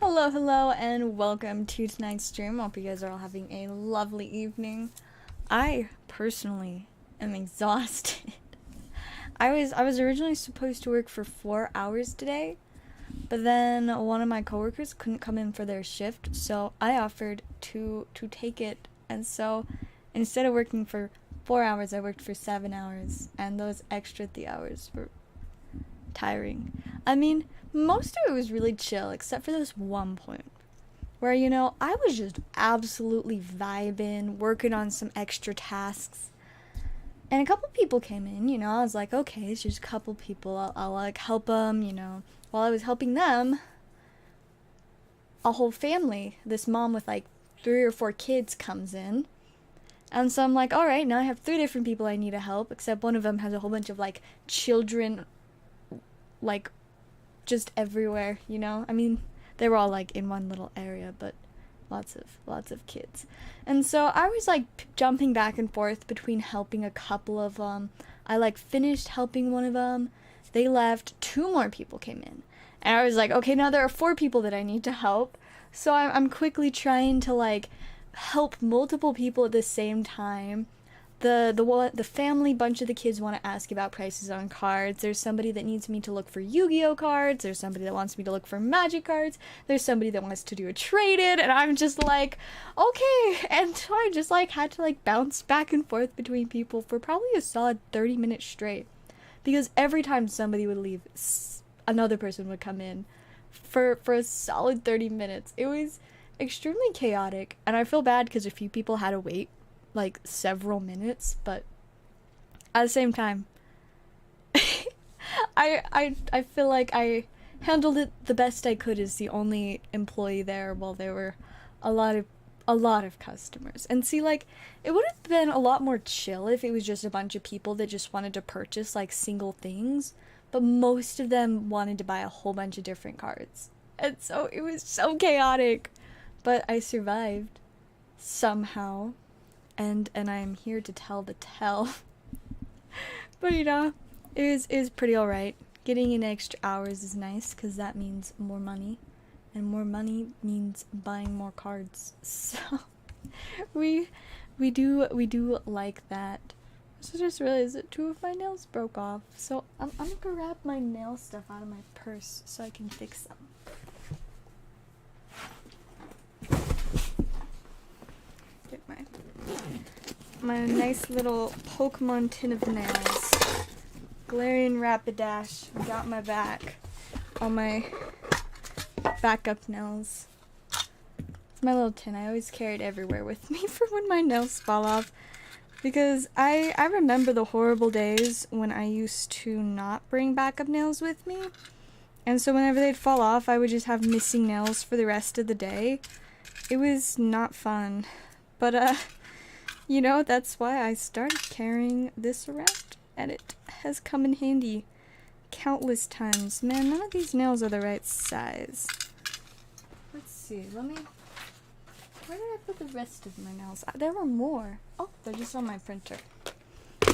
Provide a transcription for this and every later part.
Hello, hello, and welcome to tonight's stream. Hope you guys are all having a lovely evening. I personally am exhausted. I was originally supposed to work for 4 hours today, but then one of my coworkers couldn't come in for their shift, so I offered to take it. And so instead of working for 4 hours, I worked for 7 hours, and those extra 3 hours were tiring. I mean, most of it was really chill, except for this one point where, you know, I was just absolutely vibing, working on some extra tasks. And a couple people came in, you know, I was like, okay, it's just a couple people, I'll like help them, you know. While I was helping them, a whole family, this mom with like 3 or 4 kids comes in. And so I'm like, alright, now I have 3 different people I need to help, except one of them has a whole bunch of like children, like, just everywhere, you know? I mean, they were all like in one little area, but lots of kids. And so I was like jumping back and forth between helping a couple of them. I like finished helping one of them. They left, 2 more people came in. And I was like, okay, now there are 4 people that I need to help. So I'm quickly trying to like help multiple people at the same time. The family bunch of the kids want to ask about prices on cards. There's somebody that needs me to look for Yu-Gi-Oh cards. There's somebody that wants me to look for Magic cards. There's somebody that wants to do a trade-in, and I'm just like, okay. And so I just like had to like bounce back and forth between people for probably a solid 30 minutes straight, because every time somebody would leave, another person would come in for a solid 30 minutes. It was extremely chaotic, and I feel bad because a few people had to wait like several minutes, but at the same time, I feel like I handled it the best I could as the only employee there, while there were a lot of customers. And see, like, it would have been a lot more chill if it was just a bunch of people that just wanted to purchase like single things, but most of them wanted to buy a whole bunch of different cards, and so it was so chaotic, but I survived somehow. And I am here to tell the tale. But you know, it is pretty alright. Getting in extra hours is nice, because that means more money. And more money means buying more cards. So we do like that. So I just realized that 2 of my nails broke off. So I'm gonna grab my nail stuff out of my purse so I can fix them. Get my nice little Pokémon tin of nails. Galarian Rapidash got my back. All my backup nails. It's my little tin. I always carry it everywhere with me for when my nails fall off. Because I remember the horrible days when I used to not bring backup nails with me. And so whenever they'd fall off, I would just have missing nails for the rest of the day. It was not fun. But, you know, that's why I started carrying this around, and it has come in handy countless times. Man, none of these nails are the right size. Let's see, where did I put the rest of my nails? There were more. Oh, they're just on my printer.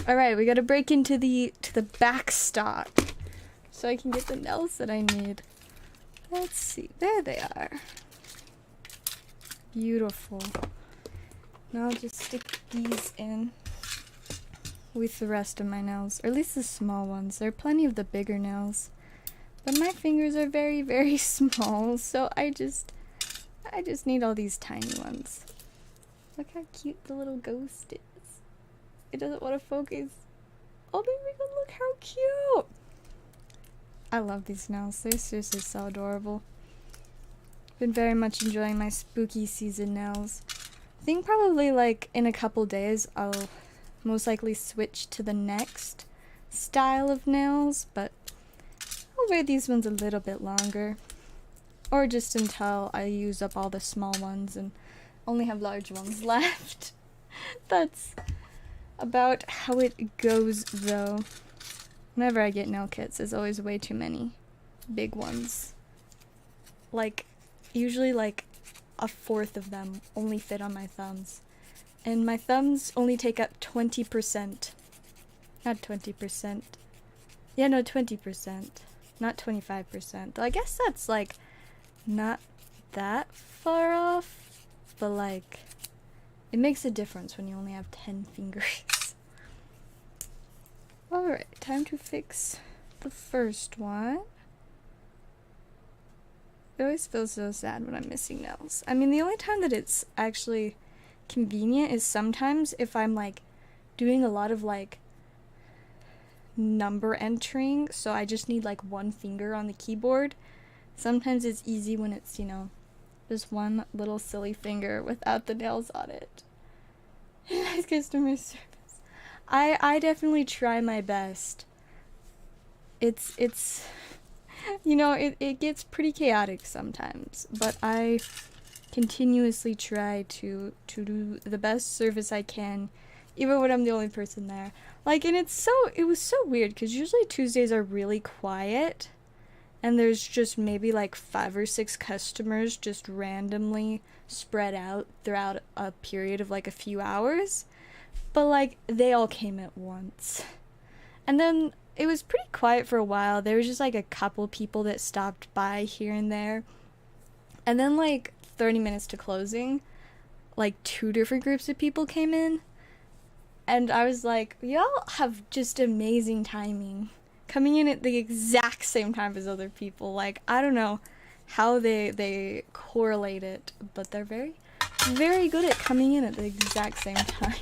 Alright, we gotta break into the back stock so I can get the nails that I need. Let's see, there they are. Beautiful. Now I'll just stick these in with the rest of my nails, or at least the small ones. There are plenty of the bigger nails, but my fingers are very, very small, so I just need all these tiny ones. Look how cute the little ghost is. It doesn't want to focus. Oh, there we go, look how cute! I love these nails, they're seriously so adorable. Been very much enjoying my spooky season nails. I think probably like in a couple days I'll most likely switch to the next style of nails, but I'll wear these ones a little bit longer, or just until I use up all the small ones and only have large ones left. That's about how it goes though. Whenever I get nail kits, there's always way too many big ones. Like, usually like a 1/4 of them only fit on my thumbs. And my thumbs only take up 20%. Not 20%. Yeah, no, 20%. Not 25%. I guess that's like not that far off, but like, it makes a difference when you only have 10 fingers. Alright, time to fix the first one. It always feels so sad when I'm missing nails. I mean, the only time that it's actually convenient is sometimes if I'm like doing a lot of like number entering, so I just need like one finger on the keyboard. Sometimes it's easy when it's, you know, just one little silly finger without the nails on it. Nice customer service. I definitely try my best. It's you know, it gets pretty chaotic sometimes, but I continuously try to do the best service I can, even when I'm the only person there. Like, and it was so weird, because usually Tuesdays are really quiet, and there's just maybe like 5 or 6 customers just randomly spread out throughout a period of like a few hours, but like, they all came at once. And then it was pretty quiet for a while. There was just like a couple people that stopped by here and there. And then like 30 minutes to closing, like 2 different groups of people came in. And I was like, y'all have just amazing timing. Coming in at the exact same time as other people. Like, I don't know how they correlate it, but they're very, very good at coming in at the exact same time.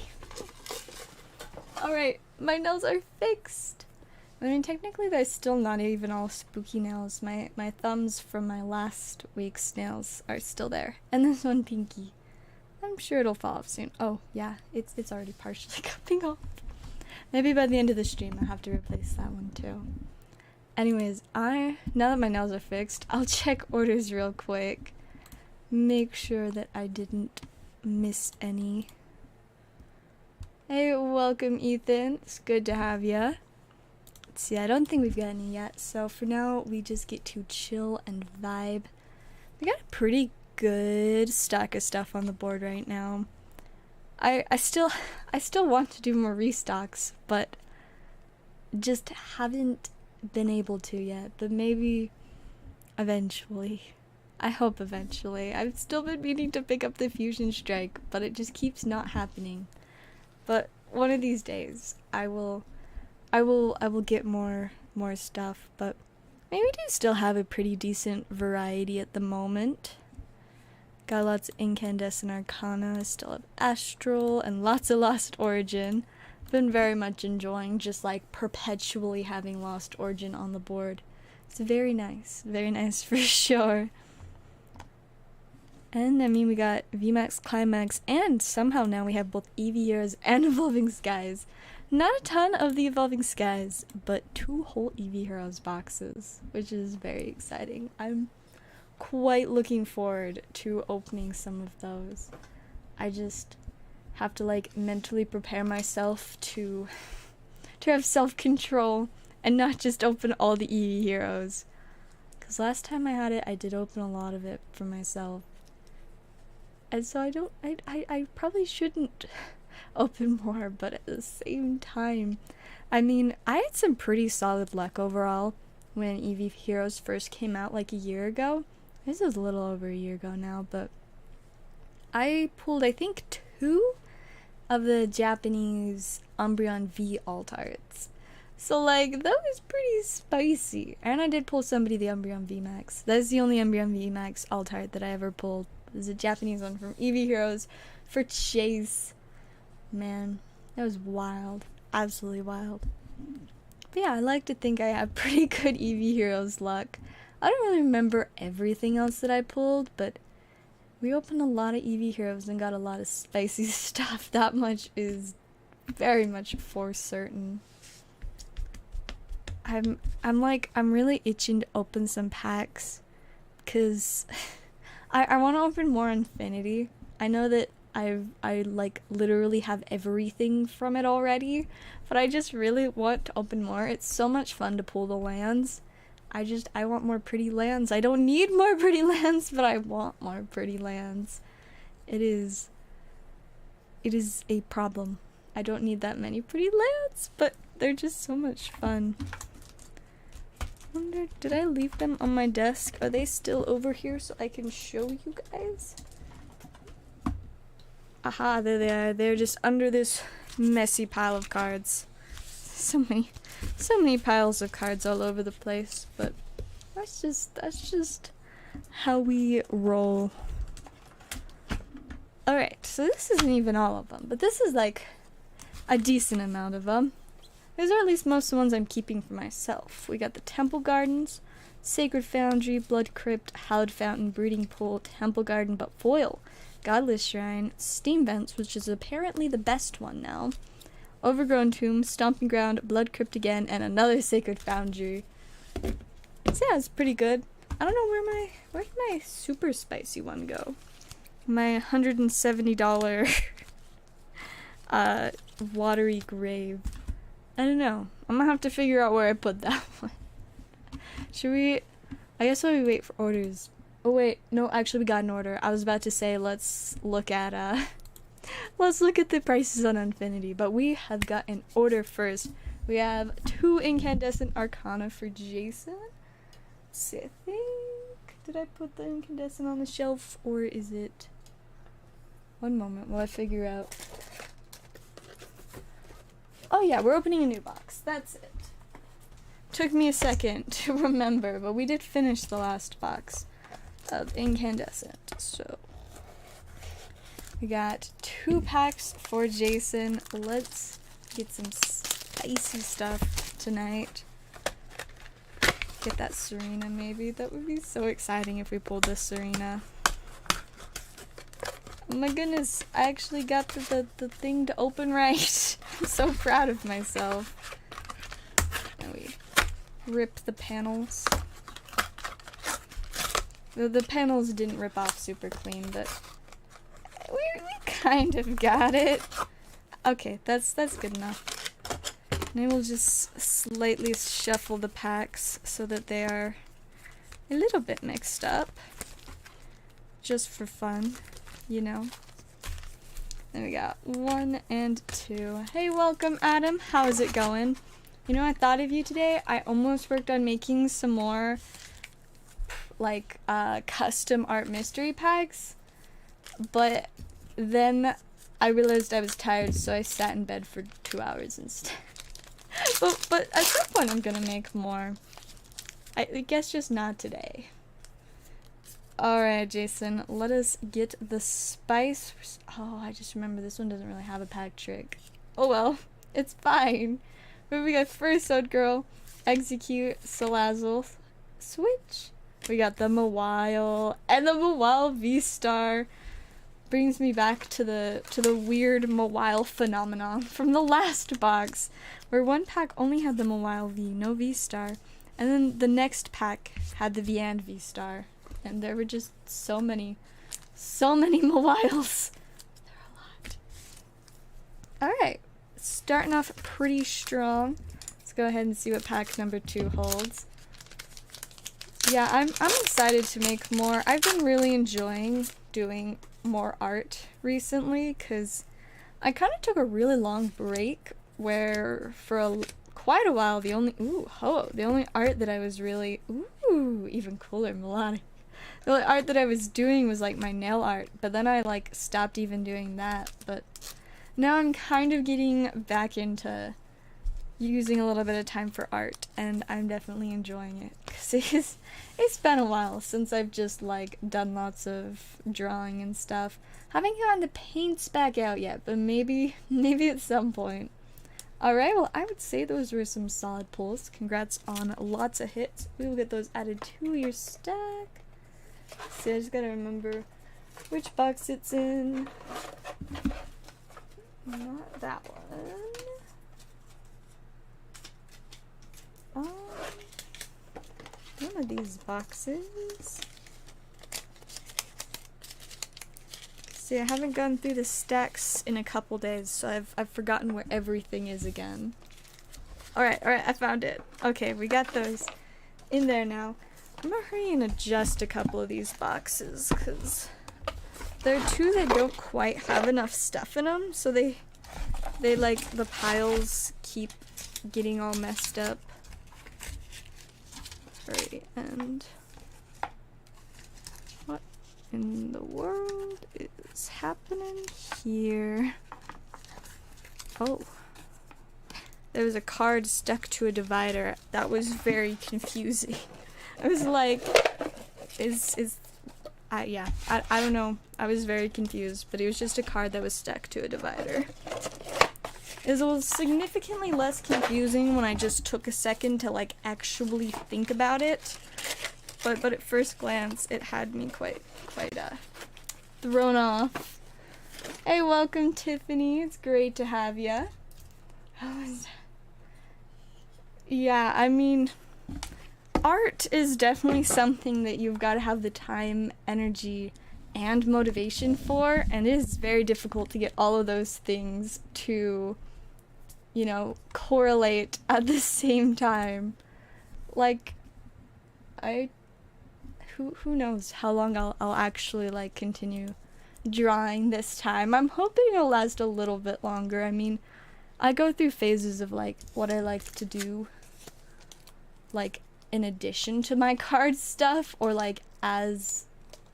Alright, my nails are fixed. I mean, technically they're still not even all spooky nails. My thumbs from my last week's nails are still there. And this one pinky. I'm sure it'll fall off soon. Oh, yeah, it's already partially coming off. Maybe by the end of the stream I'll have to replace that one too. Anyways, now that my nails are fixed, I'll check orders real quick. Make sure that I didn't miss any. Hey, welcome Ethan. It's good to have ya. Let's see, I don't think we've got any yet, so for now we just get to chill and vibe. We got a pretty good stack of stuff on the board right now. I still want to do more restocks, but just haven't been able to yet, but maybe eventually. I hope eventually. I've still been meaning to pick up the Fusion Strike, but it just keeps not happening. But one of these days I will get more stuff, but maybe we do still have a pretty decent variety at the moment. Got lots of Incandescent Arcana, still have Astral, and lots of Lost Origin. Been very much enjoying just like perpetually having Lost Origin on the board. It's very nice for sure. And I mean, we got VMAX, Climax, and somehow now we have both EEVEE Heroes and Evolving Skies. Not a ton of the Evolving Skies, but 2 whole EEVEE Heroes boxes, which is very exciting. I'm quite looking forward to opening some of those. I just have to like mentally prepare myself to have self-control and not just open all the EEVEE Heroes. Because last time I had it, I did open a lot of it for myself. And so I probably shouldn't open more, but at the same time, I mean, I had some pretty solid luck overall when EEVEE Heroes first came out like a year ago. This is a little over a year ago now, but I pulled, I think, 2 of the Japanese Umbreon V alt arts. So, like, that was pretty spicy. And I did pull somebody the Umbreon VMAX. That is the only Umbreon VMAX alt art that I ever pulled. It was a Japanese one from EEVEE Heroes for Chase. Man, that was wild. Absolutely wild. But yeah, I like to think I have pretty good EEVEE Heroes luck. I don't really remember everything else that I pulled, but we opened a lot of EEVEE Heroes and got a lot of spicy stuff. That much is very much for certain. I'm really itching to open some packs, because I want to open more Infinity. I know that I like literally have everything from it already, but I just really want to open more. It's so much fun to pull the lands. I want more pretty lands. I don't need more pretty lands, but I want more pretty lands. It is a problem. I don't need that many pretty lands, but they're just so much fun. wonder, did I leave them on my desk? Are they still over here so I can show you guys? Aha, there they are. They're just under this messy pile of cards. So many piles of cards all over the place, but that's just how we roll. Alright, so this isn't even all of them, but this is like a decent amount of them. These are at least most of the ones I'm keeping for myself. We got the Temple Gardens, Sacred Foundry, Blood Crypt, Hallowed Fountain, Breeding Pool, Temple Garden but foil, Godless Shrine, Steam Vents, which is apparently the best one now, Overgrown Tomb, Stomping Ground, Blood Crypt again, and another Sacred Foundry. So yeah, it's pretty good. I don't know where'd my super spicy one go? My $170 watery grave. I don't know. I'm gonna have to figure out where I put that one. Should we? I guess while we wait for orders. Oh wait, no, actually we got an order. I was about to say let's look at the prices on Infinity, but we have got an order first. We have 2 Incandescent Arcana for Jason. So I think, did I put the Incandescent on the shelf, or is it? One moment while I figure out. Oh yeah, we're opening a new box. That's it. Took me a second to remember, but we did finish the last box of Incandescent. So we got 2 packs for Jason. Let's get some spicy stuff tonight. Get that Serena maybe. That would be so exciting if we pulled this Serena. Oh my goodness, I actually got the thing to open right. I'm so proud of myself. And we rip the panels. The panels didn't rip off super clean, but we kind of got it. Okay, that's good enough. And we'll just slightly shuffle the packs so that they are a little bit mixed up. Just for fun, you know. Then we got 1 and 2. Hey, welcome, Adam. How is it going? You know, I thought of you today. I almost worked on making some more, like, custom art mystery packs. But then I realized I was tired, so I sat in bed for 2 hours instead. But at some point I'm gonna make more. I guess just not today. Alright, Jason, let us get the spice. Oh, I just remember this one doesn't really have a pack trick. Oh well, it's fine. But we got First Out Girl, Execute, Salazzle, Switch. We got the Mawile, and the Mawile V-Star. Brings me back to the weird Mawile phenomenon from the last box, where one pack only had the Mawile V, no V-Star, and then the next pack had the V and V-Star, and there were just so many Mawiles. There are a lot. Alright, starting off pretty strong. Let's go ahead and see what pack number 2 holds. Yeah, I'm excited to make more. I've been really enjoying doing more art recently, because I kind of took a really long break where for quite a while the only art that I was really even cooler melodic. The only art that I was doing was like my nail art, but then I like stopped even doing that. But now I'm kind of getting back into using a little bit of time for art, and I'm definitely enjoying it, because it's been a while since I've just like done lots of drawing and stuff. Haven't gotten the paints back out yet, but maybe at some point. Alright, well, I would say those were some solid pulls. Congrats on lots of hits. We will get those added to your stack. See, I just gotta remember which box it's in. Not that one. One of these boxes. See, I haven't gone through the stacks in a couple days, so I've forgotten where everything is again. Alright, I found it. Okay, we got those in there now. I'm gonna hurry and adjust a couple of these boxes, because there are 2 that don't quite have enough stuff in them, so they like, the piles keep getting all messed up. hurry. And what in the world is happening here? Oh. There was a card stuck to a divider. That was very confusing. I was like, yeah, I don't know. I was very confused, but it was just a card that was stuck to a divider. It was significantly less confusing when I just took a second to like actually think about it. But at first glance, it had me quite thrown off. Hey, welcome Tiffany. It's great to have ya. Yeah, I mean, art is definitely something that you've got to have the time, energy, and motivation for, and it is very difficult to get all of those things to, you know, correlate at the same time. Like, who knows how long I'll actually, like, continue drawing this time. I'm hoping it'll last a little bit longer. I mean, I go through phases of, like, what I like to do, like, in addition to my card stuff, or, like, as,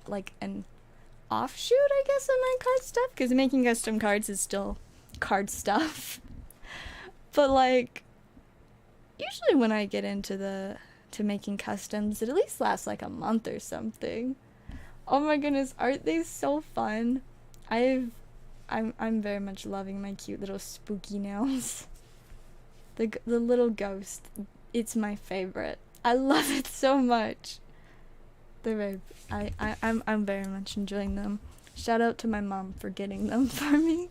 like, an offshoot, I guess, of my card stuff, because making custom cards is still card stuff. But, like, usually when I get into making customs, it at least lasts, like, a month or something. Oh my goodness, aren't they so fun? I'm very much loving my cute little spooky nails. The little ghost, it's my favorite. I love it so much. They're very, I'm very much enjoying them. Shout out to my mom for getting them for me.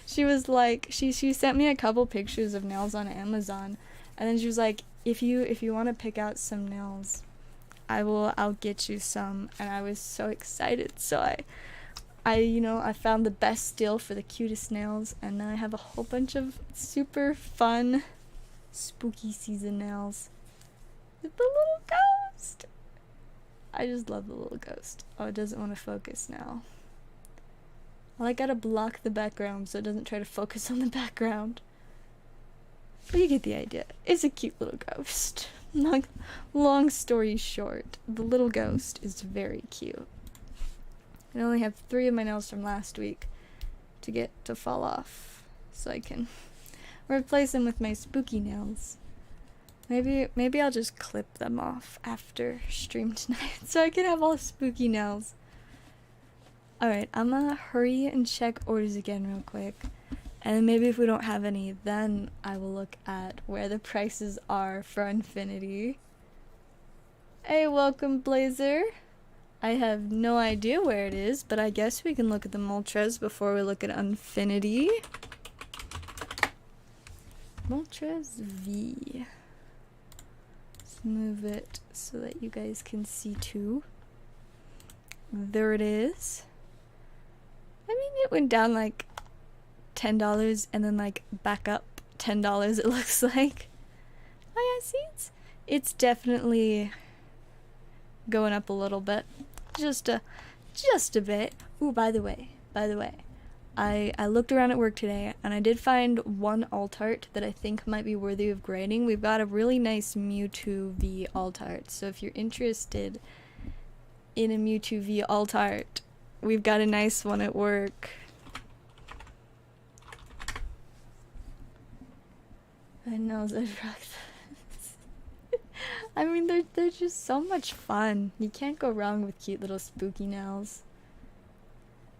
She was like, she sent me a couple pictures of nails on Amazon, and then she was like, if you want to pick out some nails, I'll get you some. And I was so excited. So I found the best deal for the cutest nails, and now I have a whole bunch of super fun spooky season nails with the little ghost. I just love the little ghost. Oh, it doesn't want to focus now. Well, I gotta block the background so it doesn't try to focus on the background. But you get the idea. It's a cute little ghost. Long story short, the little ghost is very cute. I only have 3 of my nails from last week to get to fall off, so I can replace them with my spooky nails. Maybe I'll just clip them off after stream tonight so I can have all spooky nails. Alright, I'm gonna hurry and check orders again real quick. And maybe if we don't have any, then I will look at where the prices are for Infinity. Hey, welcome Blazer. I have no idea where it is, but I guess we can look at the Moltres before we look at Infinity. Moltres V. Let's move it so that you guys can see too. There it is. I mean, it went down like $10 and then like back up $10, it looks like. Oh yeah, see, it's definitely going up a little bit. Just a bit. Ooh, by the way, I looked around at work today and I did find one alt art that I think might be worthy of grading. We've got a really nice Mewtwo V alt art, so if you're interested in a Mewtwo V alt art, we've got a nice one at work. I know that rocks. I mean, they're just so much fun. You can't go wrong with cute little spooky nails.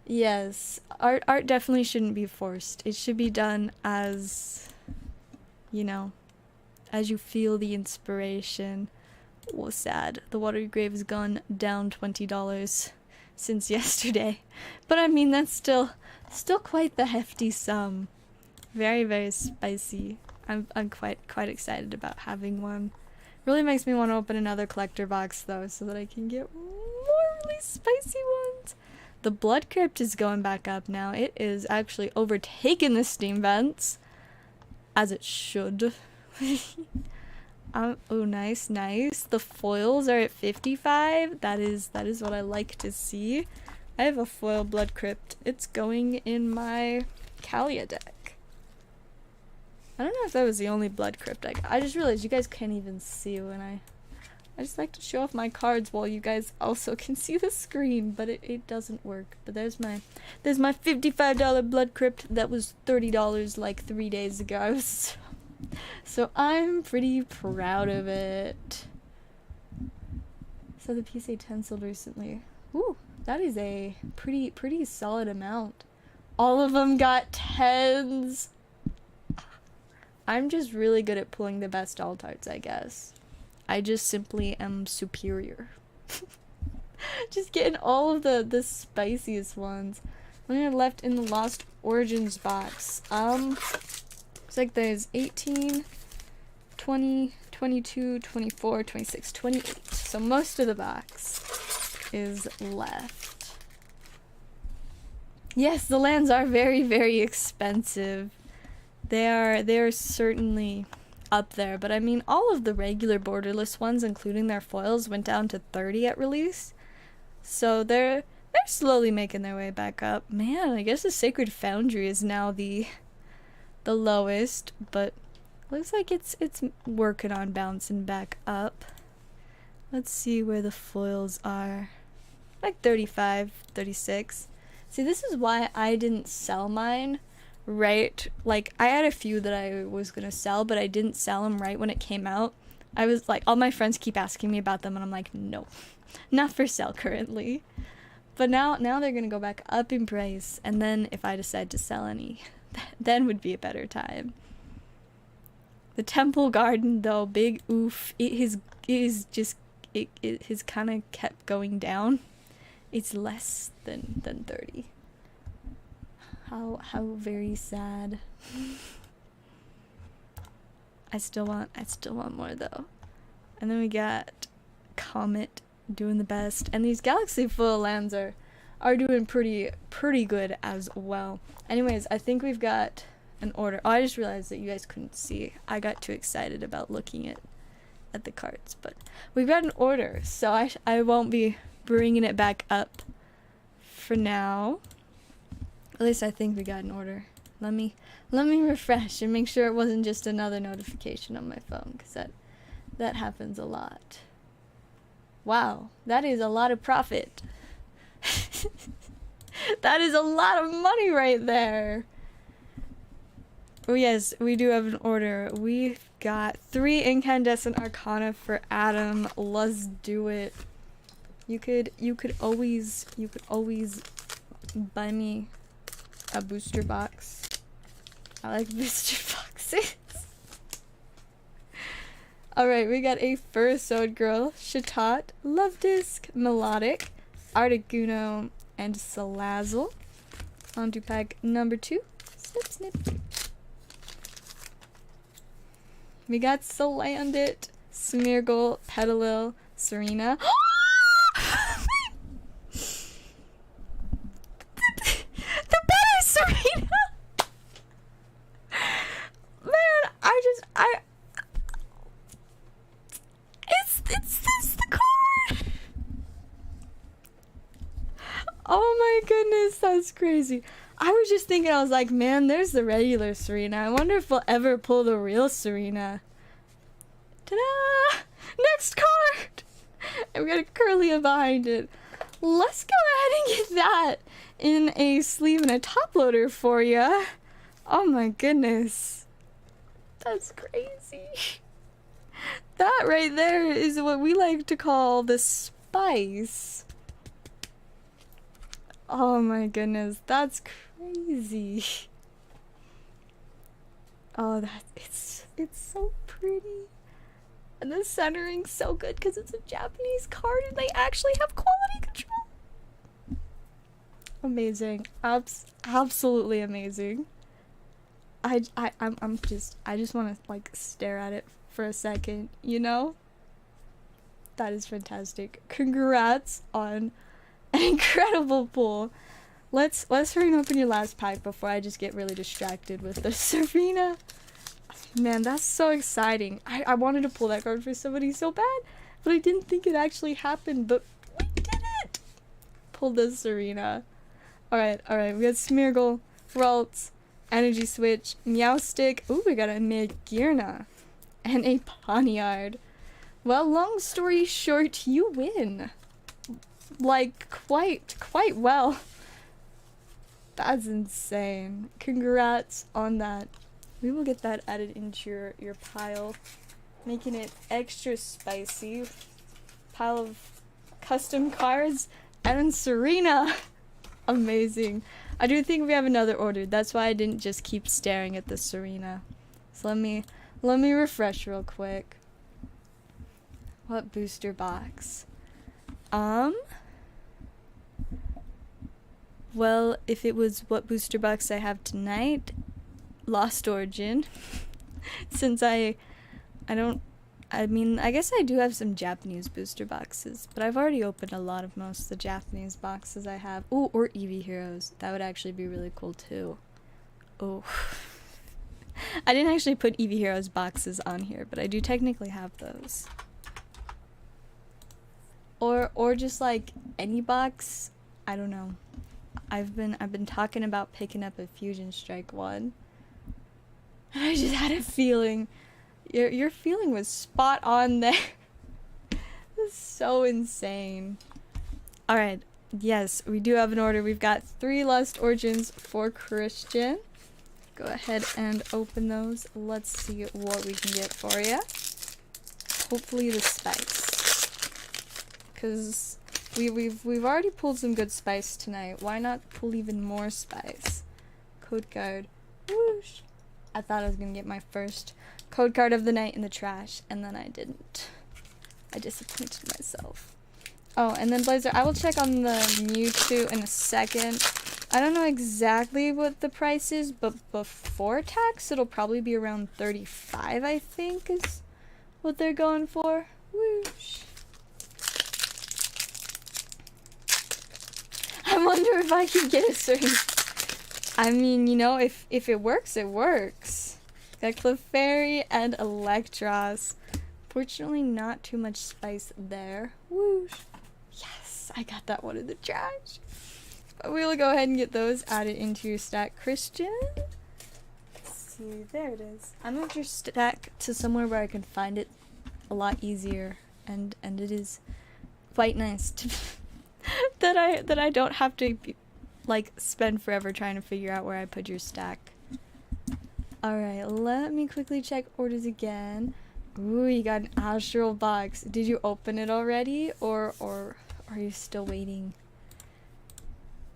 Yes, art definitely shouldn't be forced. It should be done as, you know, as you feel the inspiration. Oh, sad. The watery grave has gone down $20 since yesterday. But I mean, that's still quite the hefty sum. Very, very spicy. I'm quite excited about having one. Really makes me want to open another collector box though, so that I can get more really spicy ones. The Blood Crypt is going back up now. It is actually overtaken the Steam vents, as it should. Oh, nice. The foils are at 55. That is what I like to see. I have a foil Blood Crypt. It's going in my Kalia deck. I don't know if that was the only Blood Crypt I got. I just realized you guys can't even see when I I just like to show off my cards while you guys also can see the screen, but it doesn't work. But there's my $55 blood crypt that was $30 like 3 days ago. So I'm pretty proud of it. So the PSA 10 sold recently. Ooh, that is a pretty solid amount. All of them got 10s. I'm just really good at pulling the best alt arts, I guess. I just simply am superior. Just getting all of the spiciest ones. What do we have left in the Lost Origins box? Looks like there's 18, 20, 22, 24, 26, 28. So most of the box is left. Yes, the lands are very, very expensive. They're certainly up there, but I mean, all of the regular borderless ones, including their foils, went down to 30 at release. So they're slowly making their way back up. Man, I guess the Sacred Foundry is now the lowest, but looks like it's working on bouncing back up. Let's see where the foils are. Like 35, 36. See, this is why I didn't sell mine right. Like, I had a few that I was gonna sell, but I didn't sell them right when it came out. I was like, all my friends keep asking me about them, and I'm like, no, not for sale currently. But now they're gonna go back up in price, and then if I decide to sell any, then would be a better time. The Temple Garden, though, big oof. It has kind of kept going down. It's less than 30. How very sad. I still want more though. And then we got Comet doing the best, and these Galaxy Foil lands are doing pretty good as well. Anyways, I think we've got an order. Oh, I just realized that you guys couldn't see. I got too excited about looking at the cards, but we've got an order, so I won't be bringing it back up for now. At least I think we got an order. Let me refresh and make sure it wasn't just another notification on my phone, because that happens a lot. Wow, that is a lot of profit. That is a lot of money right there. Oh yes, we do have an order. We've got 3 Incandescent Arcana for Adam. Let's do it. You could always buy me a booster box. I like booster boxes. Alright, we got a Fursod Girl, Chatot, Love Disc, Melodic, Articuno, and Salazzle. On to pack number 2. Snip, snip. We got Salandit, Smeargle, Petalil, Serena. The better Serena! Man, it's this the card! Oh my goodness, that's crazy. I was just thinking, I was like, man, there's the regular Serena. I wonder if we'll ever pull the real Serena. Ta-da! Next card! And we got a Curlia behind it. Let's go ahead and get that in a sleeve and a top loader for ya. Oh my goodness. That's crazy. That right there is what we like to call the spice. Oh my goodness, that's crazy. Oh, it's so pretty. And the centering's so good because it's a Japanese card and they actually have quality control. Amazing. Absolutely amazing. I just want to like stare at it for a second, you know? That is fantastic. Congrats on an incredible pull. Let's hurry and open your last pack before I just get really distracted with the Serena. Man, that's so exciting. I wanted to pull that card for somebody so bad, but I didn't think it actually happened, but we did it! Pulled the Serena. Alright, we got Smeargle, Ralts, Energy Switch, Meowstic. Ooh, we got a Magearna. And a Pawniard. Well, long story short, you win. Like, quite well. That's insane. Congrats on that. We will get that added into your pile, making it extra spicy. Pile of custom cards and Serena. Amazing. I do think we have another order. That's why I didn't just keep staring at the Serena. So let me refresh real quick. What booster box? Well, if it was what booster box I have tonight, Lost Origin. Since I mean, I guess I do have some Japanese booster boxes, but I've already opened a lot of most of the Japanese boxes I have. Ooh, or EEVEE Heroes. That would actually be really cool too. Oh. I didn't actually put EEVEE Heroes boxes on here, but I do technically have those. Or just like any box. I don't know. I've been talking about picking up a Fusion Strike one. And I just had a feeling. Your feeling was spot on there. This is so insane. Alright, yes, we do have an order. We've got 3 Lost Origins for Christian. Go ahead and open those. Let's see what we can get for you. Hopefully the spice. Because we've already pulled some good spice tonight. Why not pull even more spice? Code card. Whoosh. I thought I was gonna get my first code card of the night in the trash, and then I didn't. I disappointed myself. Oh, and then Blazer, I will check on the Mewtwo in a second. I don't know exactly what the price is, but before tax, it'll probably be around 35, I think, is what they're going for. Whoosh. I wonder if I can get a certain... I mean, you know, if it works, it works. Got Clefairy and Electros. Fortunately, not too much spice there. Whoosh. Yes, I got that one in the trash. But we'll go ahead and get those added into your stack. Christian? Let's see, there it is. I moved your stack to somewhere where I can find it a lot easier. And it is quite nice to that I don't have to like spend forever trying to figure out where I put your stack. Alright, let me quickly check orders again. Ooh, you got an Astral box. Did you open it already, or are you still waiting?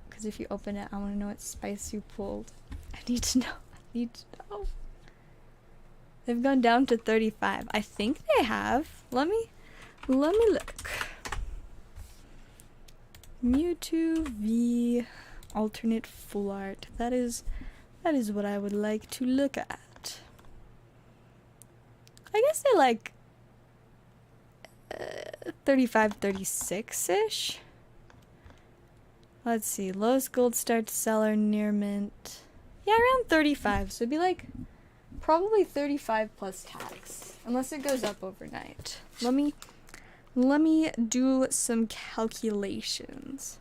Because if you open it, I want to know what spice you pulled. I need to know. I need to know. They've gone down to 35. I think they have. Let me look. Mewtwo V alternate full art. That is what I would like to look at. I guess they're like 35, 36-ish. Let's see. Lowest gold start seller near mint. Yeah, around 35. So it'd be like probably 35 plus tax, unless it goes up overnight. Let me do some calculations.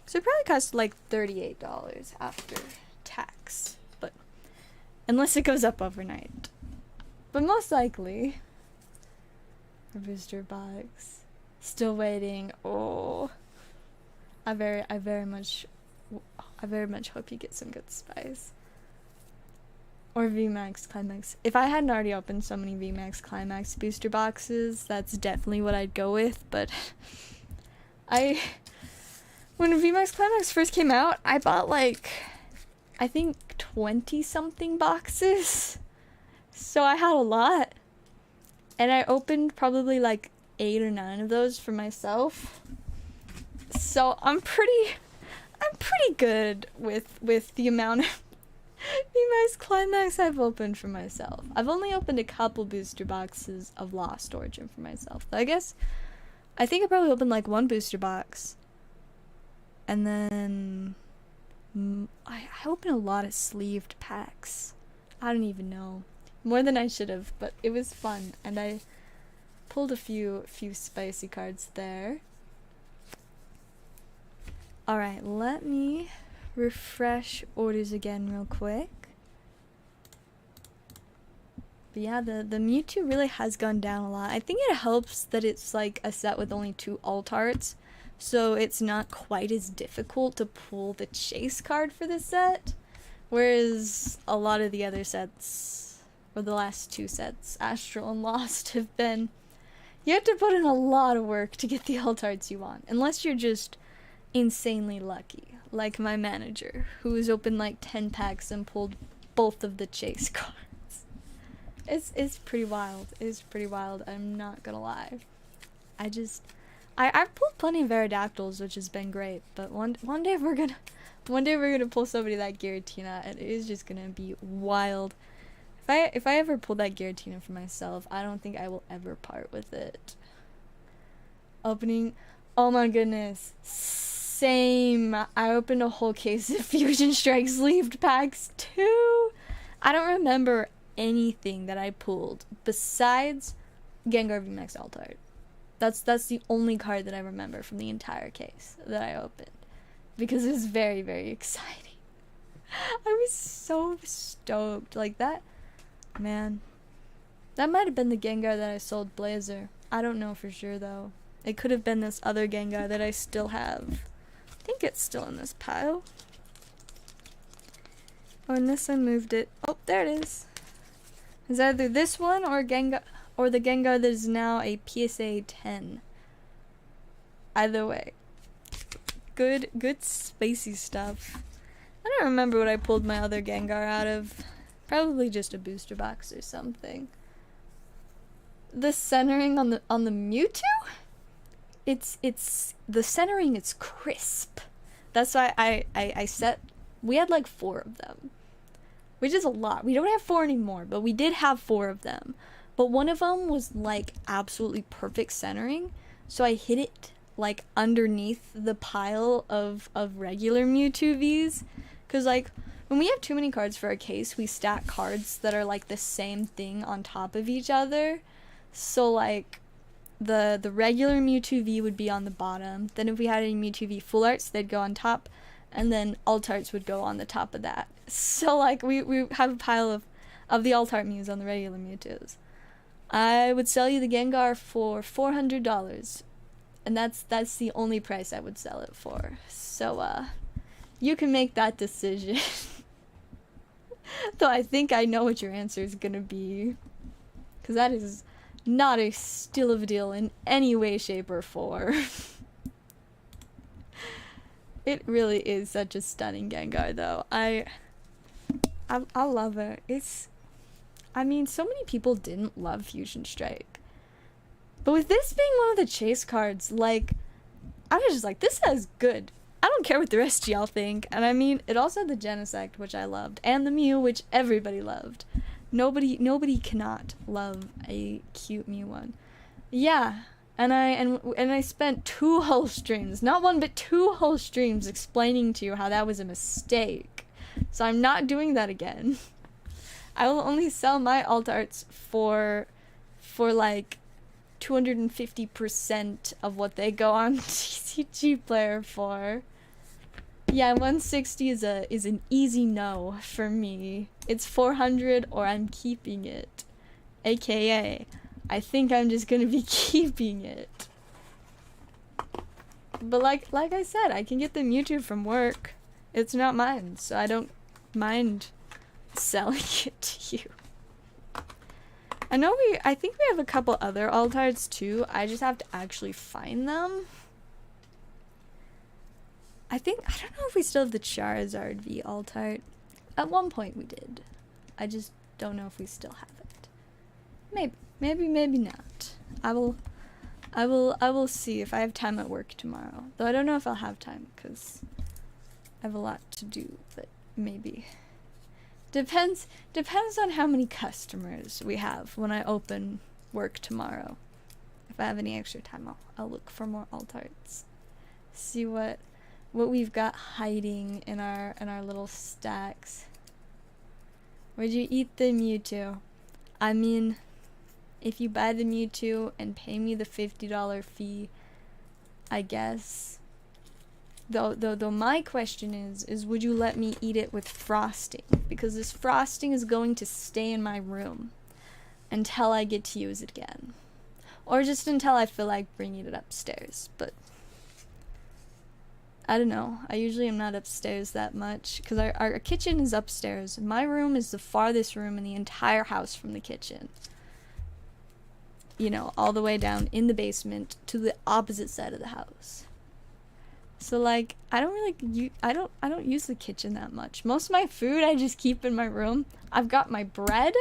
So it probably costs like $38 after tax, but unless it goes up overnight. But most likely, a booster box. Still waiting. Oh, I very much hope you get some good spice. Or VMAX Climax. If I hadn't already opened so many VMAX Climax booster boxes, that's definitely what I'd go with. But when VMAX Climax first came out, I bought like, I think 20 something boxes. So I had a lot. And I opened probably like 8 or 9 of those for myself. So I'm pretty good with the amount of VMAX Climax I've opened for myself. I've only opened a couple booster boxes of Lost Origin for myself. I think I probably opened like 1 booster box. And then I opened a lot of sleeved packs. I don't even know. More than I should have, but it was fun. And I pulled a few spicy cards there. Alright, let me refresh orders again real quick. But yeah, the Mewtwo really has gone down a lot. I think it helps that it's like a set with only 2 alt arts, so it's not quite as difficult to pull the chase card for this set. Whereas a lot of the other sets, or the last 2 sets, Astral and Lost, have been, you have to put in a lot of work to get the alt arts you want, unless you're just insanely lucky, like my manager, who has opened like 10 packs and pulled both of the chase cards. It's pretty wild. It's pretty wild. I'm not gonna lie. I've pulled plenty of Aerodactyls, which has been great, but one day we're gonna pull somebody that Giratina, and it is just gonna be wild. If I ever pull that Giratina for myself, I don't think I will ever part with it. Opening, oh my goodness, same. I opened a whole case of Fusion Strike sleeved packs too. I don't remember anything that I pulled besides Gengar VMAX alt art. That's the only card that I remember from the entire case that I opened, because it was very, very exciting. I was so stoked. Like that, man. That might have been the Gengar that I sold Blazer. I don't know for sure though. It could have been this other Gengar that I still have. I think it's still in this pile. Oh, unless I moved it. Oh, there it is. It's either this one or Gengar, or the Gengar that is now a PSA 10. Either way. Good spacey stuff. I don't remember what I pulled my other Gengar out of. Probably just a booster box or something. The centering on the Mewtwo? It's the centering is crisp. That's why I set, we had like 4 of them, which is a lot. We don't have 4 anymore, but we did have 4 of them. But one of them was like absolutely perfect centering, so I hid it like underneath the pile of regular Mewtwo Vs. Cause like when we have too many cards for a case, we stack cards that are like the same thing on top of each other. So like the regular Mewtwo V would be on the bottom. Then if we had any Mewtwo V full arts, they'd go on top, and then alt arts would go on the top of that. So like we have a pile of the alt art Mews on the regular Mewtwo's. I would sell you the Gengar for $400, and that's the only price I would sell it for. So you can make that decision. Though I think I know what your answer is gonna be, because that is not a steal of a deal in any way, shape, or form. It really is such a stunning Gengar, though. I love it. I mean, so many people didn't love Fusion Strike, but with this being one of the chase cards, like, I was just like, this is good. I don't care what the rest of y'all think. And I mean, it also had the Genesect, which I loved, and the Mew, which everybody loved. Nobody cannot love a cute Mew one. Yeah, and I spent 2 whole streams, not 1 but 2 whole streams, explaining to you how that was a mistake. So I'm not doing that again. I will only sell my alt arts for like 250% of what they go on TCG Player for. Yeah, 160 is an easy no for me. It's 400 or I'm keeping it. AKA, I think I'm just gonna be keeping it. But like I said, I can get the Mewtwo from work. It's not mine, so I don't mind selling it to you. I think we have a couple other alt arts too. I just have to actually find them. I don't know if we still have the Charizard V alt art. At one point we did. I just don't know if we still have it. Maybe not. I will see if I have time at work tomorrow. Though I don't know if I'll have time, because I have a lot to do, but maybe. Depends on how many customers we have when I open work tomorrow. If I have any extra time, I'll look for more alt arts. See what we've got hiding in our little stacks. Where'd you eat the Mewtwo? I mean, if you buy the Mewtwo and pay me the $50 fee, I guess. Though my question is would you let me eat it with frosting? Because this frosting is going to stay in my room. until I get to use it again. Or just until I feel like bringing it upstairs. But I don't know. I usually am not upstairs that much because our kitchen is upstairs. My room is the farthest room in the entire house from the kitchen. You know, all the way down in the basement to the opposite side of the house. So like, I don't use the kitchen that much. Most of my food I just keep in my room. I've got my bread.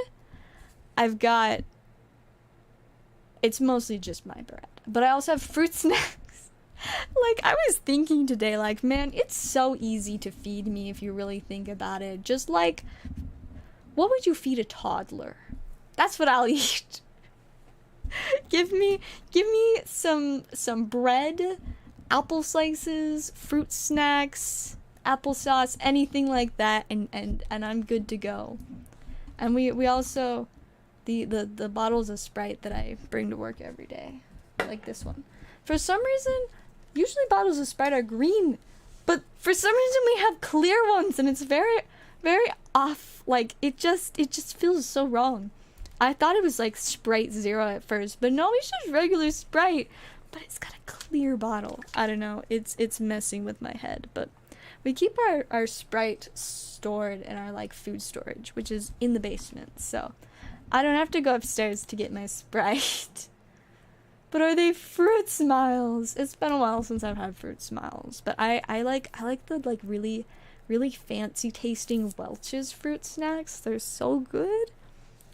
It's mostly just my bread. But I also have fruit snacks. Like, I was thinking today, like, man, it's so easy to feed me if you really think about it. Just like, what would you feed a toddler? That's what I'll eat. give me some bread, apple slices, fruit snacks, applesauce, anything like that, and I'm good to go. And we also, the bottles of Sprite that I bring to work every day, like this one. For some reason, usually bottles of Sprite are green, but for some reason we have clear ones, and it's very, very off. Like, it just feels so wrong. I thought it was like Sprite Zero at first, but no, it's just regular Sprite, but it's got a clear bottle. I don't know, it's messing with my head, but we keep our Sprite stored in our like food storage, which is in the basement, so I don't have to go upstairs to get my Sprite. But are they Fruit Smiles? It's been a while since I've had Fruit Smiles, but I like the like really, really fancy tasting Welch's fruit snacks. They're so good.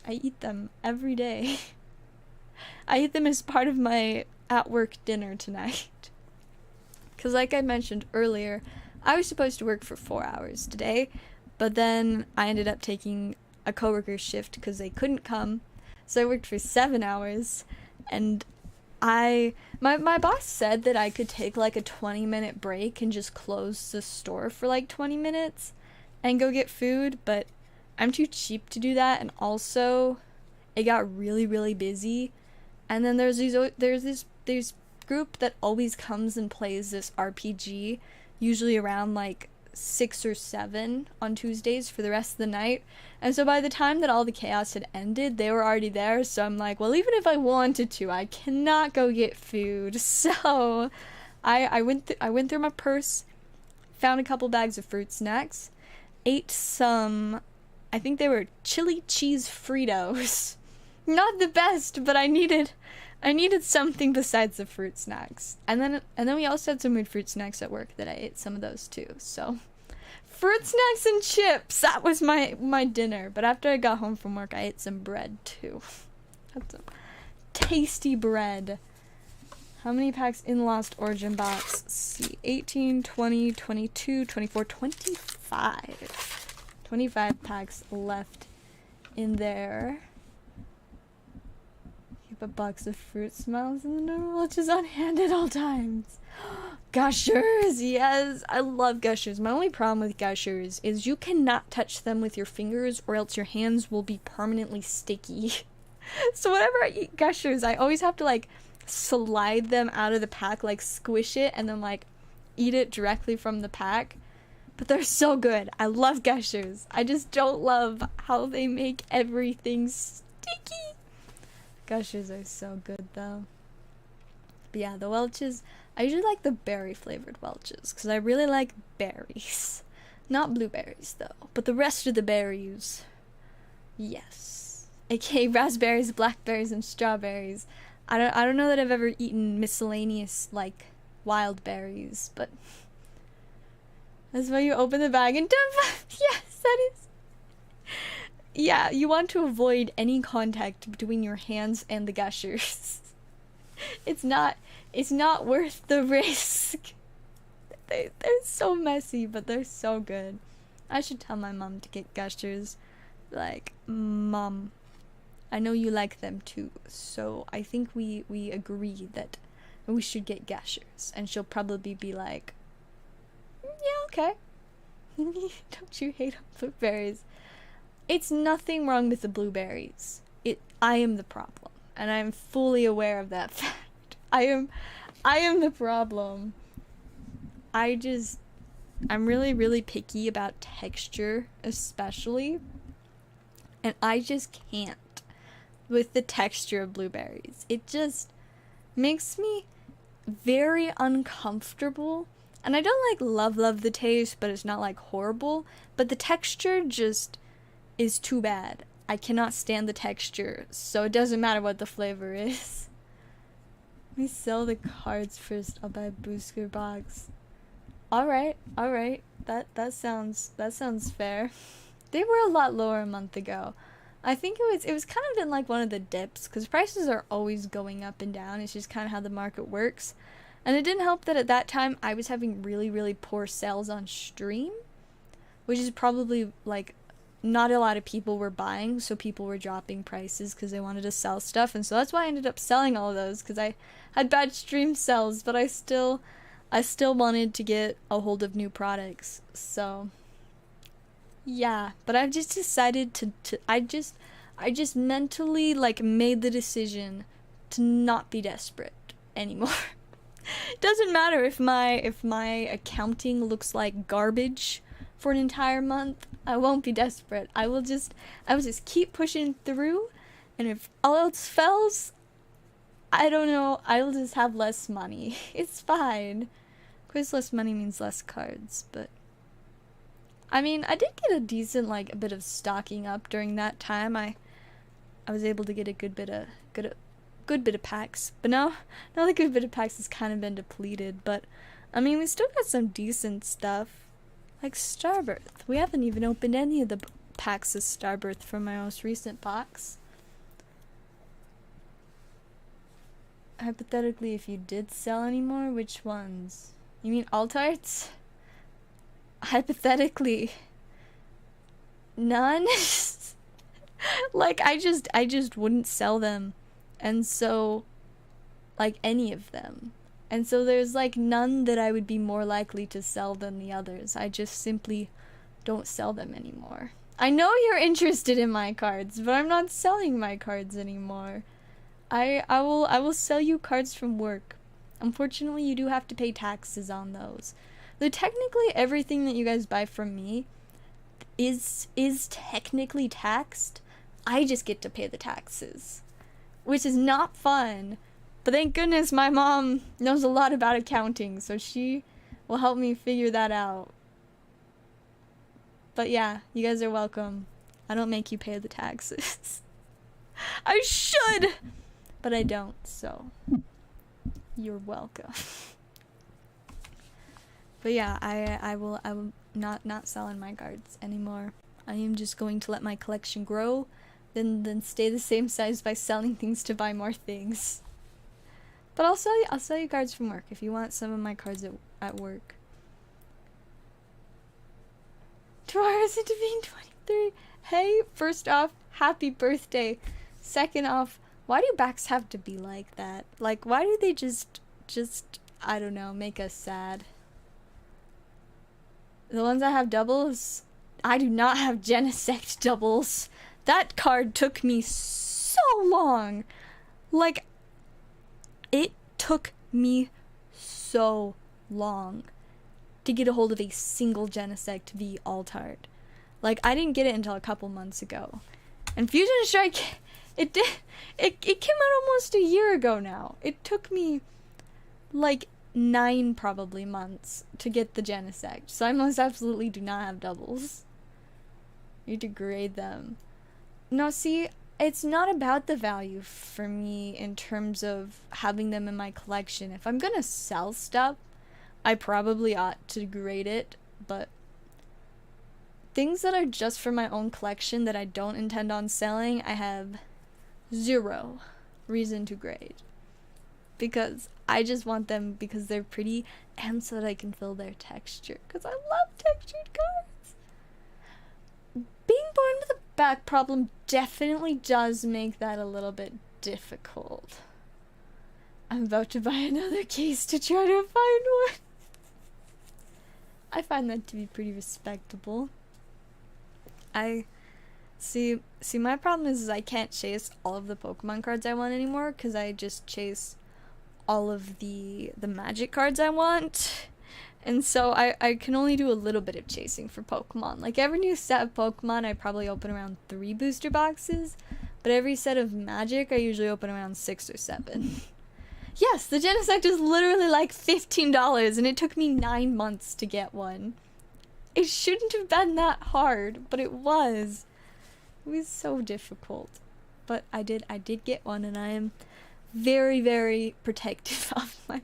I eat them every day. I eat them as part of my at work dinner tonight. Cause like I mentioned earlier, I was supposed to work for 4 hours today, but then I ended up taking a coworker's shift because they couldn't come, so I worked for 7 hours, and my boss said that I could take like a 20-minute break and just close the store for like 20 minutes and go get food, but I'm too cheap to do that, and also it got really, really busy. And then there's this group that always comes and plays this RPG, usually around like 6 or 7 on Tuesdays for the rest of the night. And so by the time that all the chaos had ended, they were already there. So I'm like, well, even if I wanted to, I cannot go get food. So I went through my purse, found a couple bags of fruit snacks, ate some, I think they were chili cheese Fritos. Not the best, but I needed something besides the fruit snacks. And then we also had some weird fruit snacks at work that I ate some of those too. So fruit snacks and chips, that was my dinner. But after I got home from work, I ate some bread too. Had some tasty bread. How many packs in Lost Origin box? Let's see, 18, 20, 22, 24, 25. 25 packs left in there. Keep a box of Fruit Smiles and the normal Welch's on hand at all times. Gushers, yes, I love Gushers. My only problem with Gushers is you cannot touch them with your fingers or else your hands will be permanently sticky. So whenever I eat Gushers, I always have to like slide them out of the pack, like squish it and then like eat it directly from the pack. But they're so good. I love Gushers. I just don't love how they make everything sticky. Gushers are so good though. But yeah, the Welch's, I usually like the berry flavored Welch's because I really like berries. Not blueberries though, but the rest of the berries. Yes. AKA raspberries, blackberries, and strawberries. I don't know that I've ever eaten miscellaneous like wild berries, but that's why you open the bag and dump. Yes, that is. Yeah, you want to avoid any contact between your hands and the Gushers. It's not worth the risk. They're so messy, but they're so good. I should tell my mom to get Gushers. Like, Mom, I know you like them too, so I think we agree that we should get Gushers. And she'll probably be like, yeah, okay. Don't you hate blueberries? It's nothing wrong with the blueberries. I am the problem, and I'm fully aware of that fact. I am the problem. I'm really, really picky about texture, especially, and I just can't with the texture of blueberries. It just makes me very uncomfortable. And I don't like love the taste, but it's not like horrible. But the texture just is too bad. I cannot stand the texture, so it doesn't matter what the flavor is. Let me sell the cards first. I'll buy a booster box. Alright. That sounds fair. They were a lot lower a month ago. I think it was kind of in like one of the dips, because prices are always going up and down. It's just kind of how the market works. And it didn't help that at that time I was having really poor sales on stream, which is probably like not a lot of people were buying, so people were dropping prices because they wanted to sell stuff. And so that's why I ended up selling all of those, because I had bad stream sales, but I still wanted to get a hold of new products. So yeah, but I've just decided I just mentally like made the decision to not be desperate anymore. Doesn't matter if my accounting looks like garbage for an entire month. I won't be desperate. I will just keep pushing through, and if all else fails, I don't know, I'll just have less money. It's fine. Of course, less money means less cards, but I mean, I did get a decent like a bit of stocking up during that time. I was able to get a good bit of packs, but now the good bit of packs has kind of been depleted. But I mean, we still got some decent stuff, like Starbirth. We haven't even opened any of the packs of Starbirth from my most recent box. Hypothetically, if you did sell any more, which ones? You mean alt arts? Hypothetically, none. Like I just wouldn't sell them. And so, like, any of them. And so there's, like, none that I would be more likely to sell than the others. I just simply don't sell them anymore. I know you're interested in my cards, but I'm not selling my cards anymore. I will sell you cards from work. Unfortunately, you do have to pay taxes on those. Though technically everything that you guys buy from me is technically taxed. I just get to pay the taxes, which is not fun, but thank goodness my mom knows a lot about accounting, so she will help me figure that out. But yeah, you guys are welcome. I don't make you pay the taxes. I should, but I don't, so you're welcome. But yeah, I will not selling my cards anymore. I am just going to let my collection grow, then stay the same size by selling things to buy more things. But I'll sell you cards from work if you want some of my cards at work. 2 hours into being 23. Hey, first off, happy birthday. Second off, why do backs have to be like that? Like, why do they just I don't know, make us sad? The ones that have doubles, I do not have Genesect doubles. That card took me so long. Like, it took me so long to get a hold of a single Genesect V Altart. Like, I didn't get it until a couple months ago. And Fusion Strike, it came out almost a year ago now. It took me like 9 probably months to get the Genesect. So I most absolutely do not have doubles. You degrade them. No, see, it's not about the value for me in terms of having them in my collection. If I'm gonna sell stuff, I probably ought to grade it, but things that are just for my own collection that I don't intend on selling, I have 0 reason to grade. Because I just want them because they're pretty and so that I can feel their texture. Because I love textured cards. Being born with a back problem definitely does make that a little bit difficult. I'm about to buy another case to try to find one. I find that to be pretty respectable. I see my problem is I can't chase all of the Pokemon cards I want anymore because I just chase all of the magic cards I want. And so I can only do a little bit of chasing for Pokemon. Like every new set of Pokemon I probably open around 3 booster boxes, But every set of magic, I usually open around 6 or 7. Yes, the Genesect is literally like $15, and it took me 9 months to get one. It shouldn't have been that hard, but it was. It was so difficult. But I did get one, and I am very, very protective of my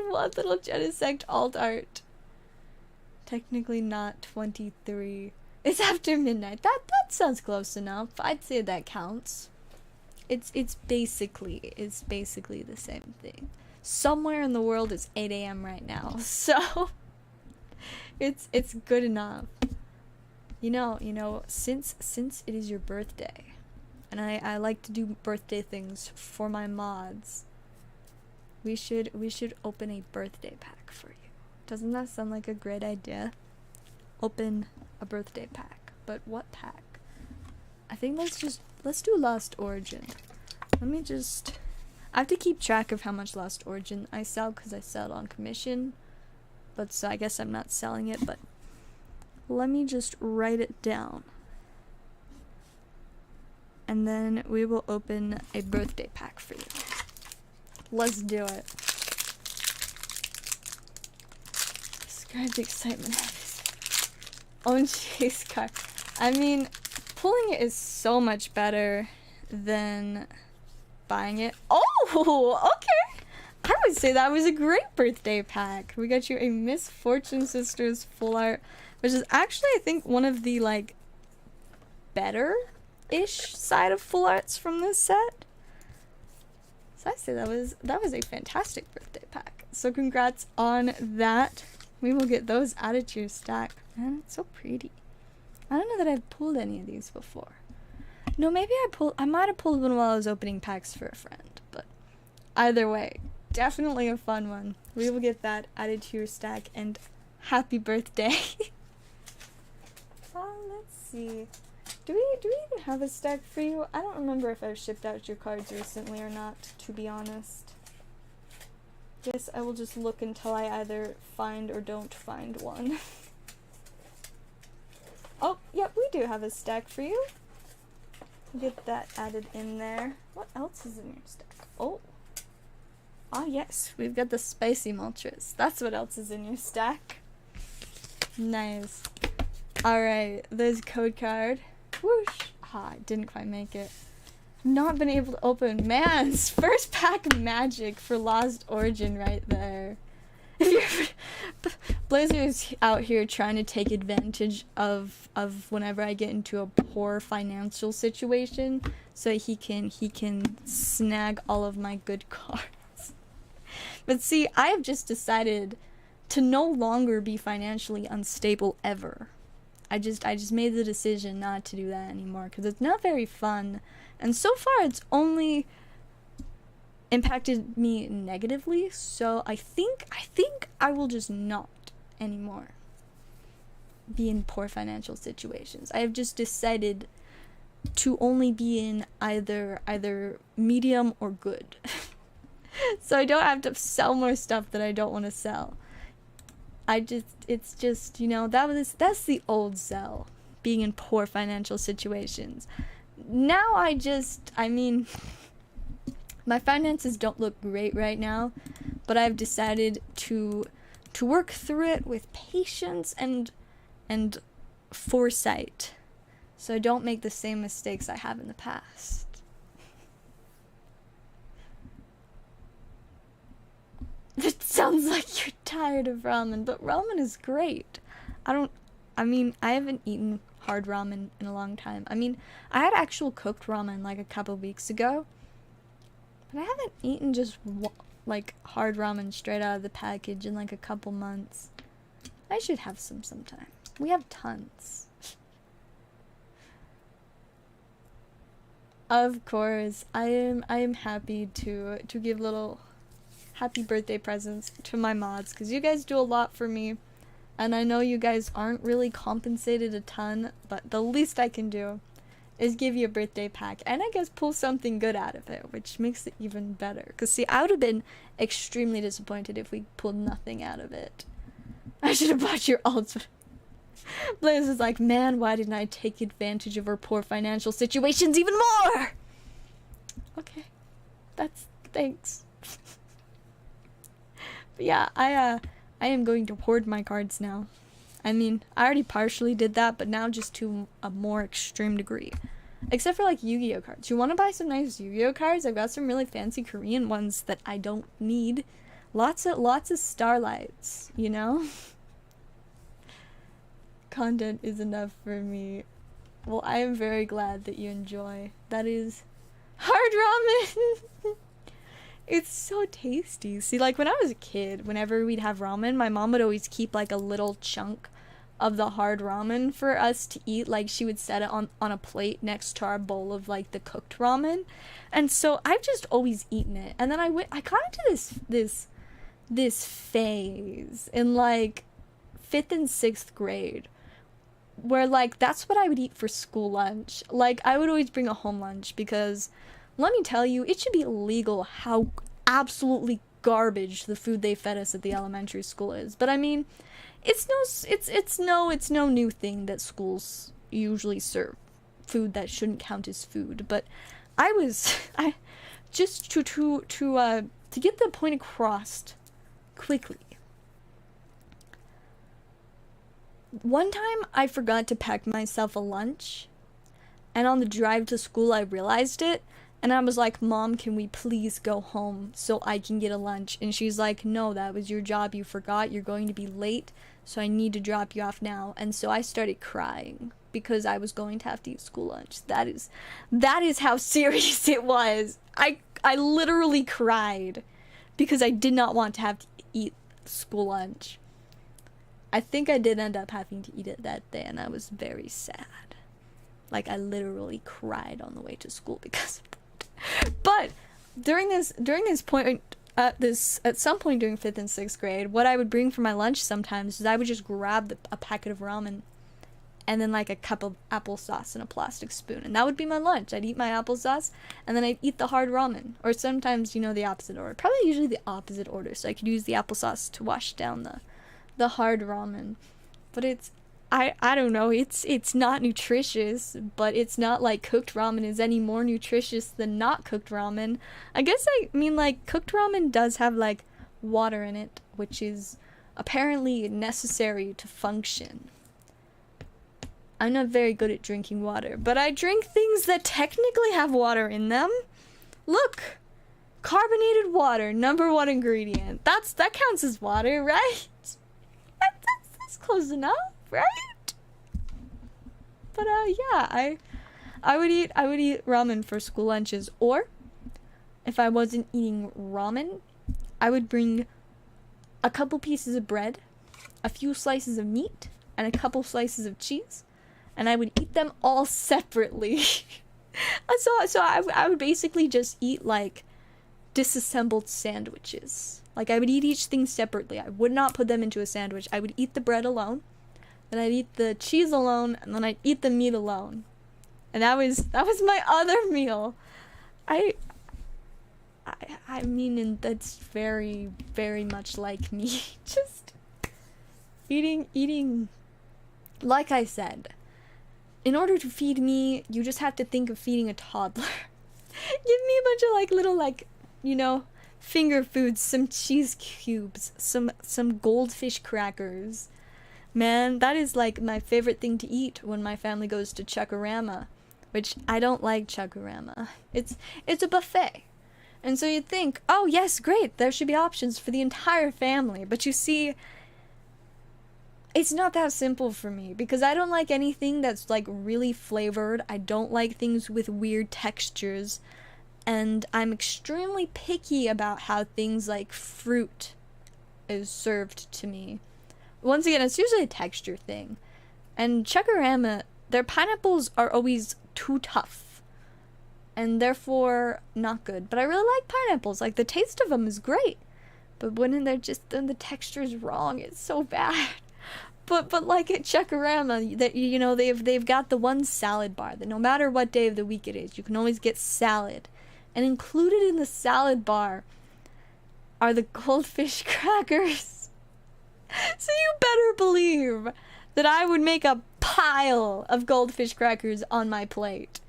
one little Genesect alt art. Technically not 23. It's after midnight. That sounds close enough. I'd say that counts. It's basically the same thing. Somewhere in the world it's 8 a.m. right now, so it's good enough. You know, since it is your birthday, and I like to do birthday things for my mods, we should open a birthday pack for you. Doesn't that sound like a great idea? Open a birthday pack. But what pack? I think let's do Lost Origin. I have to keep track of how much Lost Origin I sell, because I sell it on commission. But so I guess I'm not selling it, but let me just write it down. And then we will open a birthday pack for you. Let's do it. Describe the excitement of this own chase card. I mean, pulling it is so much better than buying it. Oh, okay. I would say that was a great birthday pack. We got you a Misfortune Sisters full art, which is actually, I think, one of the, like, better-ish side of full arts from this set. So I say that was a fantastic birthday pack. So congrats on that. We will get those added to your stack. Man, it's so pretty. I don't know that I've pulled any of these before. No, maybe I might have pulled one while I was opening packs for a friend, but either way, definitely a fun one. We will get that added to your stack, and happy birthday. Let's see. Do we even have a stack for you? I don't remember if I've shipped out your cards recently or not, to be honest. Guess I will just look until I either find or don't find one. Oh, yep, we do have a stack for you. Get that added in there. What else is in your stack? Oh. Ah, yes, we've got the spicy Moltres. That's what else is in your stack. Nice. Alright, there's a code card. Whoosh. Ah, I didn't quite make it. Not been able to open. Man's first pack of magic for Lost Origin right there. Blazer's out here trying to take advantage of whenever I get into a poor financial situation, so he can snag all of my good cards. But see, I have just decided to no longer be financially unstable ever. I just made the decision not to do that anymore, because it's not very fun, and so far it's only impacted me negatively, so I think I will just not anymore be in poor financial situations. I have just decided to only be in either medium or good. So I don't have to sell more stuff that I don't want to sell. It's just, you know, that's the old Zell, being in poor financial situations. Now I mean, my finances don't look great right now, but I've decided to work through it with patience and foresight, so I don't make the same mistakes I have in the past. It sounds like you're tired of ramen, but ramen is great. I haven't eaten hard ramen in a long time. I mean, I had actual cooked ramen like a couple weeks ago, but I haven't eaten just like hard ramen straight out of the package in like a couple months. I should have some sometime. We have tons. Of course, I am happy to give little happy birthday presents to my mods, because you guys do a lot for me, and I know you guys aren't really compensated a ton, but the least I can do is give you a birthday pack, and I guess pull something good out of it, which makes it even better. Because see, I would have been extremely disappointed if we pulled nothing out of it. I should have bought your alts. Blaze is like, man, why didn't I take advantage of her poor financial situations even more? Okay. Thanks. But yeah, I am going to hoard my cards now. I mean, I already partially did that, but now just to a more extreme degree. Except for like Yu-Gi-Oh cards. You want to buy some nice Yu-Gi-Oh cards? I've got some really fancy Korean ones that I don't need. Lots of starlights, you know? Content is enough for me. Well, I am very glad that you enjoy. That is hard ramen. It's so tasty. See, like when I was a kid, whenever we'd have ramen, my mom would always keep like a little chunk of the hard ramen for us to eat. Like she would set it on a plate next to our bowl of like the cooked ramen. And so I've just always eaten it. And then I got into this phase in like 5th and 6th grade where like that's what I would eat for school lunch. Like I would always bring a home lunch because let me tell you, it should be illegal how absolutely garbage the food they fed us at the elementary school is. But I mean, it's no new thing that schools usually serve food that shouldn't count as food. But I just to get the point across quickly. One time I forgot to pack myself a lunch, and on the drive to school I realized it, and I was like, Mom, can we please go home so I can get a lunch? And she's like, no, that was your job, you forgot, you're going to be late, so I need to drop you off now. And so I started crying because I was going to have to eat school lunch. That is how serious it was. I literally cried because I did not want to have to eat school lunch. I think I did end up having to eat it that day, and I was very sad. Like, I literally cried on the way to school because of that. But during this point, at some point during 5th and 6th grade, what I would bring for my lunch sometimes is I would just grab a packet of ramen and then like a cup of applesauce in a plastic spoon, and that would be my lunch. I'd eat my applesauce, and then I'd eat the hard ramen, or sometimes, you know, the opposite order. Probably usually the opposite order, so I could use the applesauce to wash down the hard ramen. But I don't know, it's not nutritious, but it's not like cooked ramen is any more nutritious than not cooked ramen. I guess I mean, like, cooked ramen does have like water in it, which is apparently necessary to function. I'm not very good at drinking water, but I drink things that technically have water in them. Look, carbonated water, #1 ingredient. That counts as water, right? That's close enough, right? But yeah, I would eat ramen for school lunches, or if I wasn't eating ramen, I would bring a couple pieces of bread, a few slices of meat, and a couple slices of cheese, and I would eat them all separately. So I would basically just eat like disassembled sandwiches. Like, I would eat each thing separately. I would not put them into a sandwich. I would eat the bread alone, then I'd eat the cheese alone, and then I'd eat the meat alone. And that was my other meal. I mean, and that's very, very much like me. Just eating. Like I said, in order to feed me, you just have to think of feeding a toddler. Give me a bunch of like little, like, you know, finger foods, some cheese cubes, some goldfish crackers. Man, that is like my favorite thing to eat when my family goes to Chuckarama, which I don't like Chuckarama. It's a buffet. And so you'd think, oh yes, great, there should be options for the entire family. But you see, it's not that simple for me, because I don't like anything that's like really flavored. I don't like things with weird textures. And I'm extremely picky about how things like fruit is served to me. Once again, it's usually a texture thing. And Chuckarama, their pineapples are always too tough, and therefore not good. But I really like pineapples. Like, the taste of them is great. But when the texture is wrong, it's so bad. But like at Chuckarama, that, you know, they've got the one salad bar that no matter what day of the week it is, you can always get salad. And included in the salad bar are the goldfish crackers. So you better believe that I would make a pile of goldfish crackers on my plate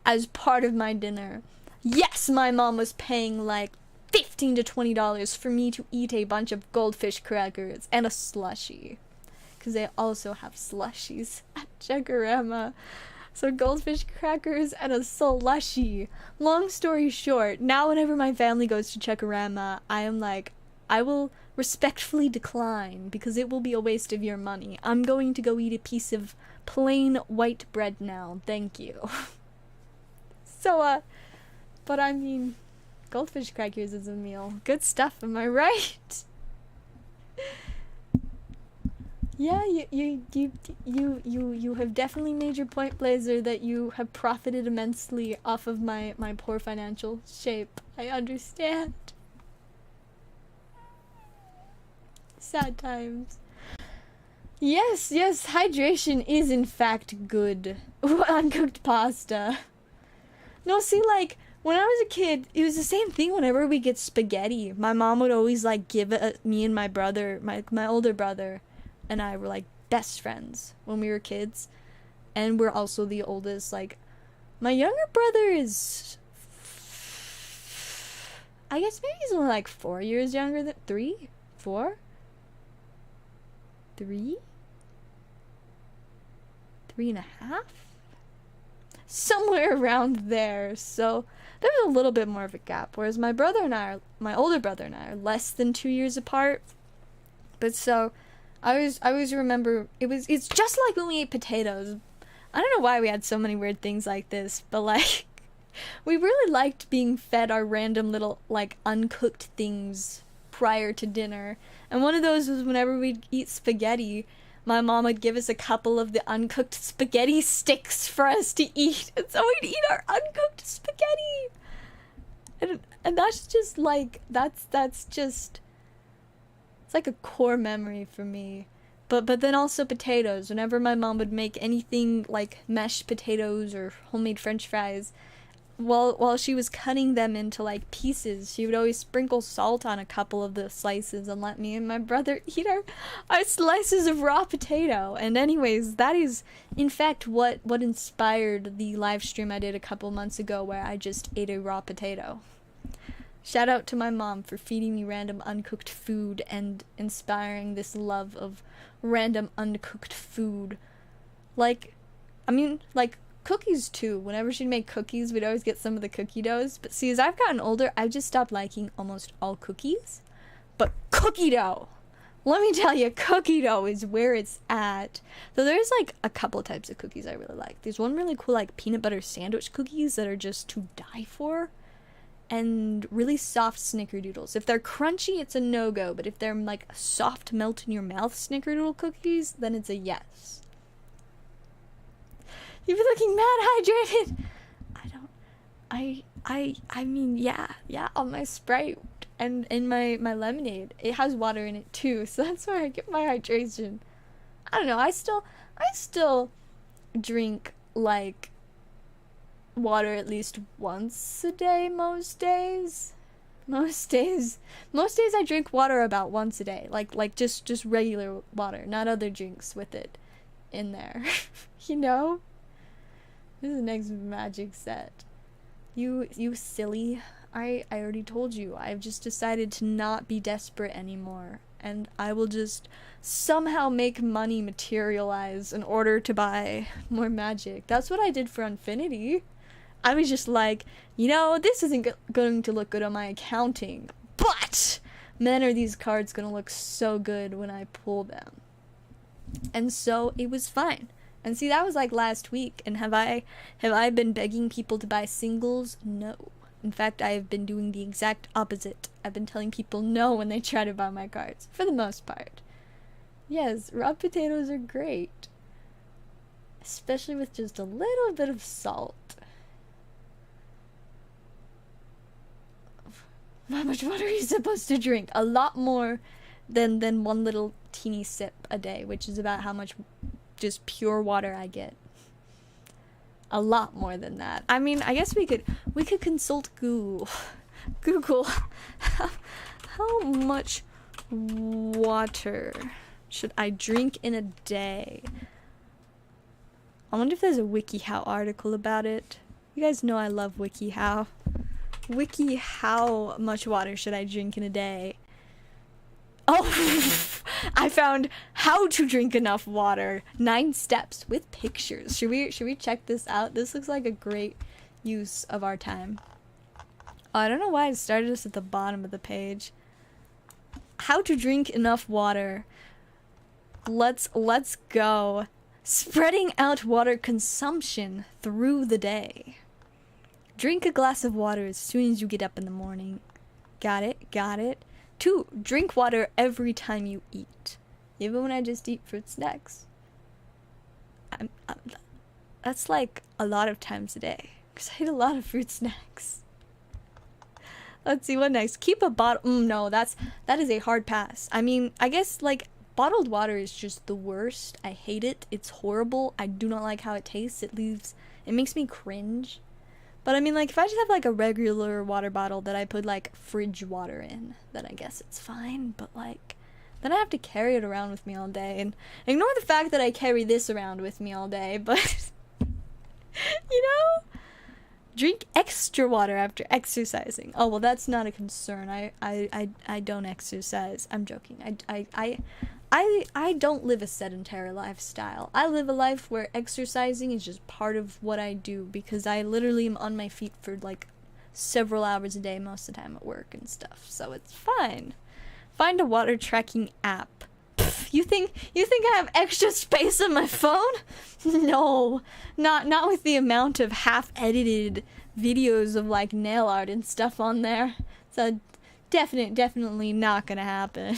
as part of my dinner. Yes, my mom was paying like $15 to $20 for me to eat a bunch of goldfish crackers and a slushie. Because they also have slushies at Chuggarama. So goldfish crackers and a slushie. Long story short, now whenever my family goes to Chuggarama, I am like, I will respectfully decline because it will be a waste of your money. I'm going to go eat a piece of plain white bread now. Thank you. So, but I mean, goldfish crackers is a meal. Good stuff, am I right? Yeah, you have definitely made your point, Blazer, that you have profited immensely off of my poor financial shape. I understand. Sad times. Yes, hydration is in fact good. Uncooked pasta. No, see, like, when I was a kid, it was the same thing whenever we get spaghetti. My mom would always, like, give it, me and my brother, my older brother, and I were, like, best friends when we were kids. And we're also the oldest, like, my younger brother is, I guess maybe he's only, like, 4 years younger than, 3? 4? 3? 3.5? Somewhere around there. So there's a little bit more of a gap, whereas my older brother and I are less than 2 years apart. But so I always remember it's just like when we ate potatoes. I don't know why we had so many weird things like this, but like we really liked being fed our random little like uncooked things prior to dinner. And one of those was whenever we'd eat spaghetti, my mom would give us a couple of the uncooked spaghetti sticks for us to eat. And so we'd eat our uncooked spaghetti. And that's just like, that's just, it's like a core memory for me. But then also potatoes. Whenever my mom would make anything like mashed potatoes or homemade french fries, while she was cutting them into like pieces, she would always sprinkle salt on a couple of the slices and let me and my brother eat our slices of raw potato. And anyways, that is in fact what inspired the live stream I did a couple months ago where I just ate a raw potato. Shout out to my mom for feeding me random uncooked food and inspiring this love of random uncooked food. Like, I mean, like, cookies too. Whenever she'd make cookies, we'd always get some of the cookie doughs. But see, as I've gotten older, I've just stopped liking almost all cookies. But cookie dough, let me tell you, cookie dough is where it's at. Though there's like a couple types of cookies I really like. There's one really cool like peanut butter sandwich cookies that are just to die for. And really soft snickerdoodles. If they're crunchy, it's a no-go. But if they're like soft melt in your mouth snickerdoodle cookies, then it's a yes. You've been looking mad hydrated. I mean, yeah, on my Sprite and in my lemonade, it has water in it too, so that's where I get my hydration. I don't know, I still drink, like, water at least once a day most days. Most days I drink water about once a day, like just regular water, not other drinks with it in there. You know? This is the next magic set. You silly. I already told you. I've just decided to not be desperate anymore. And I will just somehow make money materialize in order to buy more magic. That's what I did for Infinity. I was just like, you know, this isn't going to look good on my accounting. But, man, are these cards going to look so good when I pull them. And so it was fine. And see, that was like last week, and have I been begging people to buy singles? No. In fact, I have been doing the exact opposite. I've been telling people no when they try to buy my cards, for the most part. Yes, raw potatoes are great. Especially with just a little bit of salt. How much water are you supposed to drink? A lot more than one little teeny sip a day, which is about how much just pure water I get. A lot more than that. I mean, I guess we could consult Google. How much water should I drink in a day? I wonder if there's a WikiHow article about it. You guys know I love WikiHow. Wiki, how much water should I drink in a day? Oh, I found how to drink enough water. 9 steps with pictures. Should we check this out? This looks like a great use of our time. Oh, I don't know why I started this at the bottom of the page. How to drink enough water. Let's go. Spreading out water consumption through the day. Drink a glass of water as soon as you get up in the morning. Got it? Got it. 2. Drink water every time you eat. Even when I just eat fruit snacks. That's like a lot of times a day. Because I eat a lot of fruit snacks. Let's see, what next? Keep a bottle. No, that is a hard pass. I mean, I guess like bottled water is just the worst. I hate it. It's horrible. I do not like how it tastes. It makes me cringe. But I mean, like, if I just have like a regular water bottle that I put like fridge water in, then I guess it's fine. But like, then I have to carry it around with me all day. And ignore the fact that I carry this around with me all day, but you know? Drink extra water after exercising. Oh, well, that's not a concern. I don't exercise. I'm joking. I don't live a sedentary lifestyle. I live a life where exercising is just part of what I do, because I literally am on my feet for like several hours a day most of the time at work and stuff. So it's fine. Find a water tracking app. Pfft, you think I have extra space on my phone? No, not with the amount of half-edited videos of like nail art and stuff on there. So definitely not gonna happen.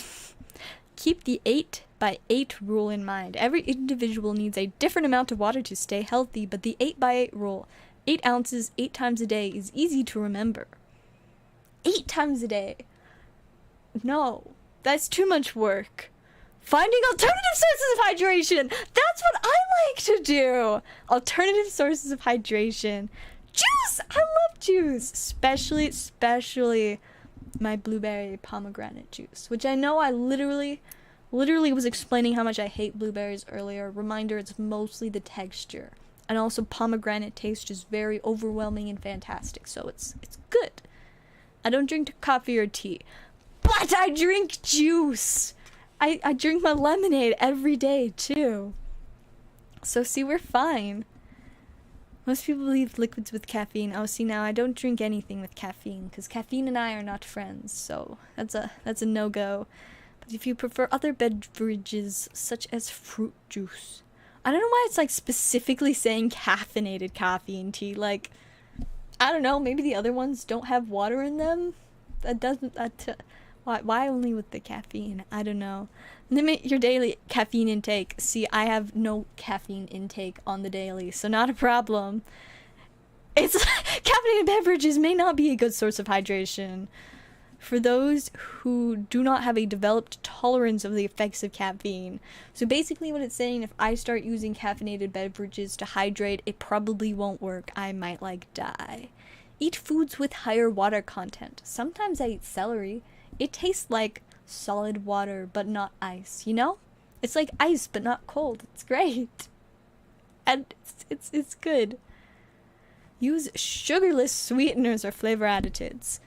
Keep the 8x8 rule in mind. Every individual needs a different amount of water to stay healthy, but the 8x8 rule, 8 ounces 8 times a day, is easy to remember. 8 times a day. No, that's too much work. Finding alternative sources of hydration. That's what I like to do. Alternative sources of hydration. Juice. I love juice, especially my blueberry pomegranate juice, which I know I literally was explaining how much I hate blueberries earlier. Reminder, it's mostly the texture, and also pomegranate taste is very overwhelming and fantastic, so it's good. I don't drink coffee or tea, but I drink juice. I drink my lemonade every day too. So see, we're fine. Most people leave liquids with caffeine. Oh, see, now I don't drink anything with caffeine, because caffeine and I are not friends, so that's a no-go. But if you prefer other beverages, such as fruit juice. I don't know why it's like specifically saying caffeinated coffee and tea. Like, I don't know, maybe the other ones don't have water in them? Why only with the caffeine? I don't know. Limit your daily caffeine intake. See, I have no caffeine intake on the daily, so not a problem. Caffeinated beverages may not be a good source of hydration for those who do not have a developed tolerance of the effects of caffeine. So basically what it's saying, if I start using caffeinated beverages to hydrate, it probably won't work. I might like die. Eat foods with higher water content. Sometimes I eat celery. It tastes like solid water, but not ice, you know? It's like ice, but not cold. It's great. And it's good. Use sugarless sweeteners or flavor additives.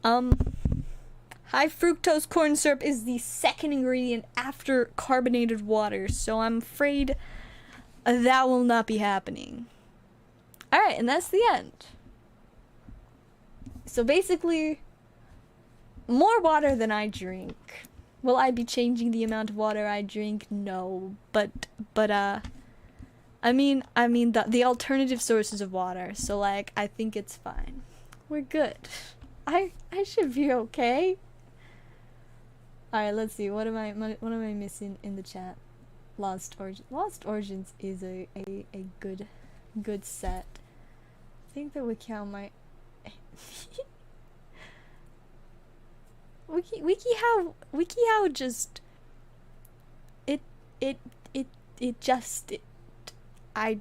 High fructose corn syrup is the second ingredient after carbonated water, so I'm afraid that will not be happening. Alright, and that's the end. So basically, more water than I drink. Will I be changing the amount of water I drink? No, but I mean the alternative sources of water. So like, I think it's fine. We're good. I should be okay. All right, let's see. What am I missing in the chat? Lost Origins is a good set. I think that Yugioh might. Yugioh just I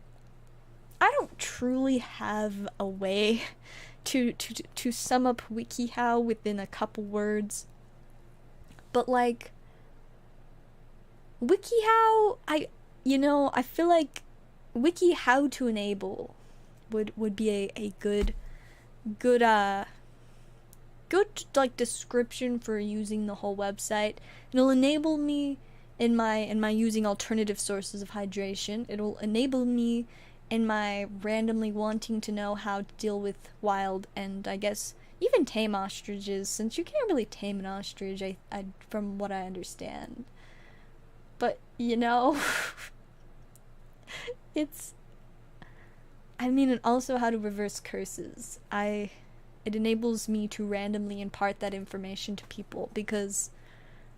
don't truly have a way to sum up Yugioh within a couple words, but like WikiHow, I feel like WikiHow to enable would be a good like description for using the whole website. It'll enable me in my using alternative sources of hydration. It'll enable me in my randomly wanting to know how to deal with wild and I guess even tame ostriches, since you can't really tame an ostrich, I from what I understand. But it's, and also how to reverse curses. It enables me to randomly impart that information to people, because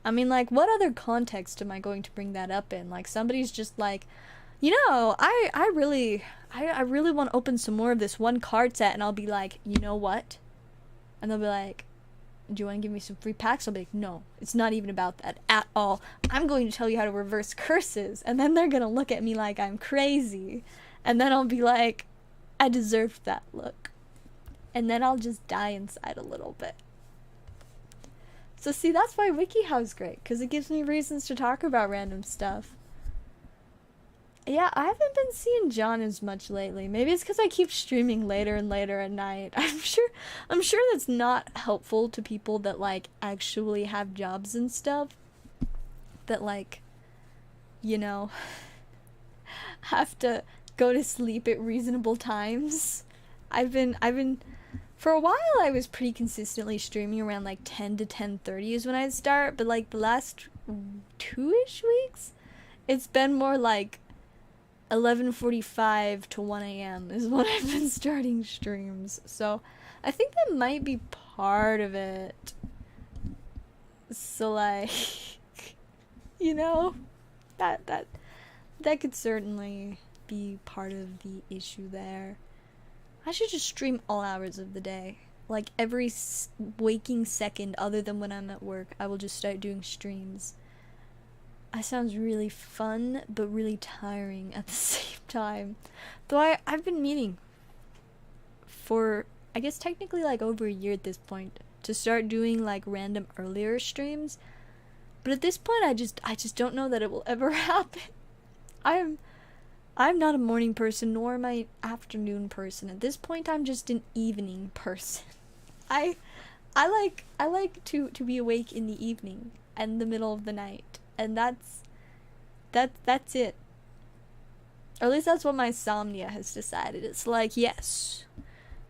like, what other context am I going to bring that up in? Like, somebody's just like, I really want to open some more of this one card set, and I'll be like, you know what? And they'll be like, do you want to give me some free packs? I'll be like, no, it's not even about that at all. I'm going to tell you how to reverse curses. And then they're going to look at me like I'm crazy. And then I'll be like, I deserved that look. And then I'll just die inside a little bit. So see, that's why WikiHow's great, because it gives me reasons to talk about random stuff. Yeah, I haven't been seeing John as much lately. Maybe it's because I keep streaming later and later at night. I'm sure that's not helpful to people that, like, actually have jobs and stuff. That, like, have to go to sleep at reasonable times. I've been for a while I was pretty consistently streaming around like 10 to 10:30 is when I'd start, but like the last 2-ish weeks, it's been more like 11:45 to 1 a.m. is when I've been starting streams. So I think that might be part of it. So like, that could certainly be part of the issue there. I should just stream all hours of the day. Like, every waking second other than when I'm at work, I will just start doing streams. That sounds really fun, but really tiring at the same time. Though I've been meaning for, I guess technically like over a year at this point, to start doing like random earlier streams. But at this point, I just don't know that it will ever happen. I'm not a morning person, nor am I an afternoon person. At this point, I'm just an evening person. I like to be awake in the evening and the middle of the night, and that's it. Or at least that's what my insomnia has decided. It's like, yes,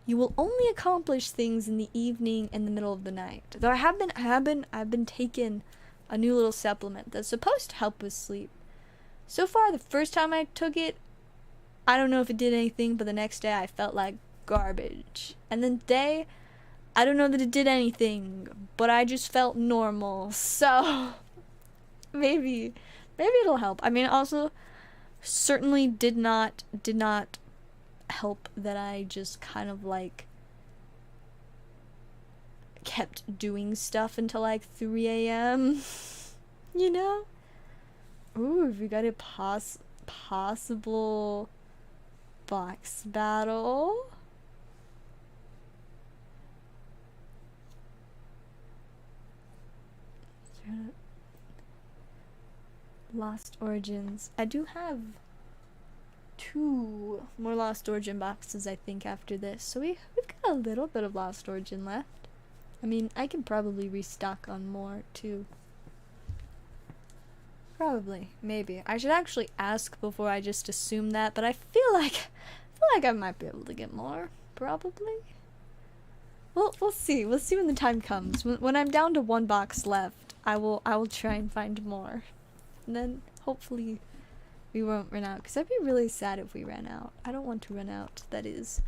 you will only accomplish things in the evening and the middle of the night. Though I've been taking a new little supplement that's supposed to help with sleep. So far, the first time I took it, I don't know if it did anything, but the next day I felt like garbage. And then today, I don't know that it did anything, but I just felt normal. So maybe it'll help. Also, certainly did not help that I just kind of like kept doing stuff until like 3 a.m. Ooh, we got a possible box battle. Lost Origins. I do have 2 more Lost Origin boxes, I think, after this. So we've got a little bit of Lost Origin left. I can probably restock on more, too. Probably. Maybe. I should actually ask before I just assume that, but I feel like I might be able to get more. Probably. Well, we'll see. We'll see when the time comes. When I'm down to 1 box left, I will try and find more. And then, hopefully, we won't run out. Because I'd be really sad if we ran out. I don't want to run out. That is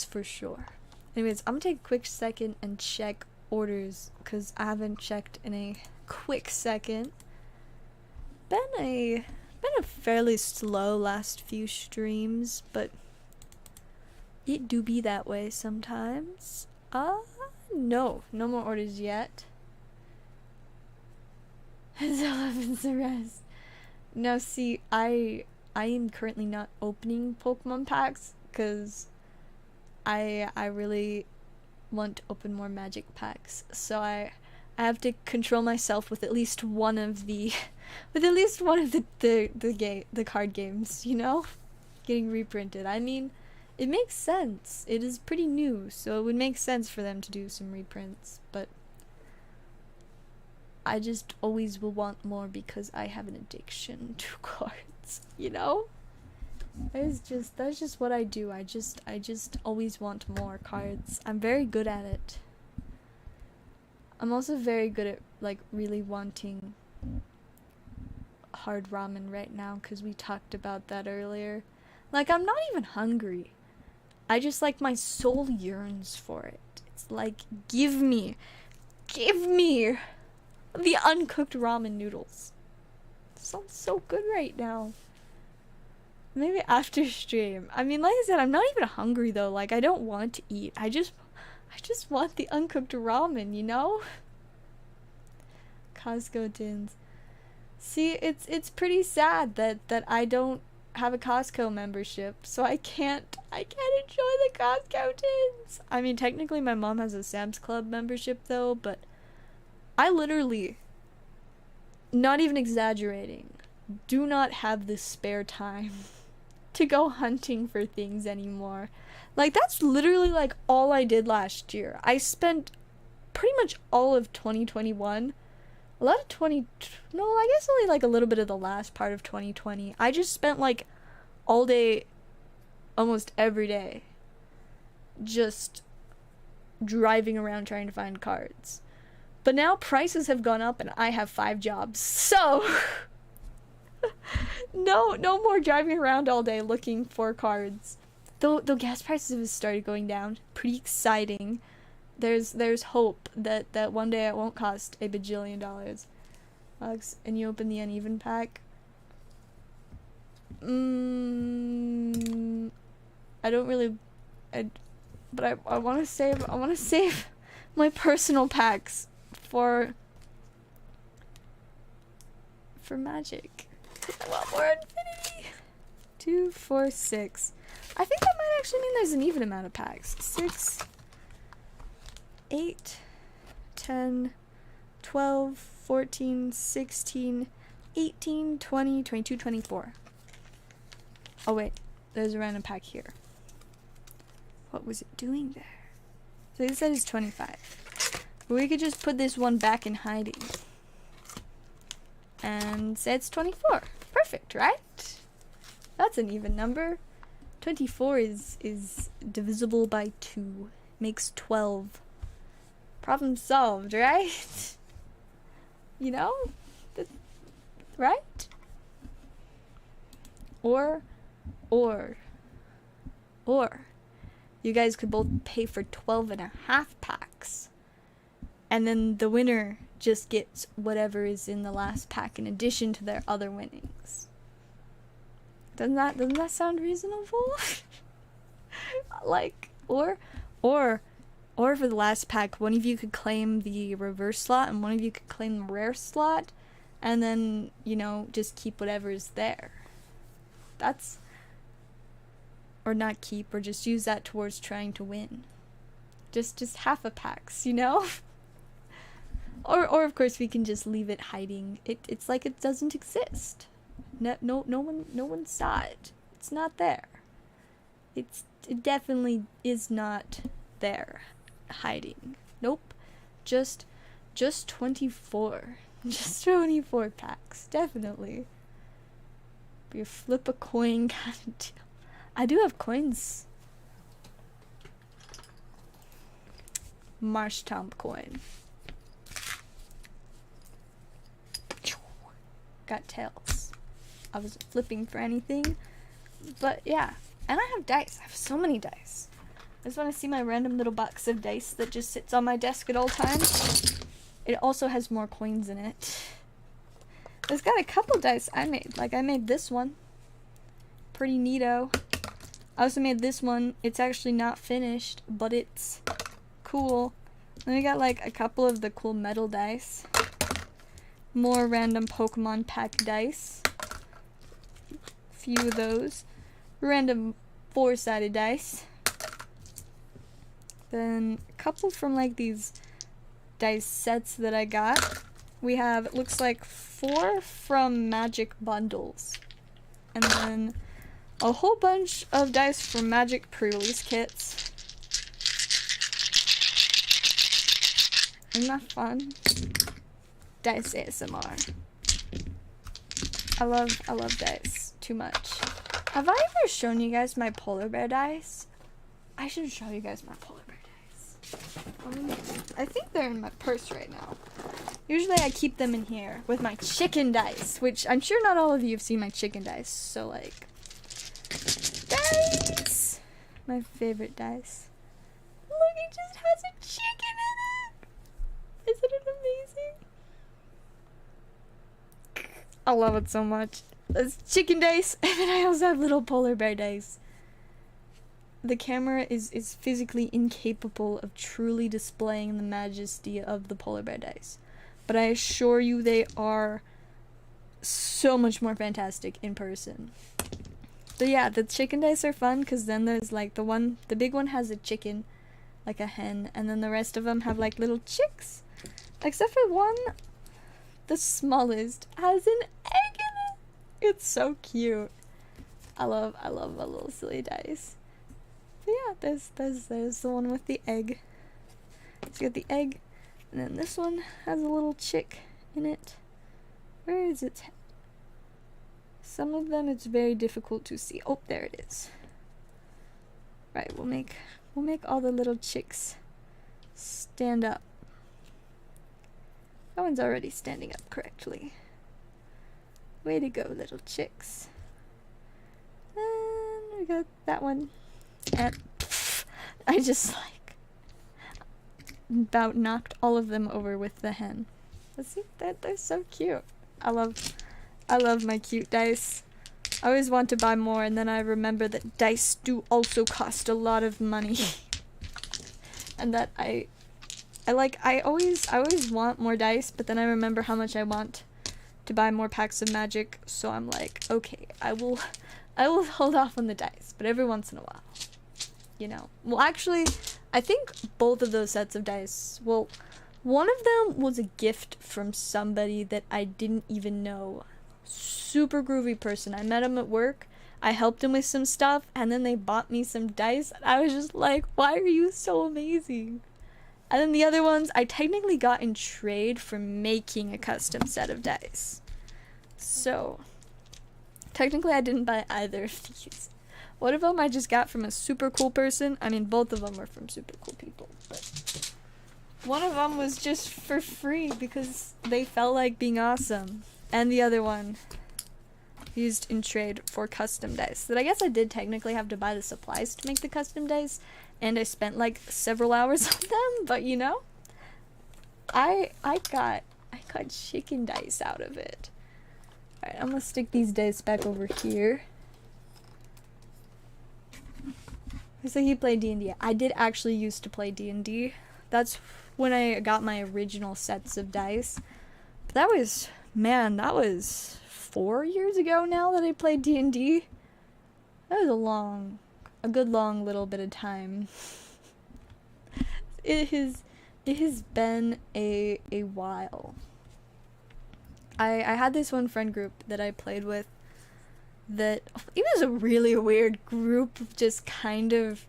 for sure. Anyways, I'm gonna take a quick second and check orders, because I haven't checked in a quick second. Been a fairly slow last few streams, but it do be that way sometimes. No more orders yet. Zellaveire arrest. Now see, I am currently not opening Pokemon packs, because I really want to open more magic packs. So I have to control myself with at least one of the with at least one of the card games, you know, getting reprinted. I mean, it makes sense. It is pretty new, so it would make sense for them to do some reprints, but I just always will want more because I have an addiction to cards, you know? That's just what I do. I just always want more cards. I'm very good at it. I'm also very good at, like, really wanting hard ramen right now, because we talked about that earlier. Like, I'm not even hungry. I just, like, my soul yearns for it. It's like, give me the uncooked ramen noodles. It sounds so good right now. Maybe after stream. I mean, like I said, I'm not even hungry though. Like, I don't want to eat. I just want the uncooked ramen, you know? Costco tins. See, it's pretty sad that I don't have a Costco membership, so I can't enjoy the Costco tins. I mean, technically my mom has a Sam's Club membership though, but I literally, not even exaggerating, do not have the spare time to go hunting for things anymore. Like, that's literally, like, all I did last year. I spent pretty much all of 2021, a lot of no, I guess only, like, a little bit of the last part of 2020. I just spent, like, all day, almost every day, just driving around trying to find cards. But now prices have gone up and I have 5 jobs, so no more driving around all day looking for cards. Though gas prices have started going down, pretty exciting. There's hope that one day it won't cost $1 bajillion. And you open the uneven pack. I don't really, but I want to save my personal packs for magic. I want more infinity. 2, 4, 6. I think that might actually mean there's an even amount of packs. 6, 8, 10, 12, 14, 16, 18, 20, 22, 24. Oh wait, there's a random pack here. What was it doing there? So this said it's 25. But we could just put this one back in hiding. And say it's 24. Perfect, right? That's an even number. 24 is divisible by 2. Makes 12. Problem solved, right? You know? Right? Or you guys could both pay for 12.5 packs. And then the winner just gets whatever is in the last pack in addition to their other winnings. Doesn't that sound reasonable? Like, or for the last pack, one of you could claim the reverse slot and one of you could claim the rare slot, and then, you know, just keep whatever is there. That's, or not keep, or just use that towards trying to win. Just half a packs, you know? Or of course we can just leave it hiding. It's like it doesn't exist. No one saw it. It's not there. It definitely is not there. Hiding. Nope. Just 24. Just 24 packs. Definitely. Be a flip a coin kind of deal. I do have coins. Marshtomp coin. Got tails. I wasn't flipping for anything. But yeah. And I have dice. I have so many dice. I just want to see my random little box of dice that just sits on my desk at all times. It also has more coins in it. It's got a couple dice I made. Like, I made this one. Pretty neato. I also made this one. It's actually not finished, but it's cool. Then we got, like, a couple of the cool metal dice. More random Pokemon pack dice. Few of those. Random 4-sided dice. Then a couple from, like, these dice sets that I got. we have, it looks like 4 from Magic bundles. And then a whole bunch of dice from Magic pre-release kits. Isn't that fun? Dice ASMR. I love dice too much. Have I ever shown you guys my polar bear dice? I should show you guys my polar bear dice. I think they're in my purse right now. Usually I keep them in here with my chicken dice, which I'm sure not all of you have seen my chicken dice. So like, dice! My favorite dice. Look, it just has a chicken in it! Isn't it amazing? I love it so much. It's chicken dice, and then I also have little polar bear dice. The camera is physically incapable of truly displaying the majesty of the polar bear dice. But I assure you they are so much more fantastic in person. So yeah, the chicken dice are fun because then there's like the big one has a chicken, like a hen, and then the rest of them have like little chicks. Except for one, the smallest, has an egg in it. It's so cute. I love my little silly dice. So yeah, there's the one with the egg. It's got the egg, and then this one has a little chick in it. Where is its head? Some of them it's very difficult to see. Oh, there it is. Right, we'll make all the little chicks stand up. That one's already standing up correctly. Way to go, little chicks. And we got that one. And I just like about knocked all of them over with the hen. Let's see, they're so cute. I love my cute dice. I always want to buy more, and then I remember that dice do also cost a lot of money. And that I always want more dice, but then I remember how much I want to buy more packs of Magic, so I'm like, okay, I will hold off on the dice, but every once in a while, you know. Well, actually, I think both of those sets of dice, well, one of them was a gift from somebody that I didn't even know. Super groovy person. I met him at work, I helped him with some stuff, and then they bought me some dice, and I was just like, why are you so amazing? And then the other ones, I technically got in trade for making a custom set of dice. So, technically I didn't buy either of these. One of them I just got from a super cool person. I mean, both of them were from super cool people. But one of them was just for free because they felt like being awesome. And the other one used in trade for custom dice. That I guess I did technically have to buy the supplies to make the custom dice. And I spent like several hours on them, but you know, I got chicken dice out of it. Alright, I'm gonna stick these dice back over here. So you play D&D. I did actually used to play D&D. That's when I got my original sets of dice. But that was 4 years ago now that I played D&D. That was a good long little bit of time. It has been a while. I had this one friend group that I played with that it was a really weird group of just kind of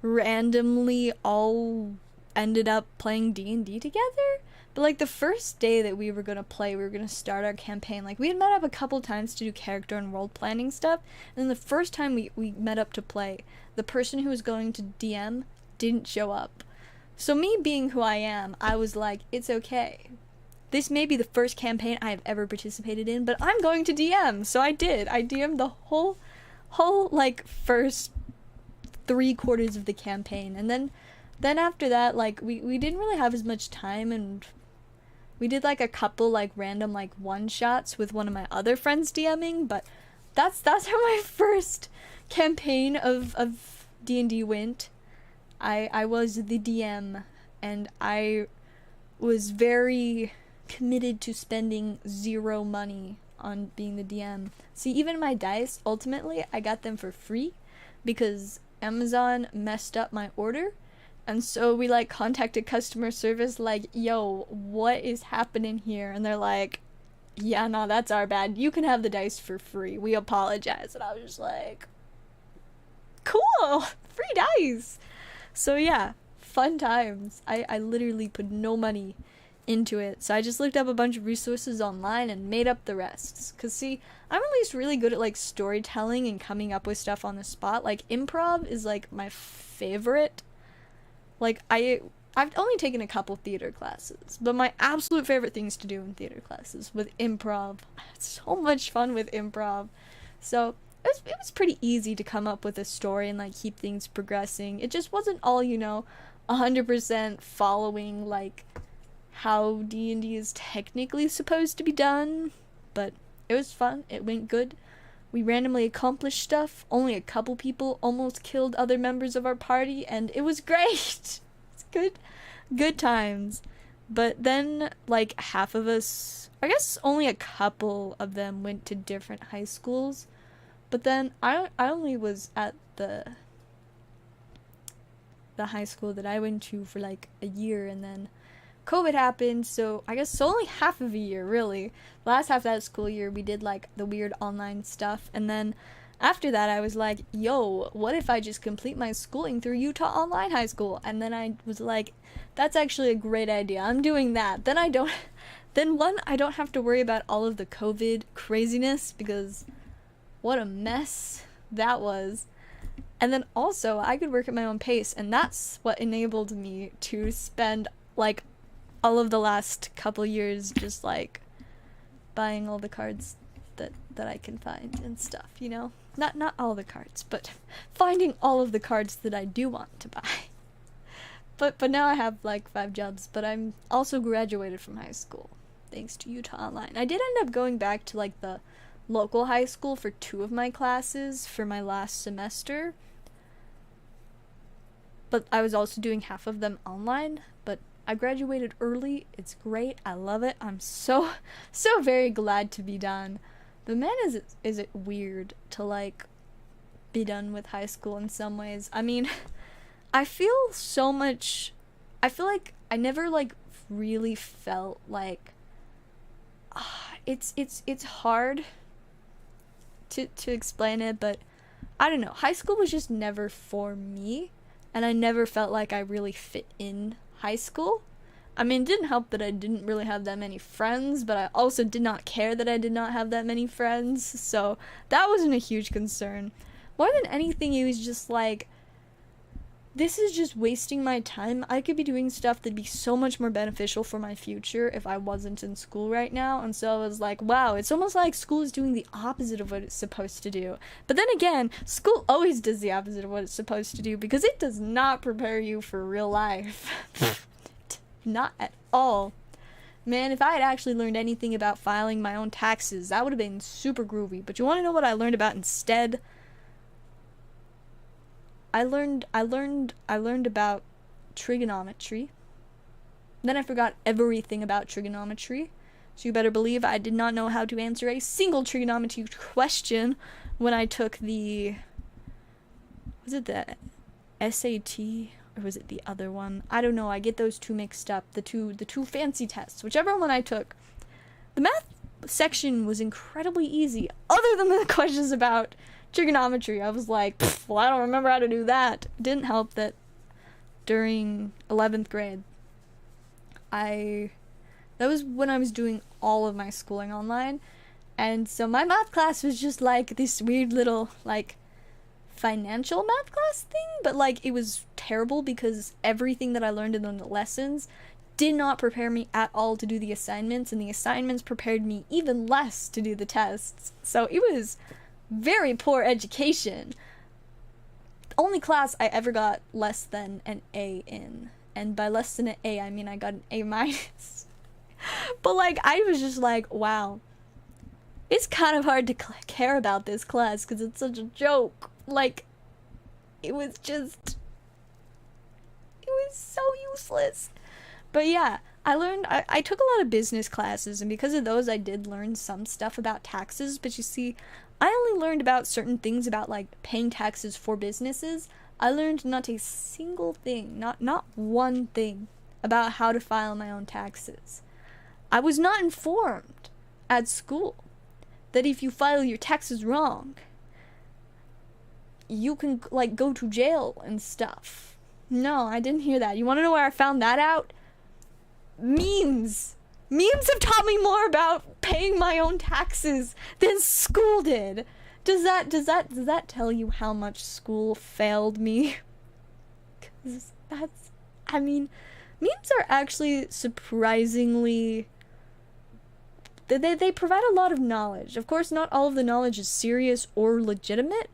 randomly all ended up playing D&D together. But like the first day that we were gonna play, we were gonna start our campaign. Like we had met up a couple times to do character and world planning stuff, and then the first time we met up to play, the person who was going to DM didn't show up. So me being who I am, I was like, it's okay. This may be the first campaign I have ever participated in, but I'm going to DM. So I did. I DM'd the whole like first 3/4 of the campaign, and then after that, like we didn't really have as much time, and we did like a couple like random like one shots with one of my other friends DMing, but that's how my first campaign of D&D went. I was the DM, and I was very committed to spending 0 money on being the DM. See, even my dice, ultimately, I got them for free because Amazon messed up my order, And so we like contacted customer service like, yo, what is happening here? And they're like, yeah, no, that's our bad. You can have the dice for free. We apologize. And I was just like, cool, free dice. So yeah, fun times. I literally put no money into it. So I just looked up a bunch of resources online and made up the rest. Cause see, I'm at least really good at like storytelling and coming up with stuff on the spot. Like improv is like my favorite. Like I've only taken a couple theater classes, but my absolute favorite things to do in theater classes with improv. It's so much fun with improv. So it was pretty easy to come up with a story and like keep things progressing. It just wasn't all, 100% following like how D&D is technically supposed to be done, but it was fun. It went good. We randomly accomplished stuff. Only a couple people almost killed other members of our party, and it was great. It's good times. But then, like, half of us, I guess only a couple of them went to different high schools. But then I only was at the high school that I went to for like a year, and then COVID happened, so I guess only half of a year, really. The last half of that school year, we did, like, the weird online stuff, and then after that, I was like, yo, what if I just complete my schooling through Utah Online High School? And then I was like, that's actually a great idea. I'm doing that. Then I don't have to worry about all of the COVID craziness, because what a mess that was. And then also, I could work at my own pace, and that's what enabled me to spend, like, all of the last couple years just like buying all the cards that I can find and stuff, not all the cards, but finding all of the cards that I do want to buy. But now I have like 5 jobs, but I'm also graduated from high school thanks to Utah Online. I did end up going back to like the local high school for 2 of my classes for my last semester, but I was also doing half of them online. But I graduated early. It's great. I love it. I'm so very glad to be done. But man, is it weird to like be done with high school in some ways. I mean, I feel like I never like really felt like it's hard to explain it, but I don't know. High school was just never for me, and I never felt like I really fit in high school. I mean, it didn't help that I didn't really have that many friends, but I also did not care that I did not have that many friends, so that wasn't a huge concern. More than anything, it was just like, this is just wasting my time. I could be doing stuff that'd be so much more beneficial for my future if I wasn't in school right now. And so I was like, wow, it's almost like school is doing the opposite of what it's supposed to do. But then again, school always does the opposite of what it's supposed to do, because it does not prepare you for real life. Not at all. Man, if I had actually learned anything about filing my own taxes, that would have been super groovy. But you want to know what I learned about instead? I learned about trigonometry. Then I forgot everything about trigonometry. So you better believe I did not know how to answer a single trigonometry question when I took the... Was it the SAT? Or was it the other one? I don't know. I get those two mixed up. The two fancy tests. Whichever one I took. The math section was incredibly easy, other than the questions about trigonometry. I was like, well, I don't remember how to do that. Didn't help that during 11th grade, that was when I was doing all of my schooling online, and so my math class was just like this weird little like financial math class thing, but like it was terrible because everything that I learned in the lessons did not prepare me at all to do the assignments, and the assignments prepared me even less to do the tests. So it was very poor education. The only class I ever got less than an A in, and by less than an A I mean I got an A minus. But like I was just like, wow, it's kind of hard to care about this class because it's such a joke. Like, it was so useless. But yeah, I took a lot of business classes, and because of those I did learn some stuff about taxes. But you see, I only learned about certain things about like paying taxes for businesses, I learned not a single thing, not one thing about how to file my own taxes. I was not informed at school that if you file your taxes wrong, you can, like, go to jail and stuff. No, I didn't hear that. You want to know where I found that out? Memes. Memes have taught me more about paying my own taxes than school did. Does that tell you how much school failed me? 'Cause that's, I mean, memes are actually surprisingly, they provide a lot of knowledge. Of course, not all of the knowledge is serious or legitimate,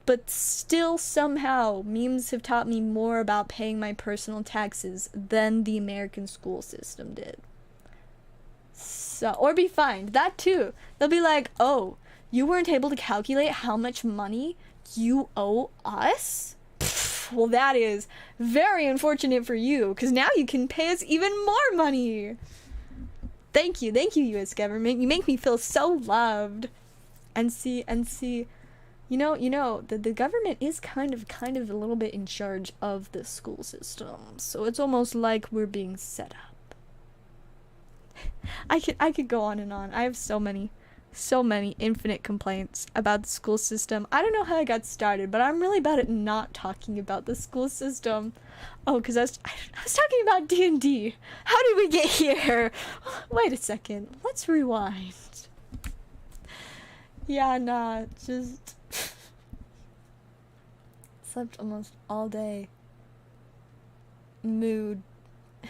but still somehow memes have taught me more about paying my personal taxes than the American school system did. So, or be fined, that too. They'll be like, oh, you weren't able to calculate how much money you owe us? Pfft, well, that is very unfortunate for you, because now you can pay us even more money. Thank you, US government. You make me feel so loved. And see, you know, the government is kind of a little bit in charge of the school system. So it's almost like we're being set up. I could go on and on. I have so many infinite complaints about the school system. I don't know how I got started, but I'm really bad at not talking about the school system. Oh, because I was talking about D&D. How did we get here? Wait a second. Let's rewind. Yeah, nah, just slept almost all day. Mood.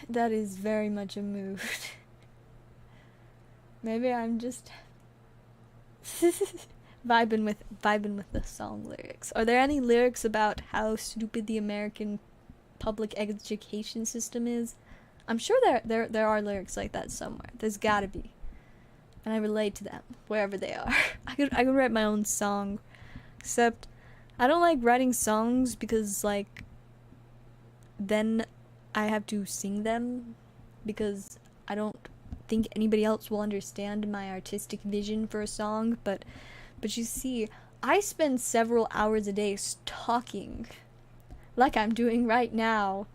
That is very much a mood. Maybe I'm just vibing with the song lyrics. Are there any lyrics about how stupid the American public education system is? I'm sure there are lyrics like that somewhere. There's gotta be. And I relate to them wherever they are. I could write my own song, except I don't like writing songs because, like, then I have to sing them because I don't think anybody else will understand my artistic vision for a song. But you see, I spend several hours a day talking, like I'm doing right now,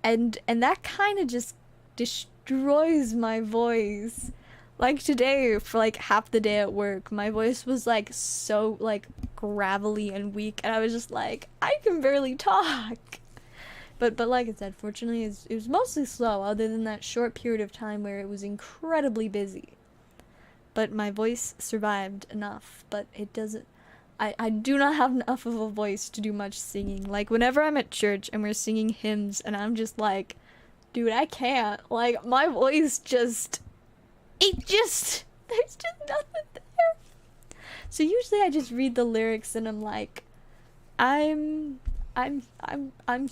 and that kind of just destroys my voice. Like today, for like half the day at work, my voice was like so like gravelly and weak, and I was just like, I can barely talk. But like I said, fortunately, it was mostly slow, other than that short period of time where it was incredibly busy. But my voice survived enough, but it doesn't... I do not have enough of a voice to do much singing. Like, whenever I'm at church and we're singing hymns, and I'm just like, dude, I can't. Like, my voice just... there's just nothing there. So usually I just read the lyrics and I'm like, I'm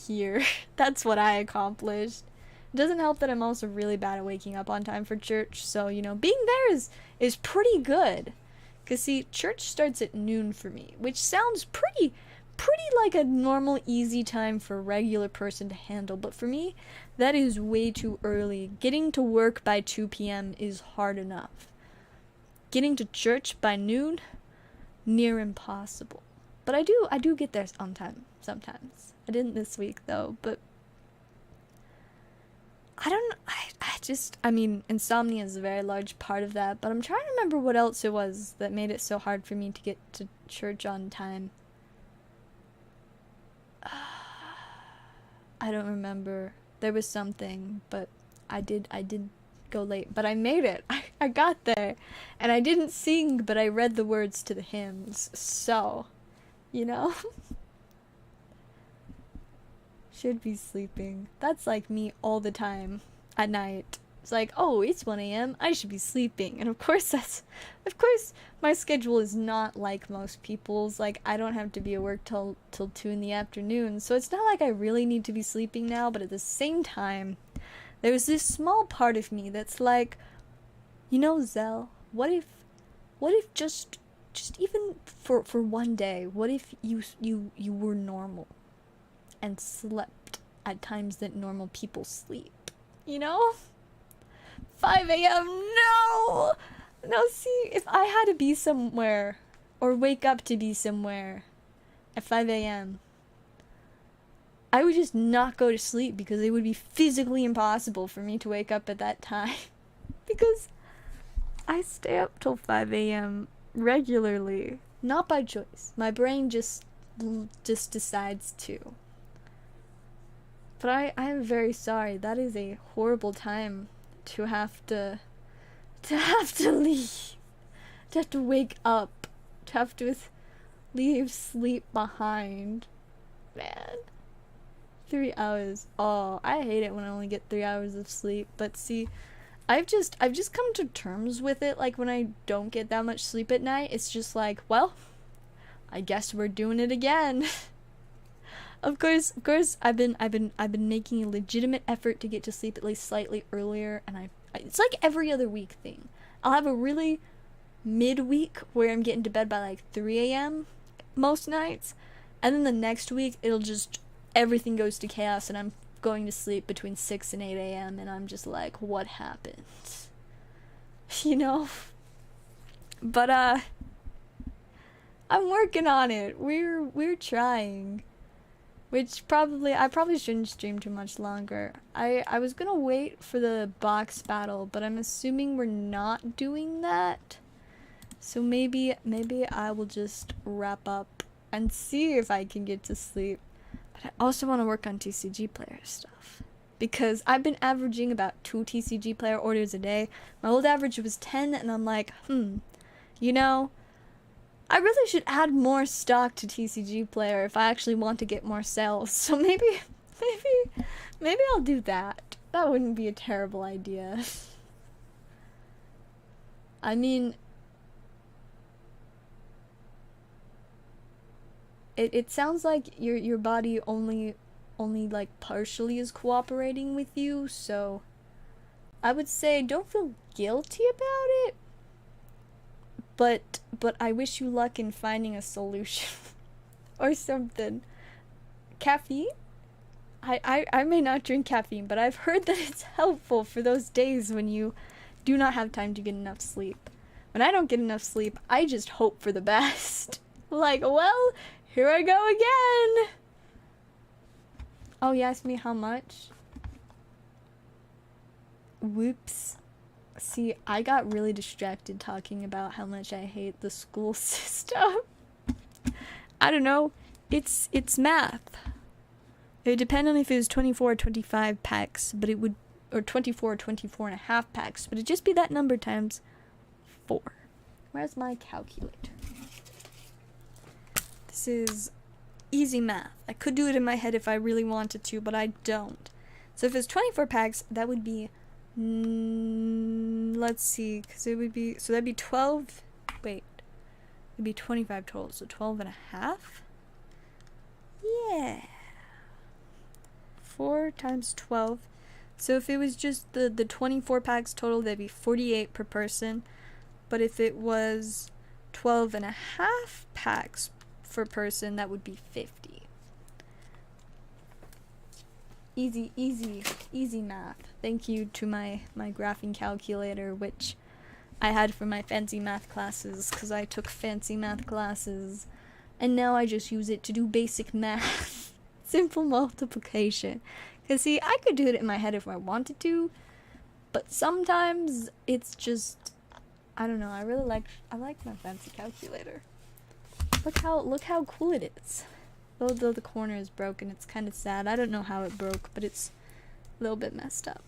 here. That's what I accomplished. It doesn't help that I'm also really bad at waking up on time for church, so, you know, being there is pretty good. Cause see, church starts at noon for me, which sounds pretty like a normal, easy time for a regular person to handle, but for me, that is way too early. Getting to work by 2 p.m. is hard enough. Getting to church by noon, near impossible. But I do get there on time sometimes. I didn't this week though, but I mean, insomnia is a very large part of that, but I'm trying to remember what else it was that made it so hard for me to get to church on time. I don't remember. There was something, but I did go late, but I made it. I got there, and I didn't sing, but I read the words to the hymns, so, you know? Should be sleeping. That's like me all the time at night. It's like, oh, it's 1 a.m. I should be sleeping. And of course my schedule is not like most people's. Like, I don't have to be at work till 2 in the afternoon. So it's not like I really need to be sleeping now, but at the same time, there's this small part of me that's like, you know, Zell, what if just even for one day, what if you were normal and slept at times that normal people sleep, you know? 5 a.m. No, see, if I had to be somewhere or wake up to be somewhere at 5 a.m., I would just not go to sleep because it would be physically impossible for me to wake up at that time. Because I stay up till 5 a.m. regularly. Not by choice. My brain just decides to. But I am very sorry. That is a horrible time to have to leave. To have to wake up. To have to leave sleep behind. Man. 3 hours. Oh, I hate it when I only get 3 hours of sleep. But see, I've just come to terms with it. Like, when I don't get that much sleep at night, it's just like, well, I guess we're doing it again. Of course, I've been making a legitimate effort to get to sleep at least slightly earlier, and it's like every other week thing. I'll have a really midweek where I'm getting to bed by like 3 a.m. most nights, and then the next week it'll just, everything goes to chaos and I'm going to sleep between 6 and 8 a.m. and I'm just like, what happened? You know? But I'm working on it. We're trying. Which I probably shouldn't stream too much longer. I was gonna wait for the box battle, but I'm assuming we're not doing that. So maybe I will just wrap up and see if I can get to sleep. But I also want to work on TCG player stuff. Because I've been averaging about 2 TCG player orders a day. My old average was 10, and I'm like, you know, I really should add more stock to TCG player if I actually want to get more sales. So maybe I'll do that. That wouldn't be a terrible idea. I mean, it sounds like your body only like partially is cooperating with you, so I would say don't feel guilty about it. But I wish you luck in finding a solution or something. Caffeine? I may not drink caffeine, but I've heard that it's helpful for those days when you do not have time to get enough sleep. When I don't get enough sleep, I just hope for the best. Like, well, here I go again. Oh, you asked me how much? Whoops. See, I got really distracted talking about how much I hate the school system. I don't know. It's math. It would depend on if it was 24 or 25 packs, but it would, or 24 or 24 and a half packs, but it'd just be that number times 4. Where's my calculator? This is easy math. I could do it in my head if I really wanted to, but I don't. So if it's 24 packs, that would be, let's see, because it would be, so that'd be 12, wait, it'd be 25 total, so 12 and a half? Yeah. 4 times 12. So if it was just the 24 packs total, that'd be 48 per person. But if it was 12 and a half packs per person, that would be 50. Easy math. Thank you to my graphing calculator, which I had for my fancy math classes, because I took fancy math classes, and now I just use it to do basic math. Simple multiplication. Because see, I could do it in my head if I wanted to, but sometimes it's just, I don't know, I like my fancy calculator. Look how cool it is. Though the corner is broken, it's kind of sad. I don't know how it broke, but it's a little bit messed up.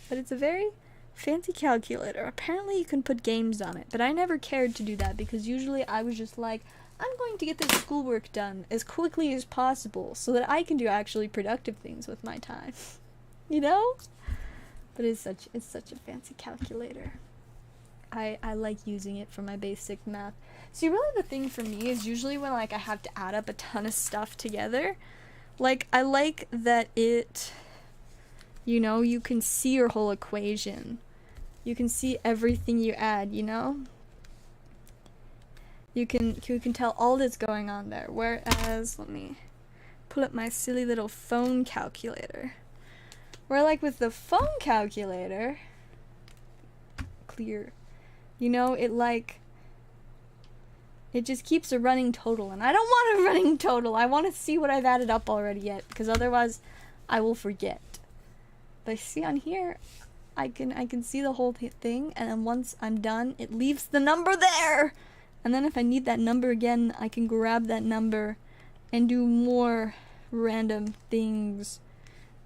But it's a very fancy calculator. Apparently you can put games on it, but I never cared to do that because usually I was just like, I'm going to get this schoolwork done as quickly as possible so that I can do actually productive things with my time. You know? But it's such a fancy calculator. I like using it for my basic math. See, really the thing for me is usually when like I have to add up a ton of stuff together, like I like that it, you know, you can see your whole equation. You can see everything you add, you know? You can tell all that's going on there. Whereas, let me pull up my silly little phone calculator. Where like with the phone calculator, clear, you know, it like, It just keeps a running total, and I don't want a running total. I want to see what I've added up already yet, because otherwise I will forget. But see on here, I can see the whole thing, and then once I'm done, it leaves the number there. And then if I need that number again, I can grab that number and do more random things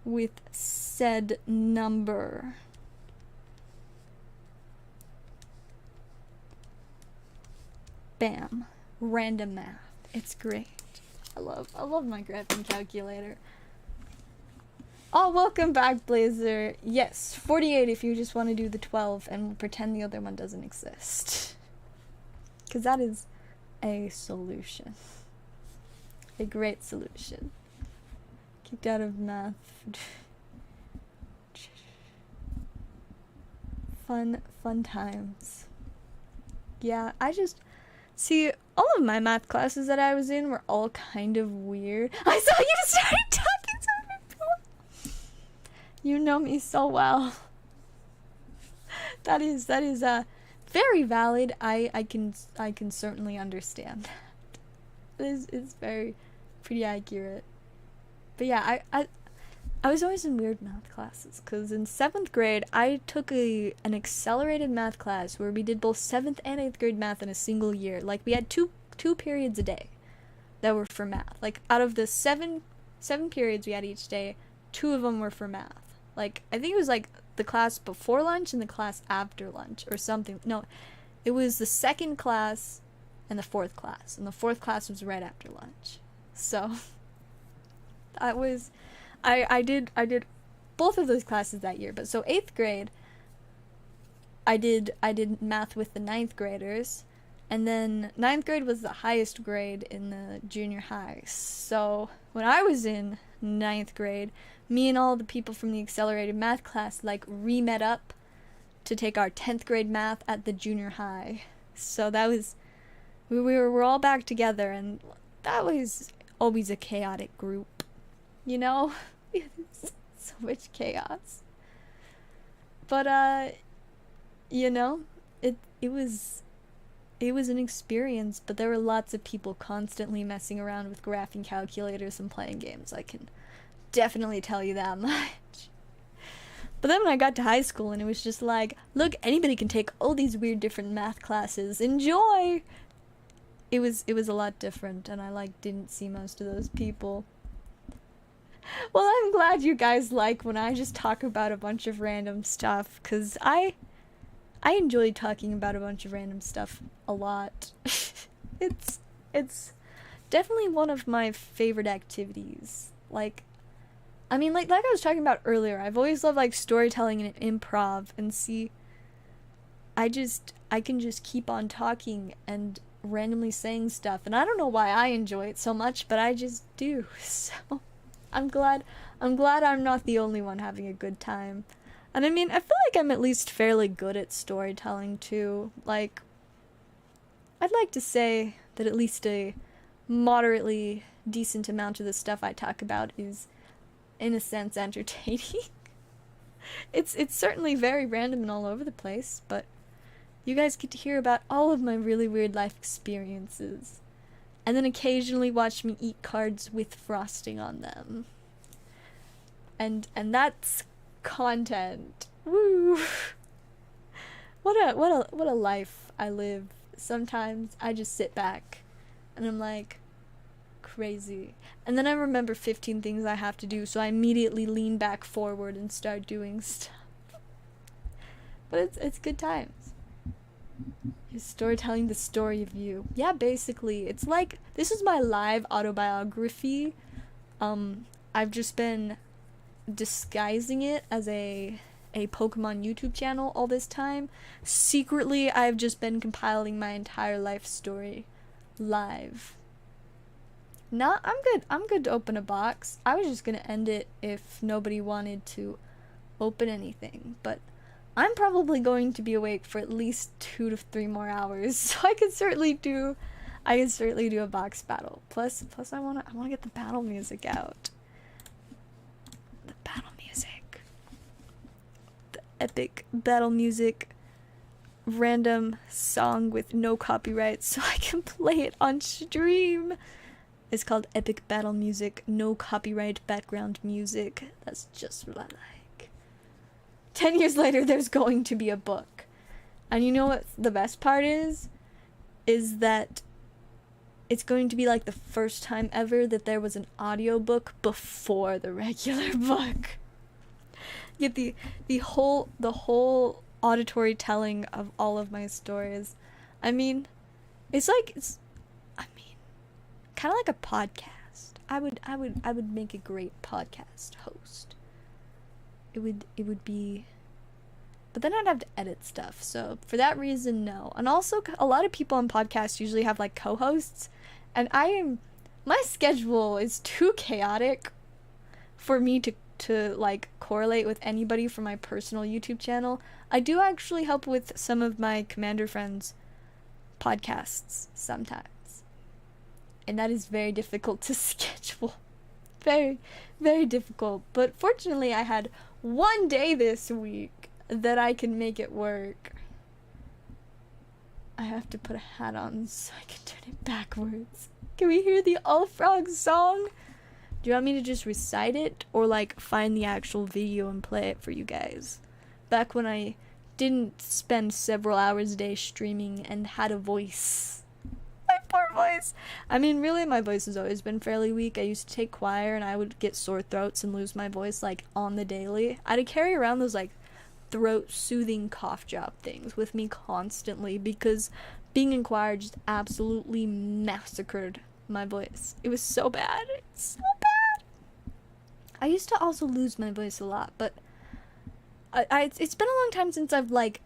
with said number. Bam. Random math. It's great. I love my graphing calculator. Oh, welcome back, Blazer. Yes, 48 if you just want to do the 12 and pretend the other one doesn't exist. Because that is a solution. A great solution. Kicked out of math. Fun times. Yeah, see, all of my math classes that I was in were all kind of weird. I saw you started talking to me. You know me so well. That is very valid. I can certainly understand that. It's very pretty accurate. But yeah, I was always in weird math classes, because in 7th grade, I took an accelerated math class where we did both 7th and 8th grade math in a single year. Like, we had two periods a day that were for math. Like, out of the seven periods we had each day, 2 of them were for math. Like, I think it was, like, the class before lunch and the class after lunch, or something. No, it was the 2nd class and the 4th class, and the 4th class was right after lunch. So, that was... I did both of those classes that year. But so 8th grade, I did math with the 9th graders, and then 9th grade was the highest grade in the junior high. So when I was in 9th grade, me and all the people from the accelerated math class like re-met up to take our 10th grade math at the junior high. So that was, we're all back together, and that was always a chaotic group, you know? So much chaos. But you know, it was an experience, but there were lots of people constantly messing around with graphing calculators and playing games. I can definitely tell you that much. But then when I got to high school, and it was just like, look, anybody can take all these weird different math classes. Enjoy. It was a lot different, and I didn't see most of those people. Well, I'm glad you guys like when I just talk about a bunch of random stuff, because I enjoy talking about a bunch of random stuff a lot. It's definitely one of my favorite activities. Like, I mean, like I was talking about earlier, I've always loved storytelling and improv, and see, I can just keep on talking and randomly saying stuff, and I don't know why I enjoy it so much, but I just do. So I'm glad I'm not the only one having a good time. And I mean, I feel like I'm at least fairly good at storytelling too. Like, I'd like to say that at least a moderately decent amount of the stuff I talk about is, in a sense, entertaining. It's certainly very random and all over the place, but you guys get to hear about all of my really weird life experiences. And then occasionally watch me eat cards with frosting on them. And that's content. Woo! What a life I live. Sometimes I just sit back and I'm like, crazy. And then I remember 15 things I have to do, so I immediately lean back forward and start doing stuff. But it's good times. You're storytelling the story of you. Yeah, basically. It's like, this is my live autobiography. I've just been disguising it as a Pokemon YouTube channel all this time. Secretly, I've just been compiling my entire life story live. Nah, I'm good to open a box. I was just gonna end it if nobody wanted to open anything, but I'm probably going to be awake for at least 2 to 3 more hours, so I can certainly do a box battle. Plus I wanna get the battle music out. The battle music. The epic battle music random song with no copyright so I can play it on stream. It's called Epic Battle Music, no copyright background music. That's just what I like. 10 years later, there's going to be a book. And you know what the best part is? Is that it's going to be like the first time ever that there was an audiobook before the regular book. You get the whole auditory telling of all of my stories. I mean, it's kind of like a podcast. I would make a great podcast host. It would be, but then I'd have to edit stuff. So for that reason, no. And also, a lot of people on podcasts usually have like co-hosts, and my schedule is too chaotic for me to like correlate with anybody from my personal YouTube channel. I do actually help with some of my commander friends' podcasts sometimes, and that is very difficult to schedule. Very, very difficult. But fortunately, I had one day this week that I can make it work. I have to put a hat on so I can turn it backwards. Can we hear the All Frogs song? Do you want me to just recite it, or like find the actual video and play it for you guys? Back when I didn't spend several hours a day streaming and had a voice. My poor voice. I mean, really, my voice has always been fairly weak. I used to take choir and I would get sore throats and lose my voice like on the daily. I'd carry around those like throat soothing cough drop things with me constantly because being in choir just absolutely massacred my voice. It was so bad. It's so bad. I used to also lose my voice a lot, but it's been a long time since I've like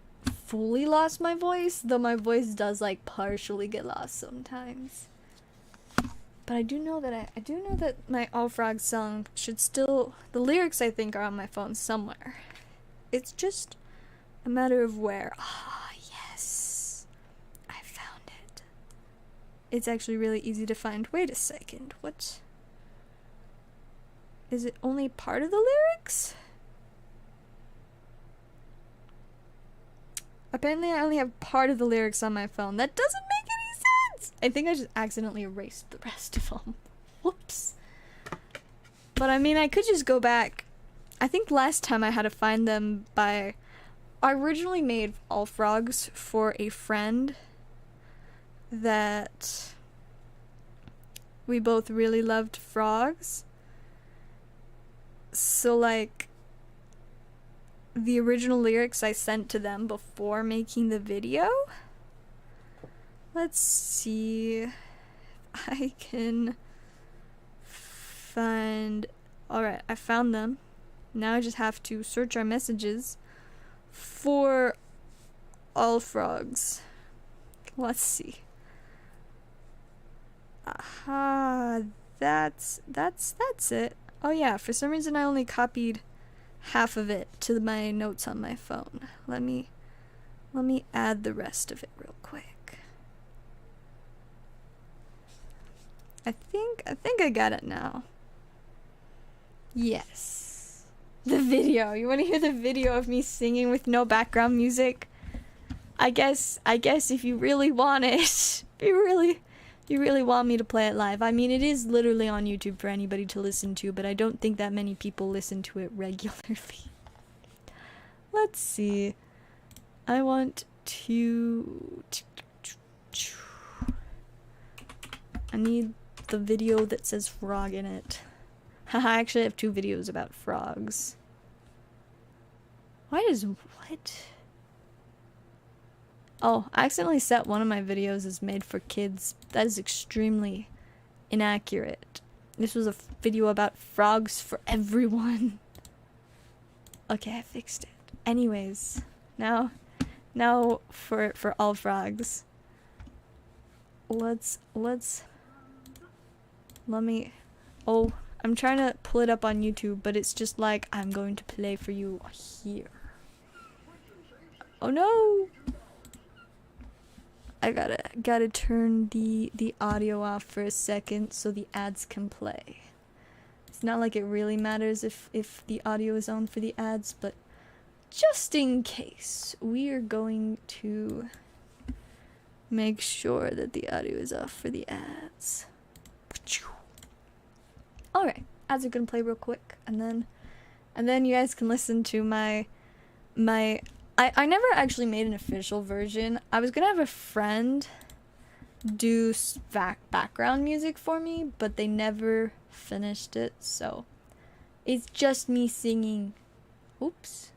fully lost my voice, though my voice does like partially get lost sometimes. But I do know that my All Frogs song should still, the lyrics I think are on my phone somewhere. It's just a matter of where. Ah, yes. I found it. It's actually really easy to find. Wait a second. What? Is it only part of the lyrics? Apparently I only have part of the lyrics on my phone. That doesn't make any sense! I think I just accidentally erased the rest of them. Whoops. But I mean, I could just go back. I think last time I had to find them by... I originally made All Frogs for a friend that we both really loved frogs. So like, the original lyrics I sent to them before making the video. Let's see if I can find... Alright, I found them. Now I just have to search our messages for All Frogs. Let's see. Aha, that's it. Oh yeah, for some reason I only copied half of it to my notes on my phone. Let me add the rest of it real quick. I think I got it now. Yes. The video. You want to hear the video of me singing with no background music? I guess if you really want it, if you really want me to play it live. I mean, it is literally on YouTube for anybody to listen to, but I don't think that many people listen to it regularly. Let's see. I want to... I need the video that says frog in it. Haha, I actually have 2 videos about frogs. Why does... what? Oh, I accidentally set one of my videos as made for kids. That is extremely inaccurate. This was a video about frogs for everyone. Okay, I fixed it. Anyways, now for All Frogs. Let me... Oh, I'm trying to pull it up on YouTube, but it's just like, I'm going to play for you here. Oh no! I gotta turn the audio off for a second so the ads can play. It's not like it really matters if the audio is on for the ads, but just in case, we are going to make sure that the audio is off for the ads. Alright, ads are gonna play real quick, and then you guys can listen to my I never actually made an official version. I was gonna have a friend do background music for me, but they never finished it, so it's just me singing. Oops.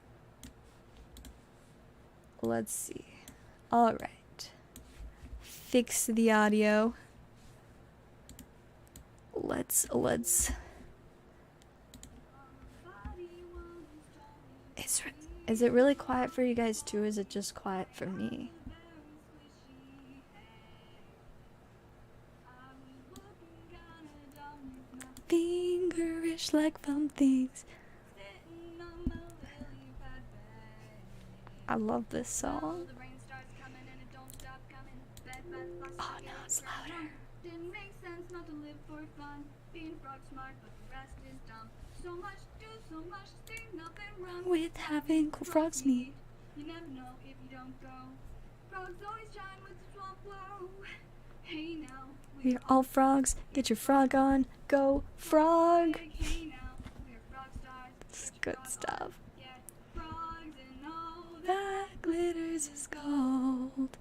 Let's see. Alright. Fix the audio. Let's is it really quiet for you guys too, or is it just quiet for me? Fingerish like fun things. I love this song. Oh no, it's louder. Didn't make sense not to live for fun. Being frog smart, but the rest is dumb. So much do, so much see, nothing wrong with having cool frogs meet. You never know if you don't go. Frogs always shine with the swamp glow. Hey now, we're all frogs. Get your frog on. Go frog. Hey now, we're frog stars. This is good stuff. That glitters is gold.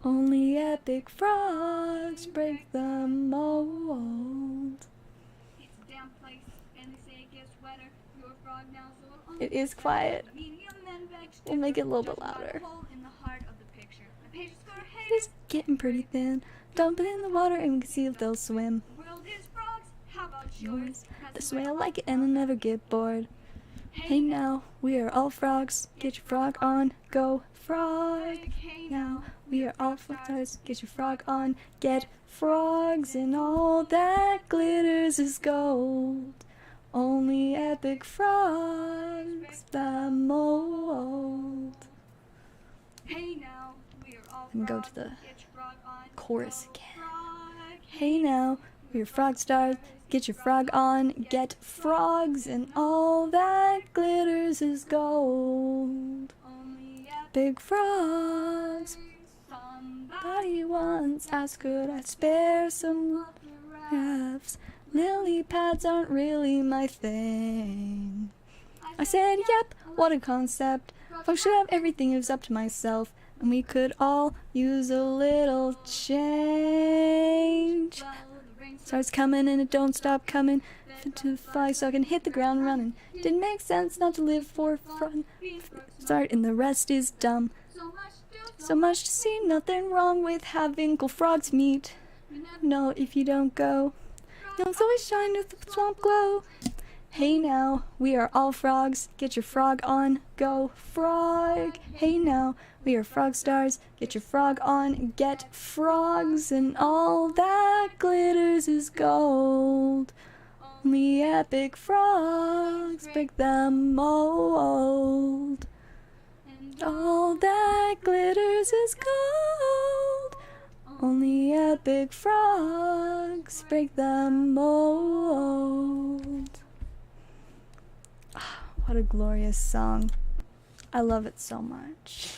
Only epic frogs break the mold. It's a damn place, and they say it gets wetter. You're a frog now, so it is quiet. We'll make it a little bit louder. It's getting pretty thin. Dump it in the water and we can see if they'll swim. Yours. This way I like it and I'll never get bored. Hey now, we are all frogs. Get your frog on. Go frog. Now, we are all frogs. Get your frog on. Get frogs, and all that glitters is gold. Only epic frogs that mold. Hey now, we are all frogs. And go to the chorus again. Hey now, we are frog stars. Get your frog on, get frogs, and all that glitters is gold. Big frogs. Somebody once asked, could I spare some laughs? Lily pads aren't really my thing. I said, yep, what a concept. If I should have everything, it was up to myself, and we could all use a little change. Starts coming and it don't stop coming. To fly so I can hit the ground running. Didn't make sense not to live for fun. Start and the rest is dumb. So much to see, nothing wrong with having cool frogs meet. No, if you don't go, you'll always shine with the swamp glow. Hey now, we are all frogs. Get your frog on, go frog. Hey now, we are frog stars. Get your frog on, get frogs, and all that glitters is gold. Only epic frogs break the mold. All that glitters is gold. Only epic frogs break the mold. What a glorious song. I love it so much.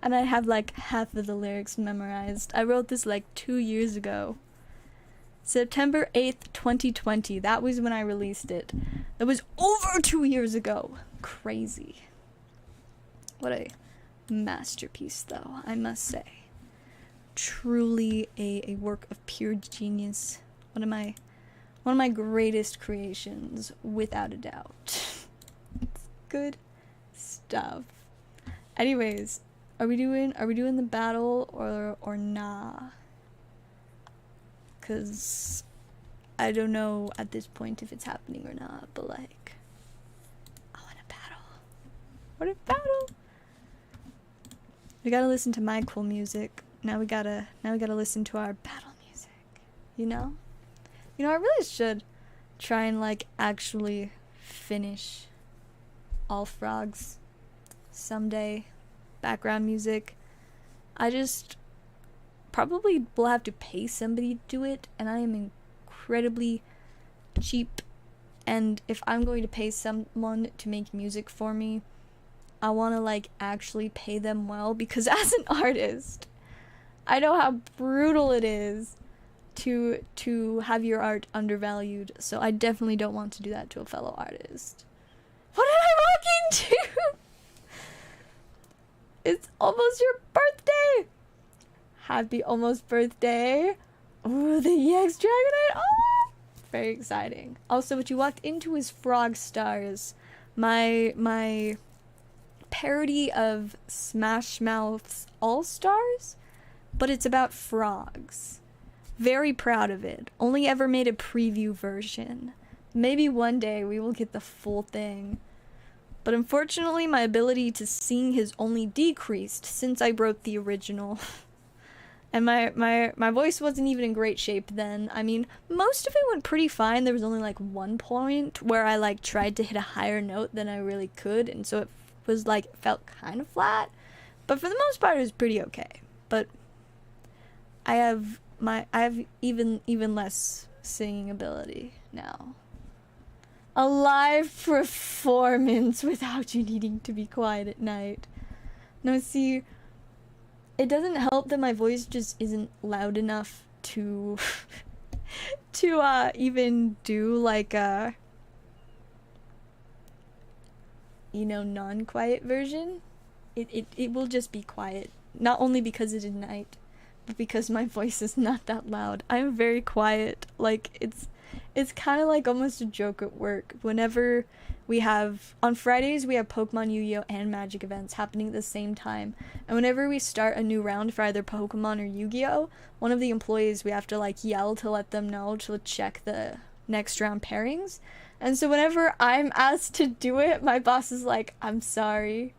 And I have like half of the lyrics memorized. I wrote this like 2 years ago. September 8th, 2020. That was when I released it. That was over 2 years ago. Crazy. What a masterpiece though, I must say. Truly a work of pure genius. One of my greatest creations, without a doubt. Good stuff. Anyways, are we doing the battle or nah? Cause I don't know at this point if it's happening or not, but like I want a battle. What a battle. We gotta listen to my cool music. Now we gotta listen to our battle music. You know? You know, I really should try and like actually finish all frogs someday. Background music. I just probably will have to pay somebody to do it, and I am incredibly cheap, and if I'm going to pay someone to make music for me, I want to like actually pay them well, because as an artist, I know how brutal it is to have your art undervalued, so I definitely don't want to do that to a fellow artist. What did I walk into? It's almost your birthday! Happy almost birthday! Ooh, the EX Dragonite! Oh! Very exciting. Also, what you walked into is Frog Stars. My parody of Smash Mouth's All Stars, but it's about frogs. Very proud of it. Only ever made a preview version. Maybe one day we will get the full thing. But unfortunately, my ability to sing has only decreased since I broke the original. And my voice wasn't even in great shape then. I mean, most of it went pretty fine. There was only like one point where I like tried to hit a higher note than I really could, and so it was like, felt kind of flat. But for the most part, it was pretty okay. But I have even less singing ability now. A live performance without you needing to be quiet at night. No, see, it doesn't help that my voice just isn't loud enough to even do like a, you know, non-quiet version. It will just be quiet, not only because it is night, but because my voice is not that loud. I'm very quiet. Like, it's kind of like almost a joke at work. Whenever we have, on Fridays, we have Pokemon, Yu-Gi-Oh, and Magic events happening at the same time. And whenever we start a new round for either Pokemon or Yu-Gi-Oh, one of the employees, we have to like yell to let them know to check the next round pairings. And so whenever I'm asked to do it, my boss is like, I'm sorry.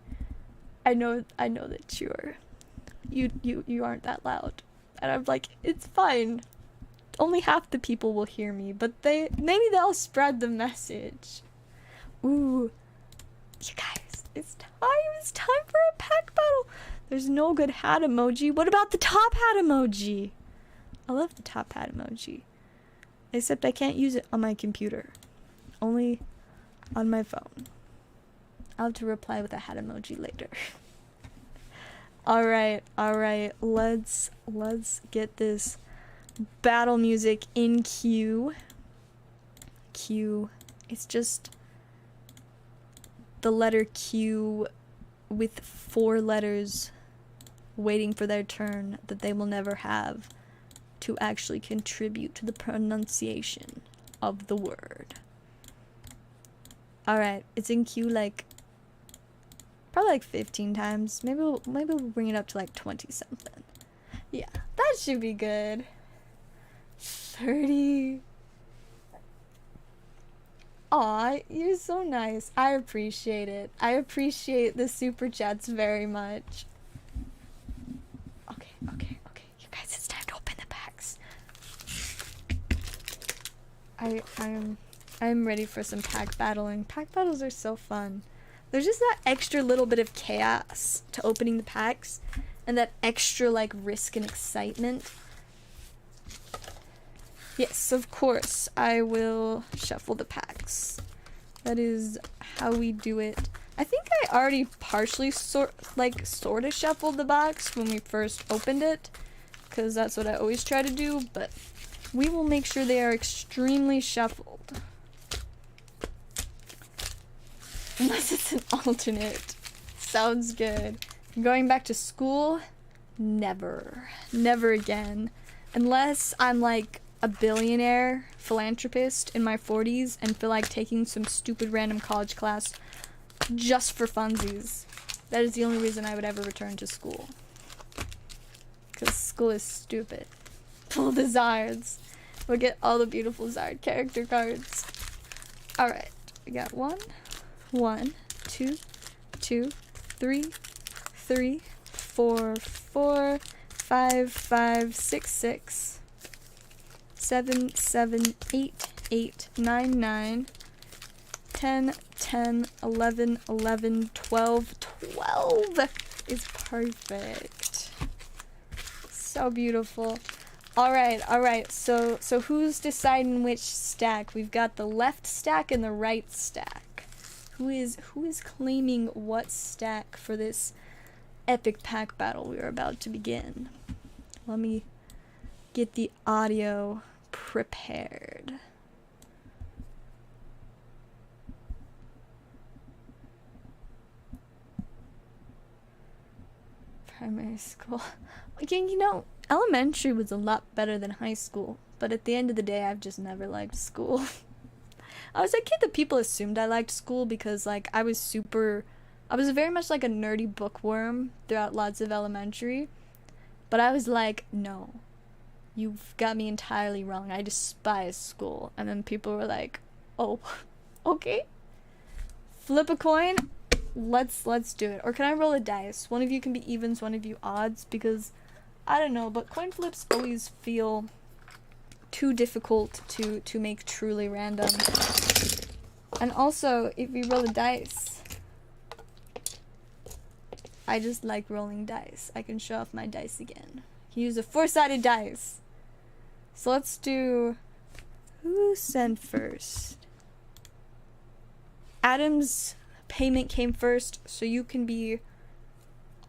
I know that you aren't that loud. And I'm like, it's fine. Only half the people will hear me, but maybe they'll spread the message. Ooh, you guys, it's time for a pack battle. There's no good hat emoji. What about the top hat emoji? I love the top hat emoji, except I can't use it on my computer, only on my phone. I'll have to reply with a hat emoji later. all right, let's get this battle music in queue. It's just the letter Q with 4 letters waiting for their turn that they will never have to actually contribute to the pronunciation of the word. Alright, it's in queue like probably like 15 times. Maybe we'll bring it up to like 20 something. Yeah, that should be good. 30. Aw, you're so nice. I appreciate it. I appreciate the super chats very much. Okay. You guys, it's time to open the packs. I'm ready for some pack battling. Pack battles are so fun. There's just that extra little bit of chaos to opening the packs, and that extra like risk and excitement. Yes, of course, I will shuffle the packs. That is how we do it. I think I already partially sort of shuffled the box when we first opened it, because that's what I always try to do, but we will make sure they are extremely shuffled. Unless it's an alternate. Sounds good. Going back to school? Never. Never again. Unless I'm like a billionaire philanthropist in my 40s and feel like taking some stupid random college class just for funsies. That is the only reason I would ever return to school. Because school is stupid. Pull the Zards. We'll get all the beautiful Zard character cards. Alright. We got 1, 2, 3, 4, 5, 6, 7, 8, 9, 10, 11, 12 is perfect. So beautiful. Alright, so who's deciding which stack? We've got the left stack and the right stack. who is claiming what stack for this epic pack battle we are about to begin. Let me get the audio prepared. Primary school. You know, elementary was a lot better than high school, but at the end of the day, I've just never liked school. I was a kid that people assumed I liked school because, like, I was very much like a nerdy bookworm throughout lots of elementary, but I was like, no, you've got me entirely wrong. I despise school. And then people were like, oh, okay. Flip a coin. Let's do it. Or can I roll a dice? One of you can be evens, one of you odds, because I don't know, but coin flips always feel too difficult to make truly random. And also, if you roll a dice, I just like rolling dice. I can show off my dice again. Use a 4-sided dice. So let's do... Who sent first? Adam's payment came first, so you can be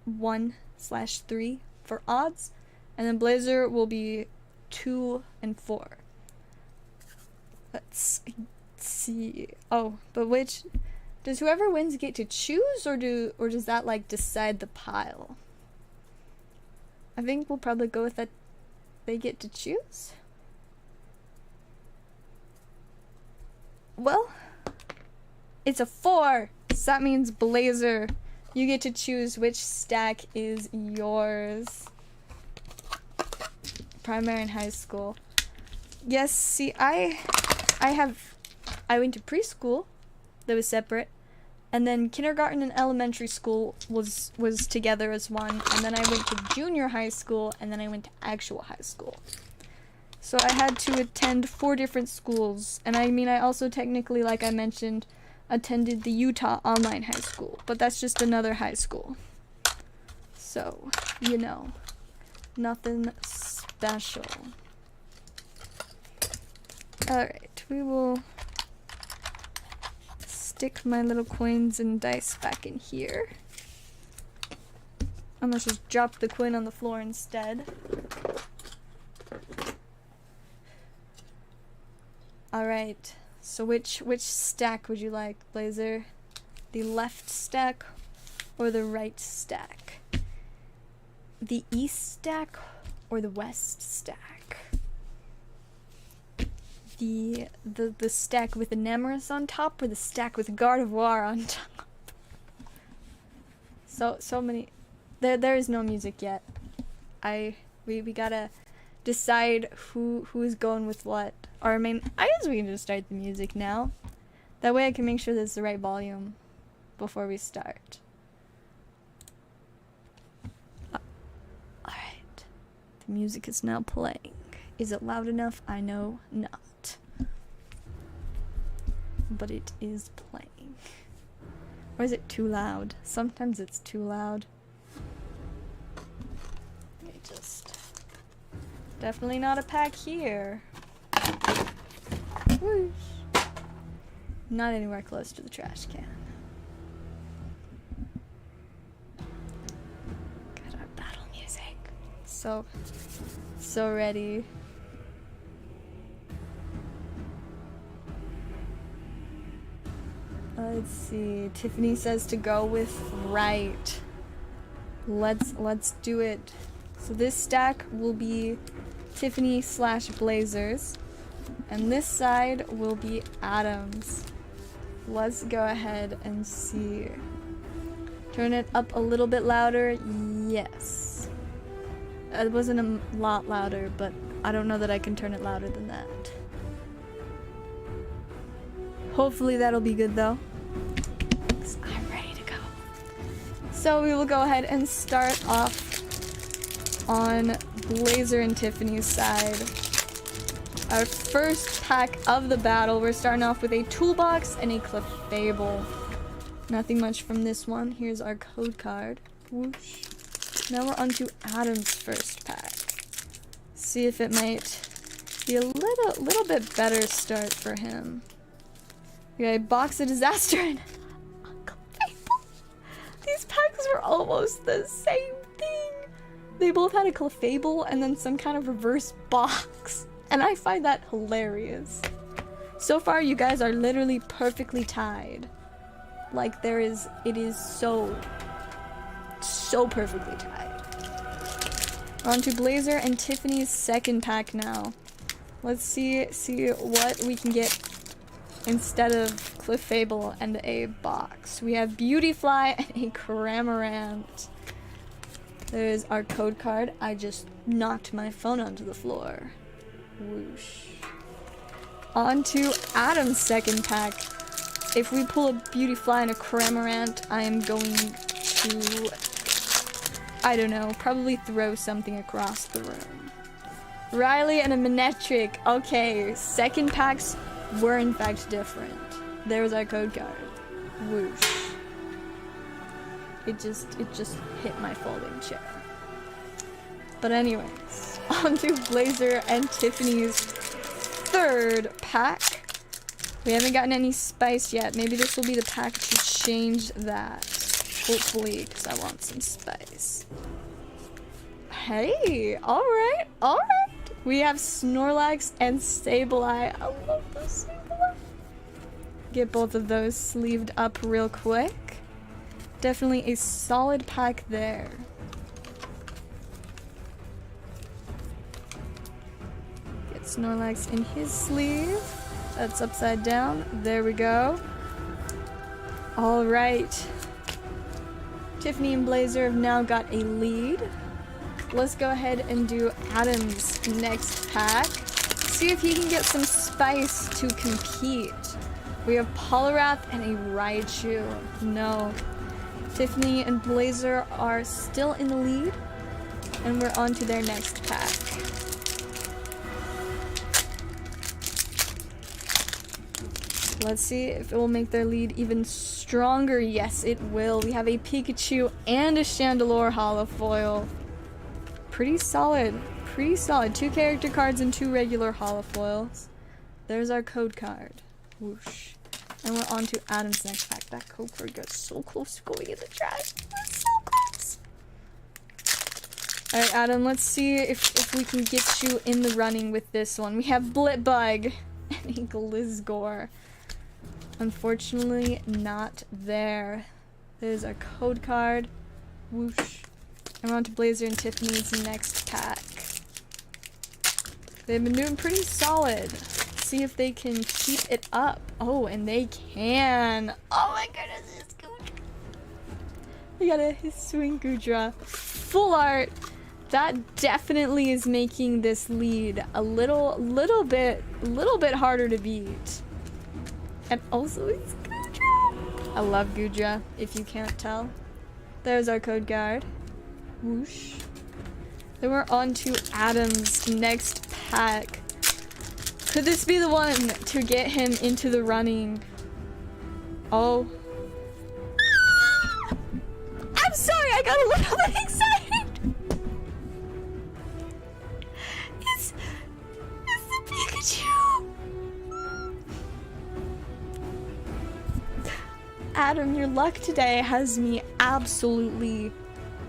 1/3 for odds, and then Blazer will be 2 and 4. Let's see. Oh, but which does whoever wins get to choose, or does that like decide the pile? I think we'll probably go with that. They get to choose. Well, it's a 4. So that means Blazer, you get to choose which stack is yours. Primary and high school. Yes, see, I went to preschool that was separate, and then kindergarten and elementary school was together as one, and then I went to junior high school, and then I went to actual high school. So I had to attend 4 different schools, and I mean, I also technically, like I mentioned, attended the Utah Online High School, but that's just another high school. So, you know, nothing special. Alright, we will stick my little coins and dice back in here. I'm gonna just drop the coin on the floor instead. Alright. So which stack would you like, Blazer? The left stack or the right stack? The east stack or the west stack? The stack with the Nemeris on top or the stack with Gardevoir on top? So many. There is no music yet. We gotta decide who's going with what. Or I mean, I guess we can just start the music now. That way I can make sure there's the right volume before we start. Alright. The music is now playing. Is it loud enough? I know not. But it is playing. Or is it too loud? Sometimes it's too loud. Let me just... Definitely not a pack here. Whoosh. Not anywhere close to the trash can. Got our battle music. So ready. Let's see. Tiffany says to go with right. Let's do it. So this stack will be Tiffany / Blazers. And this side will be Adams. Let's go ahead and see. Turn it up a little bit louder. Yes. It wasn't a lot louder, but I don't know that I can turn it louder than that. Hopefully that'll be good though. 'Cause I'm ready to go. So we will go ahead and start off on Blazer and Tiffany's side. Our first pack of the battle, we're starting off with a toolbox and a Clefable. Nothing much from this one. Here's our code card. Whoosh. Now we're on to Adam's first pack. See if it might be a little bit better start for him. We got a box of disaster and These packs were almost the same thing. They both had a Clefable and then some kind of reverse box. And I find that hilarious. So far, you guys are literally perfectly tied. Like, it is so perfectly tied. On to Blazer and Tiffany's second pack now. Let's see what we can get instead of Clefable and a box. We have Beautyfly and a Cramorant. There's our code card. I just knocked my phone onto the floor. Whoosh. On to Adam's second pack. If we pull a Beautyfly and a Cramorant, I am going to, I don't know, probably throw something across the room. Riley and a Manectric. Okay, second packs were in fact different. There's our code card. Whoosh. It just hit my folding chair. But anyways, on to Blazer and Tiffany's third pack. We haven't gotten any spice yet. Maybe this will be the pack to change that. Hopefully, because I want some spice. Hey, alright, alright. We have Snorlax and Sableye. I love this Sableye. Get both of those sleeved up real quick. Definitely a solid pack there. Get Snorlax in his sleeve. That's upside down. There we go. Alright. Tiffany and Blazer have now got a lead. Let's go ahead and do Adam's next pack. See if he can get some spice to compete. We have Poliwrath and a Raichu. No. Tiffany and Blazer are still in the lead. And we're on to their next pack. Let's see if it will make their lead even stronger. Yes, it will. We have a Pikachu and a Chandelure holofoil. Pretty solid. Pretty solid. 2 character cards and 2 regular holofoils. There's our code card. Whoosh. And we're on to Adam's next pack. That code card got so close to going in the trash. It's so close. Alright, Adam, let's see if we can get you in the running with this one. We have Blitbug and a Glizgore. Unfortunately, not there. There's our code card. Whoosh. And we're on to Blazer and Tiffany's next pack. They've been doing pretty solid. See if they can keep it up. Oh, and they can. Oh my goodness, it's Goodra. We got a Hisuian Goodra. Full art. That definitely is making this lead a little bit harder to beat. And also it's Goodra. I love Goodra, if you can't tell. There's our code card. Whoosh. Then we're on to Adam's next pack. Could this be the one to get him into the running? Oh. I'm sorry, I got a little bit excited. It's the Pikachu. Adam, your luck today has me absolutely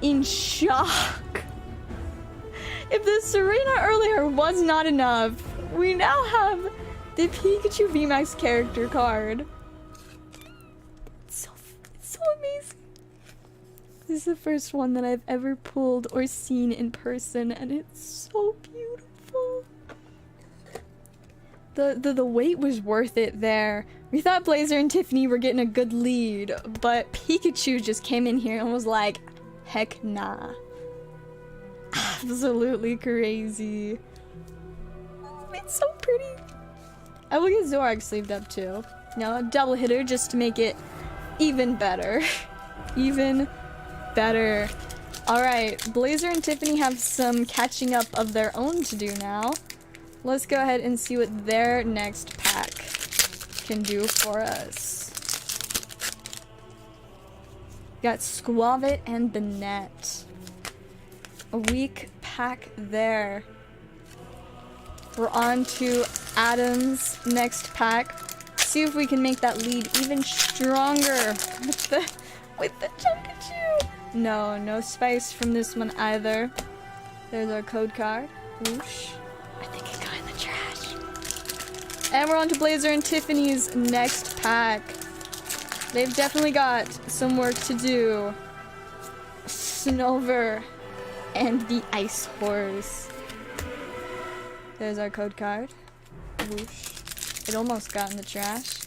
in shock. If the Serena earlier was not enough, we now have the Pikachu VMAX character card. It's so amazing. This is the first one that I've ever pulled or seen in person, and it's so beautiful. The wait was worth it there. We thought Blazer and Tiffany were getting a good lead, but Pikachu just came in here and was like, heck nah. Absolutely crazy. Oh, it's so pretty. I will get Zoroark sleeved up too. Now a double hitter just to make it even better. Even better. Alright, Blazer and Tiffany have some catching up of their own to do now. Let's go ahead and see what their next pack can do for us. Got Squavit and Banette. A weak pack there. We're on to Adam's next pack. See if we can make that lead even stronger with the Chunkachu. No, no spice from this one either. There's our code card. Whoosh. I think it got in the trash. And we're on to Blazer and Tiffany's next pack. They've definitely got some work to do. Snover and the Ice Horse. There's our code card. Whoosh. It almost got in the trash.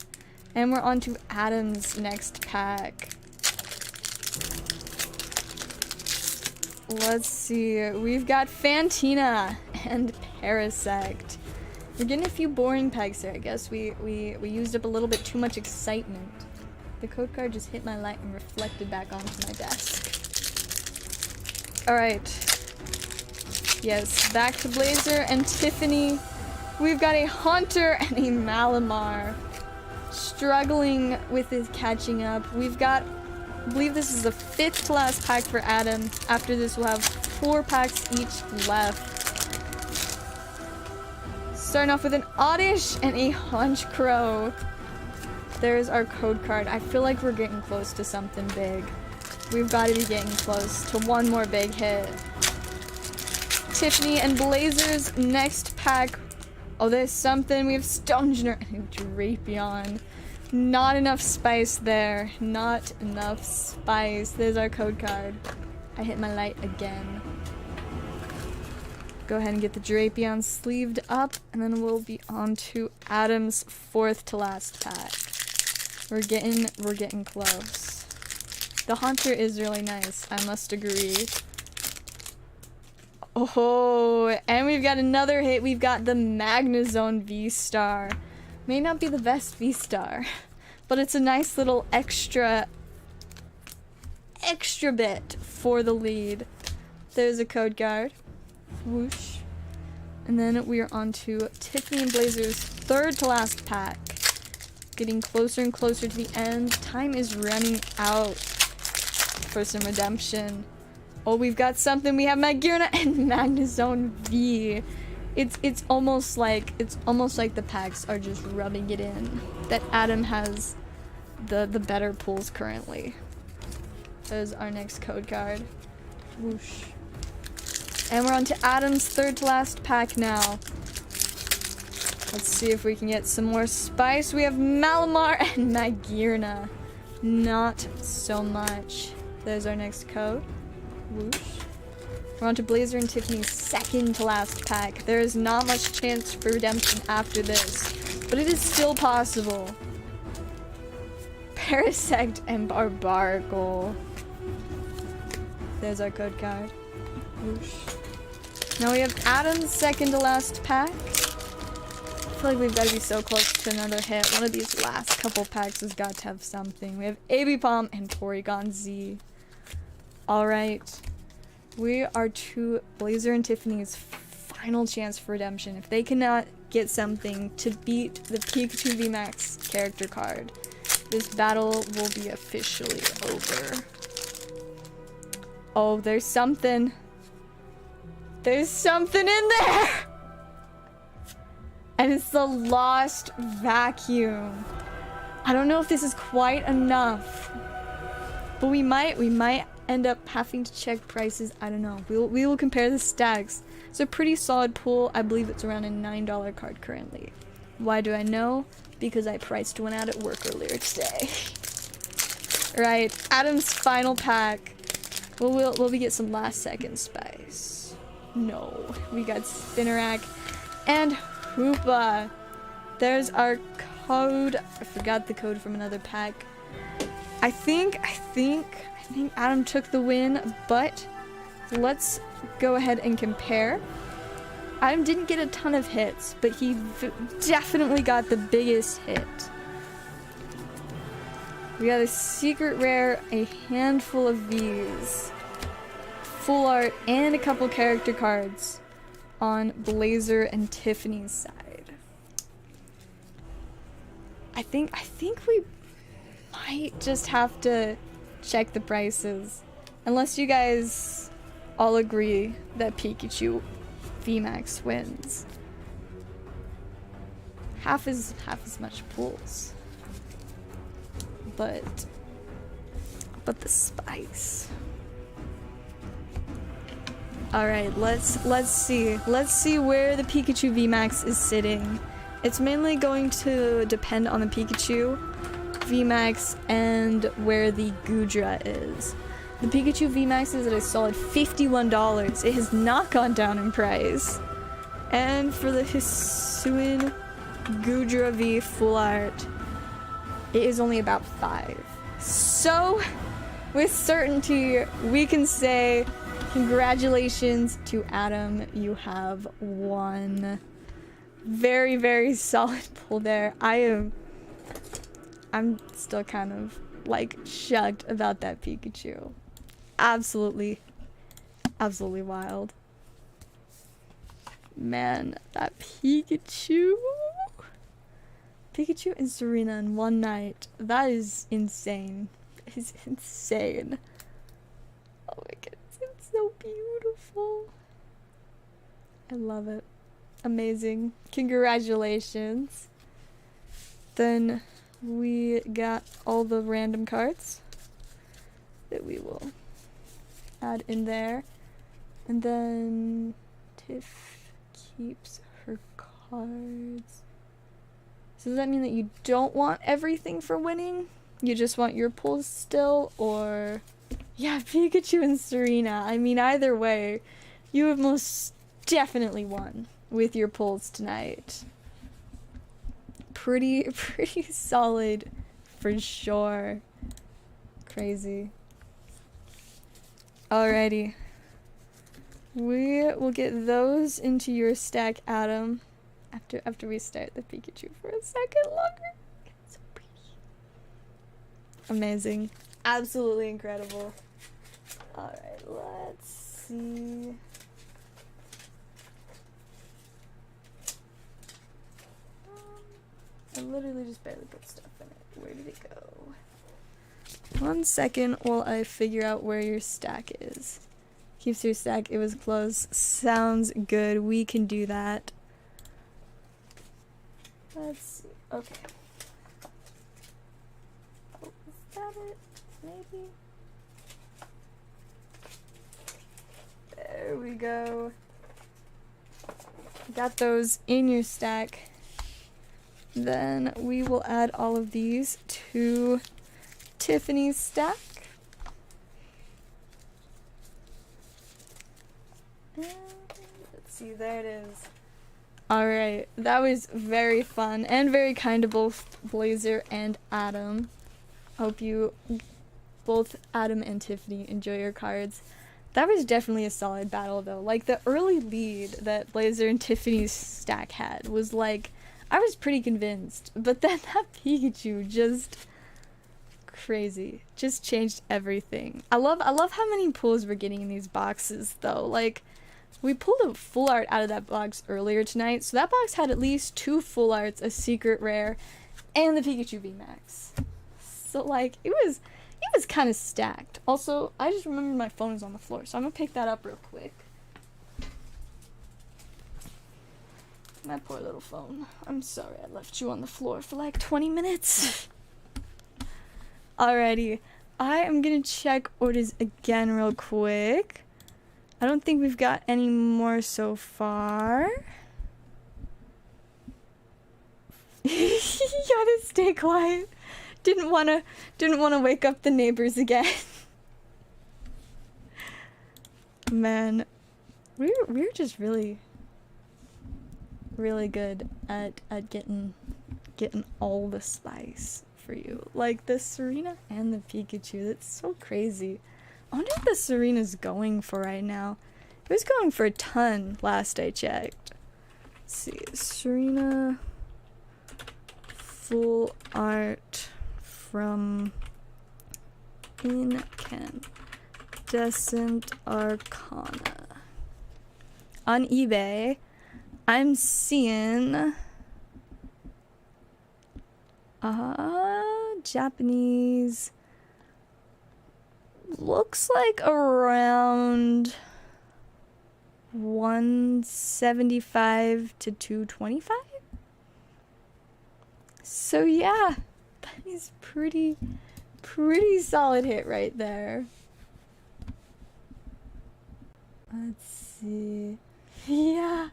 And we're on to Adam's next pack. Let's see. We've got Fantina and Parasect. We're getting a few boring packs there. I guess we used up a little bit too much excitement. The code card just hit my light and reflected back onto my desk. Alright. Yes, back to Blazer and Tiffany. We've got a Haunter and a Malamar. Struggling with his catching up. We've got, I believe this is the 5th to last pack for Adam. After this, we'll have 4 packs each left. Starting off with an Oddish and a Honchkrow. There's our code card. I feel like we're getting close to something big. We've got to be getting close to one more big hit. Tiffany and Blazer's next pack. Oh, there's something. We have Stonjourner and Drapion. Not enough spice there. Not enough spice. There's our code card. I hit my light again. Go ahead and get the Drapion sleeved up, and then we'll be on to Adam's 4th to last pack. We're getting close. The Haunter is really nice, I must agree. Oh, and we've got another hit. We've got the Magnezone V-Star. May not be the best V-Star, but it's a nice little extra bit for the lead. There's a code card. Whoosh. And then we are on to Tiffany and Blazer's 3rd to last pack. Getting closer and closer to the end. Time is running out for some redemption. Oh, we've got something. We have Magearna and Magnezone V. It's almost like the packs are just rubbing it in. That Adam has the better pulls currently. There's our next code card. Whoosh. And we're on to Adam's 3rd to last pack now. Let's see if we can get some more spice. We have Malamar and Magearna. Not so much. There's our next code. Whoosh. We're on to Blazer and Tiffany's 2nd to last pack. There is not much chance for redemption after this, but it is still possible. Parasect and Barbaracle. There's our code card. Whoosh. Now we have Adam's 2nd to last pack. I feel like we've got to be so close to another hit. One of these last couple packs has got to have something. We have Abipom and Porygon Z. Alright. We are to Blazer and Tiffany's final chance for redemption. If they cannot get something to beat the Pikachu VMAX character card, this battle will be officially over. Oh, there's something. There's something in there! And it's the Lost Vacuum. I don't know if this is quite enough, but we might end up having to check prices. I don't know. We will compare the stacks. It's a pretty solid pool. I believe it's around a $9 card currently. Why do I know? Because I priced one out at work earlier today. Right, Adam's final pack. Will we get some last second spice? No. We got Spinarak and Hoopa. There's our code. I forgot the code from another pack. I think Adam took the win, but let's go ahead and compare. Adam didn't get a ton of hits, but he definitely got the biggest hit. We got a secret rare, a handful of V's, full art, and a couple character cards on Blazer and Tiffany's side. I think we might just have to check the prices, unless you guys all agree that Pikachu VMAX wins. Half as much pools, but but the spice. Alright, let's see. Let's see where the Pikachu VMAX is sitting. It's mainly going to depend on the Pikachu VMAX and where the Gudra is. The Pikachu VMAX is at a solid $51. It has not gone down in price. And for the Hisuian Gudra V Full Art, it is only about 5. So, with certainty, we can say congratulations to Adam. You have won. Very, very solid pull there. I'm still kind of like shocked about that Pikachu. Absolutely wild. Man, that Pikachu and Serena in one night. That is insane. It's insane. Oh my goodness, it's so beautiful. I love it. Amazing. Congratulations. Then we got all the random cards that we will add in there. And then Tiff keeps her cards. So does that mean that you don't want everything for winning? You just want your pulls still? Or yeah, Pikachu and Serena. I mean, either way, you have most definitely won with your pulls tonight. Pretty solid for sure. Crazy. Alrighty. We will get those into your stack, Adam, after we start the Pikachu for a second longer. It's so pretty. Amazing. Absolutely incredible. Alright, let's see. I literally just barely put stuff in it. Where did it go? 1 second while I figure out where your stack is. Keeps your stack. It was close. Sounds good. We can do that. Let's see. Okay. Oh, is that it? Maybe? There we go. Got those in your stack. Then we will add all of these to Tiffany's stack. And let's see, there it is. Alright, that was very fun and very kind of both Blazer and Adam. Hope you, both Adam and Tiffany, enjoy your cards. That was definitely a solid battle though. Like, the early lead that Blazer and Tiffany's stack had was like, I was pretty convinced, but then that Pikachu just crazy. Just changed everything. I love how many pulls we're getting in these boxes though. Like, we pulled a full art out of that box earlier tonight, so that box had at least 2 full arts, a secret rare, and the Pikachu VMAX. So like, it was kind of stacked. Also, I just remembered my phone is on the floor, so I'm gonna pick that up real quick. My poor little phone. I'm sorry I left you on the floor for like 20 minutes. Alrighty. I am gonna check orders again real quick. I don't think we've got any more so far. You gotta stay quiet. Didn't wanna wake up the neighbors again. Man, we're just really good at getting all the spice for you. Like the Serena and the Pikachu. That's so crazy. I wonder what the Serena's going for right now. It was going for a ton last I checked. Let's see, Serena full art from Incandescent Arcana. On eBay, I'm seeing Japanese, looks like around 175 to 225. So yeah, that is pretty Pretty solid hit right there. Let's see. Yeah.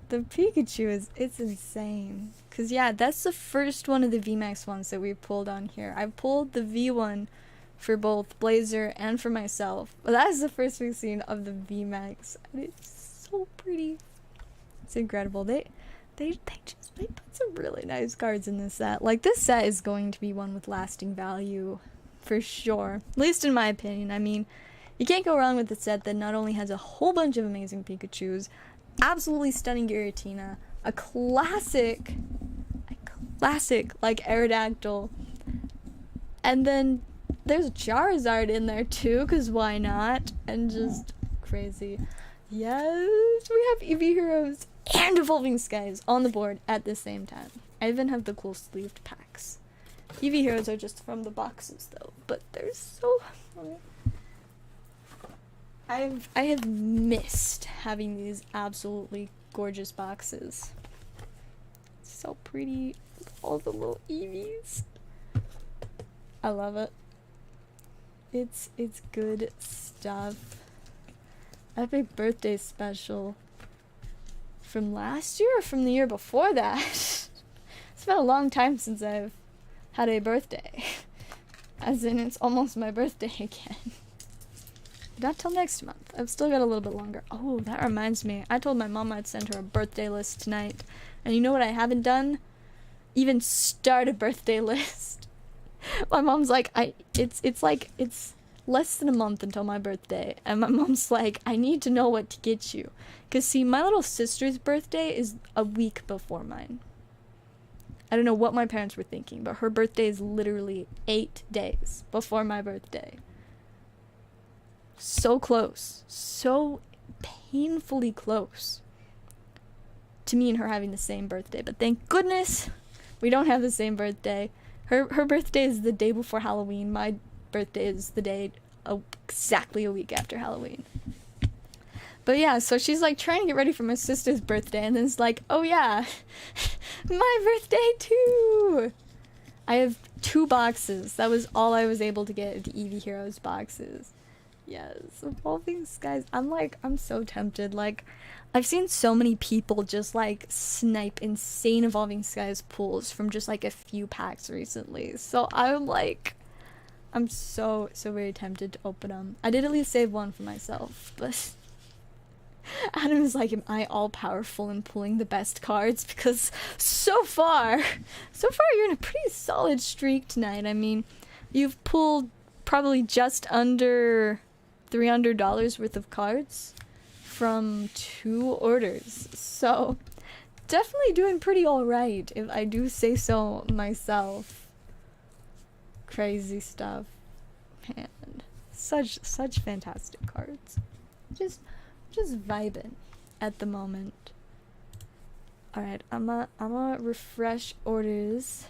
The Pikachu it's insane. Cause yeah, that's the first one of the VMAX ones that we pulled on here. I pulled the V one for both Blazer and for myself. But that is the first we've seen of the VMAX. And it's so pretty. It's incredible. They put some really nice cards in this set. Like, this set is going to be one with lasting value for sure. At least in my opinion. I mean, you can't go wrong with a set that not only has a whole bunch of amazing Pikachus, absolutely stunning Giratina, a classic like Aerodactyl, and then there's a Charizard in there too, cause why not? And just crazy. Yes, we have EV Heroes and Evolving Skies on the board at the same time. I even have the cool sleeved packs. EV Heroes are just from the boxes though, but they're so I have missed having these absolutely gorgeous boxes. So pretty. All the little Eevees. I love it. It's good stuff. Epic birthday special. From last year or from the year before that? It's been a long time since I've had a birthday. As in, it's almost my birthday again. Not till next month. I've still got a little bit longer. Oh, that reminds me. I told my mom I'd send her a birthday list tonight. And you know what I haven't done? Even start a birthday list. My mom's like, it's less than a month until my birthday. And my mom's like, I need to know what to get you. Because, see, my little sister's birthday is a week before mine. I don't know what my parents were thinking, but her birthday is literally 8 days before my birthday. So close. So painfully close to me and her having the same birthday. But thank goodness we don't have the same birthday. Her birthday is the day before Halloween. My birthday is the day exactly a week after Halloween. But yeah, so she's like trying to get ready for my sister's birthday, and then it's like, oh yeah, my birthday too. I have 2 boxes. That was all I was able to get, the EV Heroes boxes. Yes, Evolving Skies. I'm so tempted. Like, I've seen so many people just like snipe insane Evolving Skies pulls from just like a few packs recently. So I'm so very tempted to open them. I did at least save one for myself, but Adam is like, am I all powerful in pulling the best cards? Because so far you're in a pretty solid streak tonight. I mean, you've pulled probably just under $300 worth of cards from 2 orders. So definitely doing pretty alright, if I do say so myself. Crazy stuff. Man, such fantastic cards. Just vibing at the moment. Alright, I'ma refresh orders.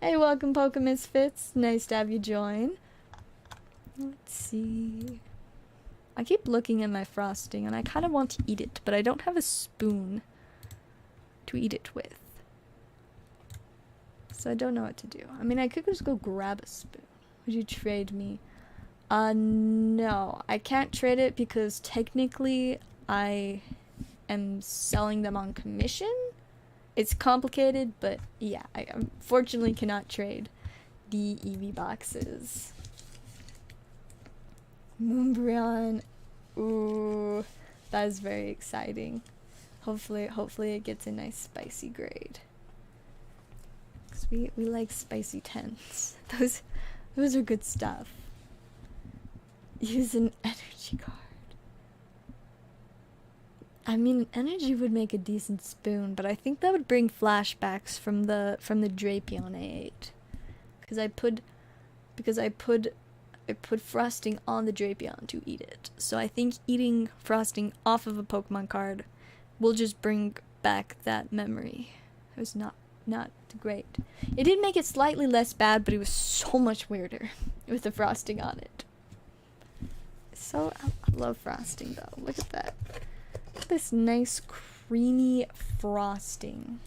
Hey, welcome Poke Misfits. Nice to have you join. Let's see. I keep looking at my frosting and I kind of want to eat it, but I don't have a spoon to eat it with. So I don't know what to do. I mean, I could just go grab a spoon. Would you trade me? No. I can't trade it because technically I am selling them on commission. It's complicated, but yeah, I unfortunately cannot trade the EV boxes. Moonbryon. Ooh, that is very exciting. Hopefully it gets a nice spicy grade. Cause we like spicy 10s. Those are good stuff. Use an energy card. I mean, an energy would make a decent spoon, but I think that would bring flashbacks from the Drapion I ate. Because I put frosting on the Drapion to eat it. So I think eating frosting off of a Pokemon card will just bring back that memory. It was not great. It did make it slightly less bad, but it was so much weirder with the frosting on it. So, I love frosting though. Look at that. Look at this nice creamy frosting.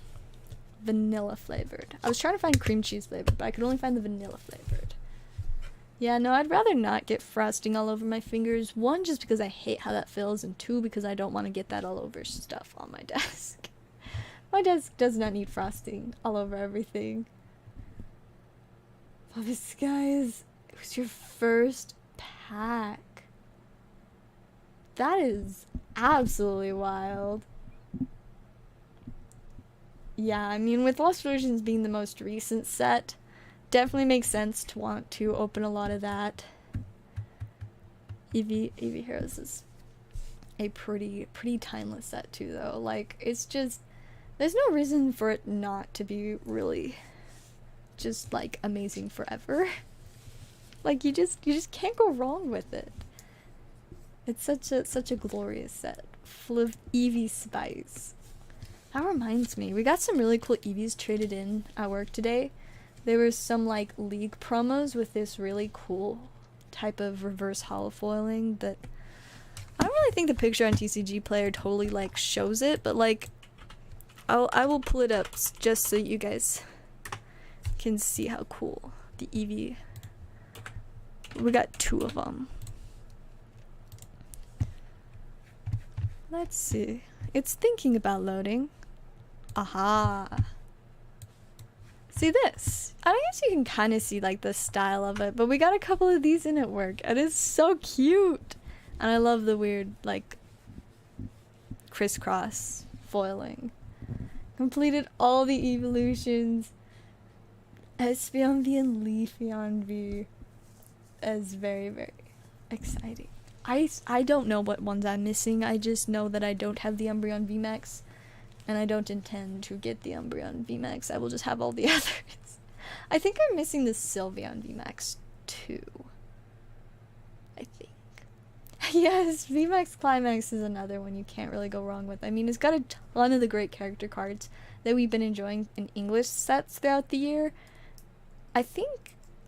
vanilla flavored. I was trying to find cream cheese flavored, but I could only find the vanilla flavored. Yeah, no, I'd rather not get frosting all over my fingers. One, just because I hate how that feels, and two, because I don't want to get that all over stuff on my desk. My desk does not need frosting all over everything. Oh, this guys, it was your first pack. That is absolutely wild. Yeah, I mean, with Lost Versions being the most recent set, definitely makes sense to want to open a lot of that. EEVEE Heroes is a pretty timeless set too, though. Like, it's just, there's no reason for it not to be really just like amazing forever. Like, you just can't go wrong with it. It's such a glorious set, full of EEVEE spice. That reminds me, we got some really cool EEVEEs traded in at work today. There were some like League promos with this really cool type of reverse holofoiling that I don't really think the picture on TCG Player totally like shows it, but like I will pull it up just so you guys can see how cool the EEVEE. We got 2 of them. Let's see. It's thinking about loading. Aha. See this? I guess you can kind of see like the style of it, but we got a couple of these in at work. It is so cute. And I love the weird like crisscross foiling. Completed all the evolutions. Espeon V and Leafeon V. Is very exciting. I don't know what ones I'm missing. I just know that I don't have the Umbreon VMAX, and I don't intend to get the Umbreon VMAX. I will just have all the others. I think I'm missing the Sylveon VMAX too. I think. Yes, VMAX Climax is another one you can't really go wrong with. I mean, it's got a ton of the great character cards that we've been enjoying in English sets throughout the year.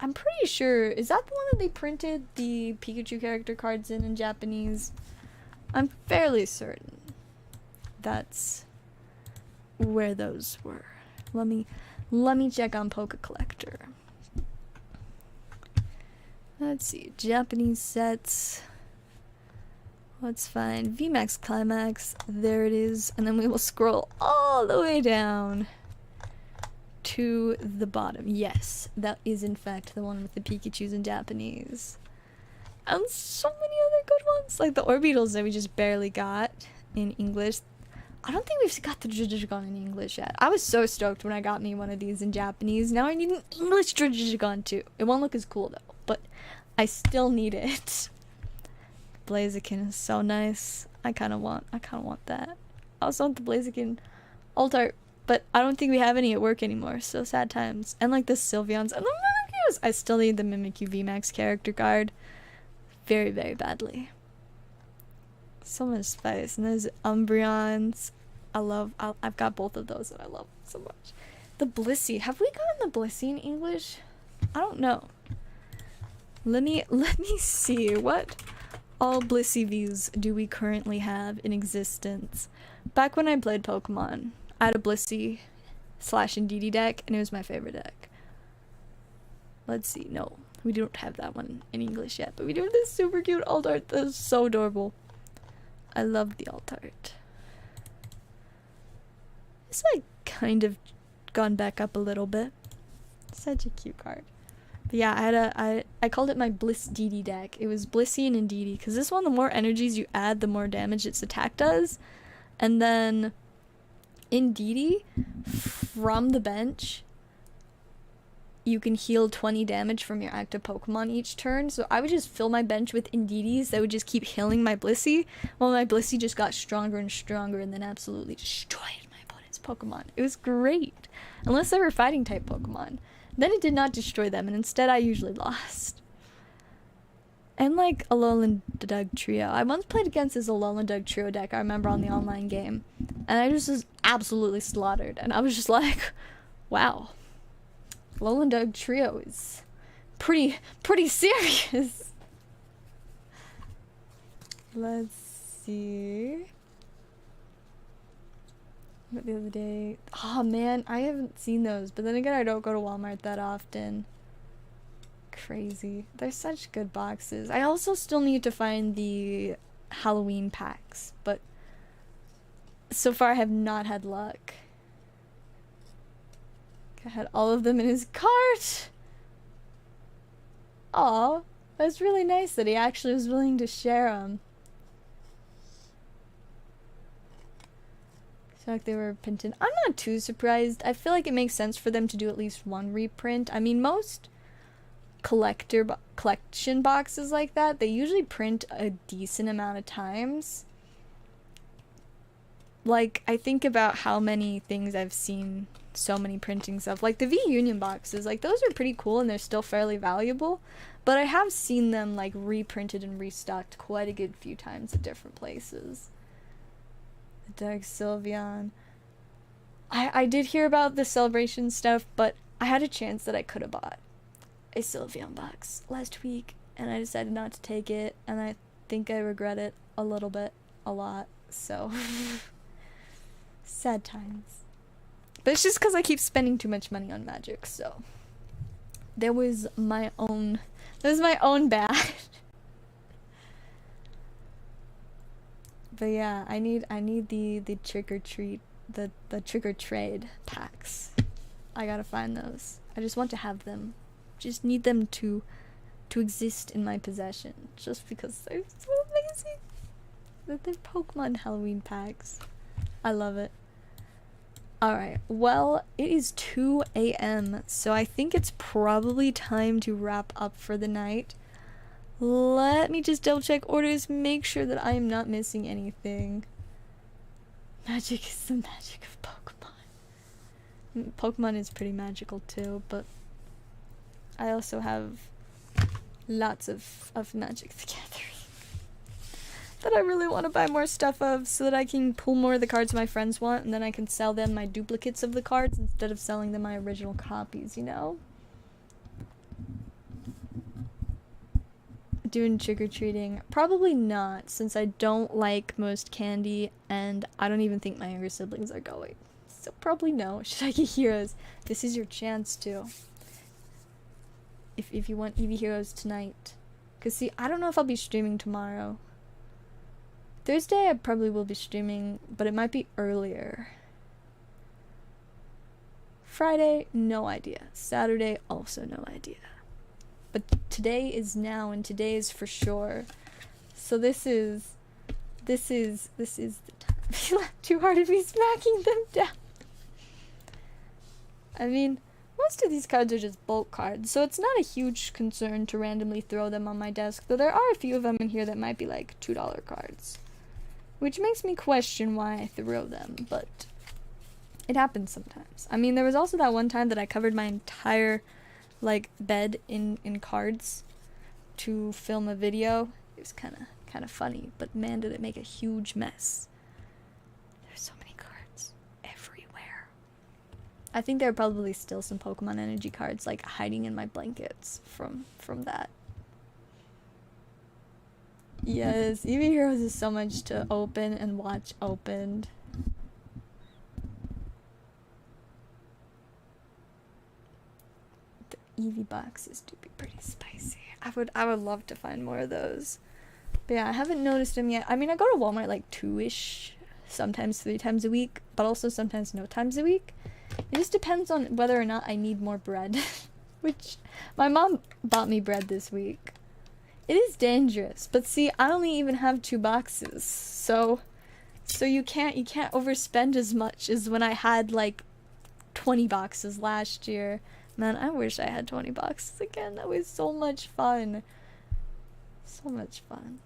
I'm pretty sure, is that the one that they printed the Pikachu character cards in Japanese? I'm fairly certain that's where those were. Let me check on Poke Collector. Let's see, Japanese sets. Let's find VMAX Climax. There it is. And then we will scroll all the way down to the bottom. Yes, that is in fact the one with the Pikachus in Japanese. And so many other good ones. Like the Orbitals that we just barely got in English. I don't think we've got the Drigigon in English yet. I was so stoked when I got me one of these in Japanese. Now I need an English Drigigon too. It won't look as cool though, but I still need it. Blaziken is so nice. I kind of want that. I also want the Blaziken alt art, but I don't think we have any at work anymore, so sad times. And like the Sylveons and the Mimikyus. I still need the Mimikyu VMAX character card very badly. So much spice. And there's Umbreons. I've got both of those that I love so much. The Blissey. Have we gotten the Blissey in English? I don't know. Let me see. What all Blissey views do we currently have in existence? Back when I played Pokemon, I had a Blissey / Indeedee deck, and it was my favorite deck. Let's see. No, we don't have that one in English yet, but we do have this super cute alt art that is so adorable. I love the alt art. It's like kind of gone back up a little bit. Such a cute card. But yeah, I called it my Bliss DD deck. It was Blissey and Indeedee, because this one, the more energies you add, the more damage its attack does. And then Indeedee, from the bench, you can heal 20 damage from your active Pokemon each turn. So I would just fill my bench with Indeedees that would just keep healing my Blissey, while my Blissey just got stronger and stronger and then absolutely destroyed my opponent's Pokemon. It was great. Unless they were fighting type Pokemon. Then it did not destroy them, and instead I usually lost. And like Alolan Doug Trio. I once played against this Alolan Doug Trio deck, I remember, on the online game. And I just was absolutely slaughtered. And I was just like, wow. Alolan Doug Trio is pretty serious. Let's see. But the other day, oh man, I haven't seen those. But then again, I don't go to Walmart that often. Crazy. They're such good boxes. I also still need to find the Halloween packs, but so far I have not had luck. I had all of them in his cart. Aw, that's really nice that he actually was willing to share them. Like they were printed. I'm not too surprised. I feel like it makes sense for them to do at least one reprint. I mean, most collection boxes like that, they usually print a decent amount of times. Like, I think about how many things I've seen so many printings of. Like, the V Union boxes, like, those are pretty cool and they're still fairly valuable. But I have seen them, like, reprinted and restocked quite a good few times at different places. Dark Sylveon. I did hear about the celebration stuff, but I had a chance that I could have bought a Sylveon box last week, and I decided not to take it, and I think I regret it a little bit, a lot, so sad times. But it's just because I keep spending too much money on Magic, so that was my own bad. But yeah, I need the trick or treat, the trick or trade packs. I gotta find those. I just want to have them. Just need them to exist in my possession. Just because they're so amazing. They're Pokemon Halloween packs. I love it. Alright, well, it is 2 a.m. so I think it's probably time to wrap up for the night. Let me just double check orders, make sure that I am not missing anything. Magic is the magic of Pokemon. Pokemon is pretty magical too, but I also have lots of Magic the Gathering that I really want to buy more stuff of so that I can pull more of the cards my friends want, and then I can sell them my duplicates of the cards instead of selling them my original copies, you know? Doing trick-or-treating? Probably not, since I don't like most candy, and I don't even think my younger siblings are going. So probably no. Should I get heroes? This is your chance to. If you want EEVEE heroes tonight. Because see, I don't know if I'll be streaming tomorrow. Thursday I probably will be streaming, but it might be earlier. Friday, no idea. Saturday, also no idea. But today is now, and today is for sure. So this is the time. I feel too hard to be smacking them down. I mean, most of these cards are just bulk cards, so it's not a huge concern to randomly throw them on my desk, though there are a few of them in here that might be like $2 cards. Which makes me question why I throw them, but it happens sometimes. I mean, there was also that one time that I covered my entire like bed in cards to film a video. It was kind of funny, but man, did it make a huge mess. There's so many cards everywhere. I think there are probably still some Pokemon Energy cards like hiding in my blankets from that. Yes, EEVEE Heroes is so much to open and watch opened. EEVEE boxes do be pretty spicy. I would love to find more of those. But yeah, I haven't noticed them yet. I mean, I go to Walmart like 2-ish, sometimes 3 times a week, but also sometimes no times a week. It just depends on whether or not I need more bread. Which, my mom bought me bread this week. It is dangerous, but see, I only even have 2 boxes, so you can't overspend as much as when I had like 20 boxes last year. Man, I wish I had 20 boxes again. That was so much fun. So much fun.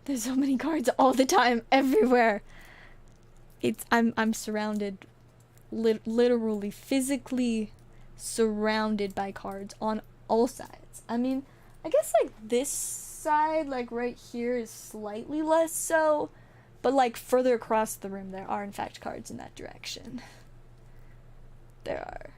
There's so many cards all the time, everywhere. I'm surrounded, literally, physically surrounded by cards on all sides. I mean, I guess like this side, like right here, is slightly less so, but like further across the room, there are in fact cards in that direction. There are.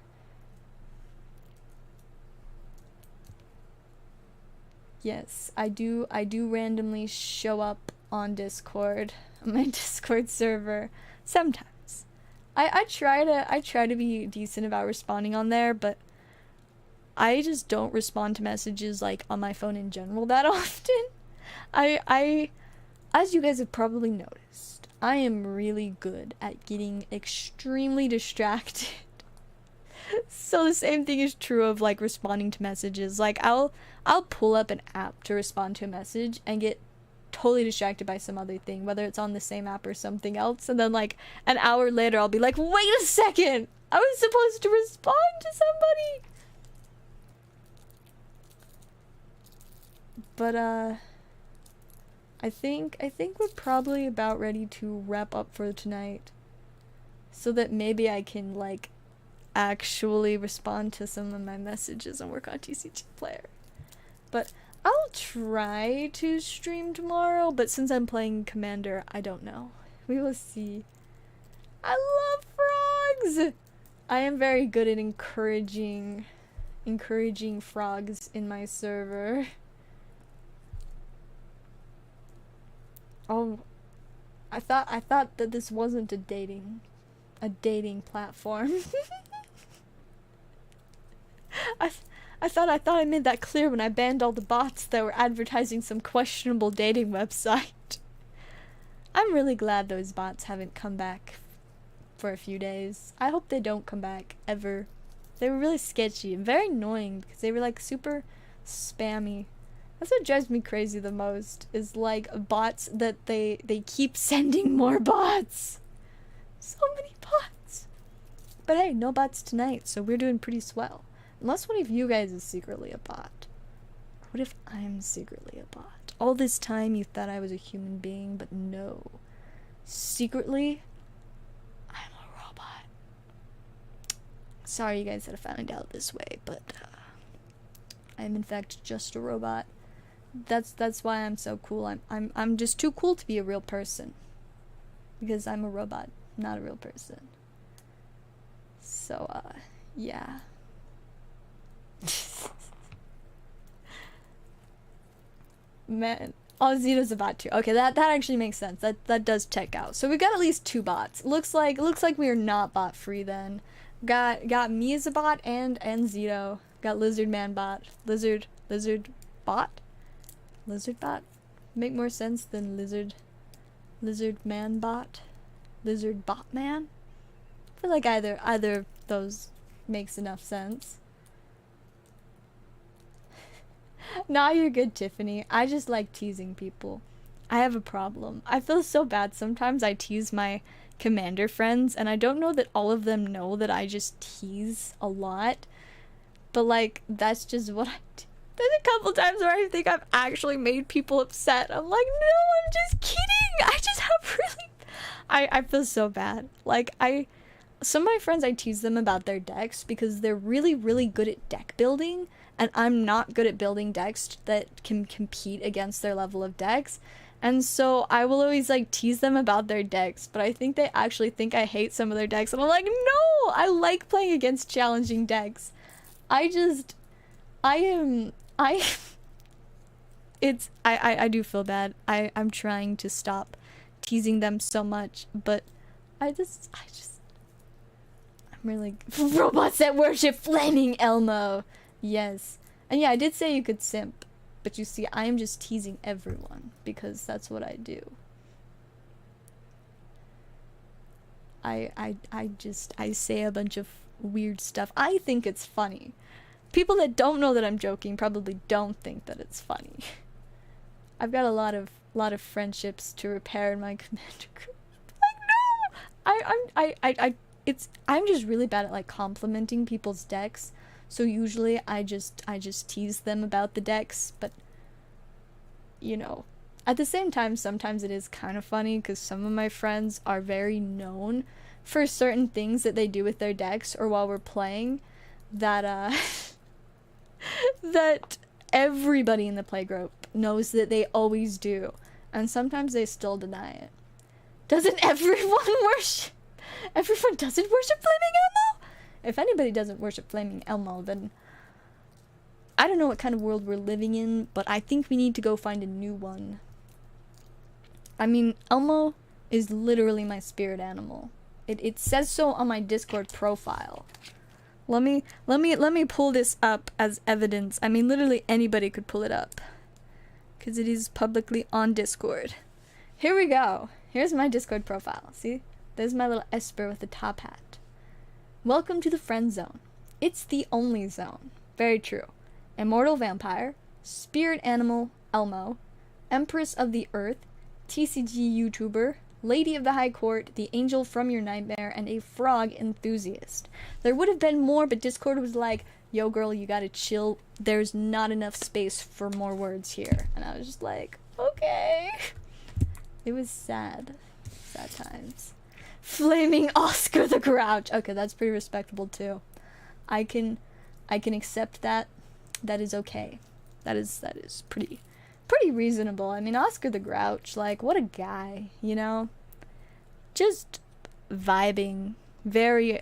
Yes, I do randomly show up on Discord, on my Discord server, sometimes. I try to be decent about responding on there, but I just don't respond to messages like on my phone in general that often. I as you guys have probably noticed, I am really good at getting extremely distracted. So the same thing is true of like responding to messages. Like I'll pull up an app to respond to a message and get totally distracted by some other thing, whether it's on the same app or something else, and then like an hour later I'll be like, wait a second, I was supposed to respond to somebody. But I think we're probably about ready to wrap up for tonight, so that maybe I can like actually respond to some of my messages and work on TCG Player. But I'll try to stream tomorrow, but since I'm playing Commander, I don't know. We will see. I love frogs! I am very good at encouraging frogs in my server. Oh, I thought that this wasn't a dating platform. I thought I made that clear when I banned all the bots that were advertising some questionable dating website. I'm really glad those bots haven't come back for a few days. I hope they don't come back ever. They were really sketchy and very annoying because they were like super spammy. That's what drives me crazy the most, is like bots that they keep sending more bots. So many bots. But hey, no bots tonight, so we're doing pretty swell. Unless one of you guys is secretly a bot. What if I'm secretly a bot? All this time you thought I was a human being, but no. Secretly, I'm a robot. Sorry you guys had to find out this way, but I'm in fact just a robot. That's why I'm so cool. I'm just too cool to be a real person. Because I'm a robot, not a real person. So, yeah. Man, oh, Zito's a bot too. Okay, that actually makes sense. That does check out. So we got at least 2 bots. Looks like we are not bot free then. Got me as a bot and Zito. Got Lizard Man bot. Lizard bot? Lizard bot? Make more sense than lizard man bot? Lizard bot man? I feel like either of those makes enough sense. Nah, you're good, Tiffany. I just like teasing people. I have a problem. I feel so bad sometimes. I tease my commander friends, and I don't know that all of them know that I just tease a lot. But like, that's just what I do. There's a couple times where I think I've actually made people upset. I'm like, no, I'm just kidding. I just have really... I feel so bad. Like, some of my friends, I tease them about their decks because they're really, really good at deck building, and I'm not good at building decks that can compete against their level of decks. And so I will always like tease them about their decks, but I think they actually think I hate some of their decks, and I'm like, no, I like playing against challenging decks. I do feel bad. I'm trying to stop teasing them so much, but I'm really robots that worship flaming Elmo. Yes. And yeah, I did say you could simp, but you see, I am just teasing everyone because that's what I do. I say a bunch of weird stuff. I think it's funny. People that don't know that I'm joking probably don't think that it's funny. I've got a lot of friendships to repair in my commander group. Like, no! I'm just really bad at like complimenting people's decks. So usually I just tease them about the decks, but you know, at the same time sometimes it is kind of funny because some of my friends are very known for certain things that they do with their decks or while we're playing that that everybody in the playgroup knows that they always do, and sometimes they still deny it. Doesn't everyone worship? Everyone doesn't worship Flaming Elmo? If anybody doesn't worship Flaming Elmo, then I don't know what kind of world we're living in, but I think we need to go find a new one. I mean, Elmo is literally my spirit animal. It says so on my Discord profile. Let me pull this up as evidence. I mean, literally anybody could pull it up, because it is publicly on Discord. Here we go. Here's my Discord profile. See? There's my little Esper with the top hat. Welcome to the friend zone. It's the only zone. Very true. Immortal vampire, spirit animal, Elmo, Empress of the Earth, TCG YouTuber, Lady of the High Court, the angel from your nightmare, and a frog enthusiast. There would have been more, but Discord was like, yo girl, you gotta chill. There's not enough space for more words here. And I was just like, okay. It was sad. Sad times. Flaming Oscar the Grouch. Okay, that's pretty respectable too. I can accept that. That is okay. That is pretty reasonable. I mean, Oscar the Grouch, like, what a guy, you know? Just vibing very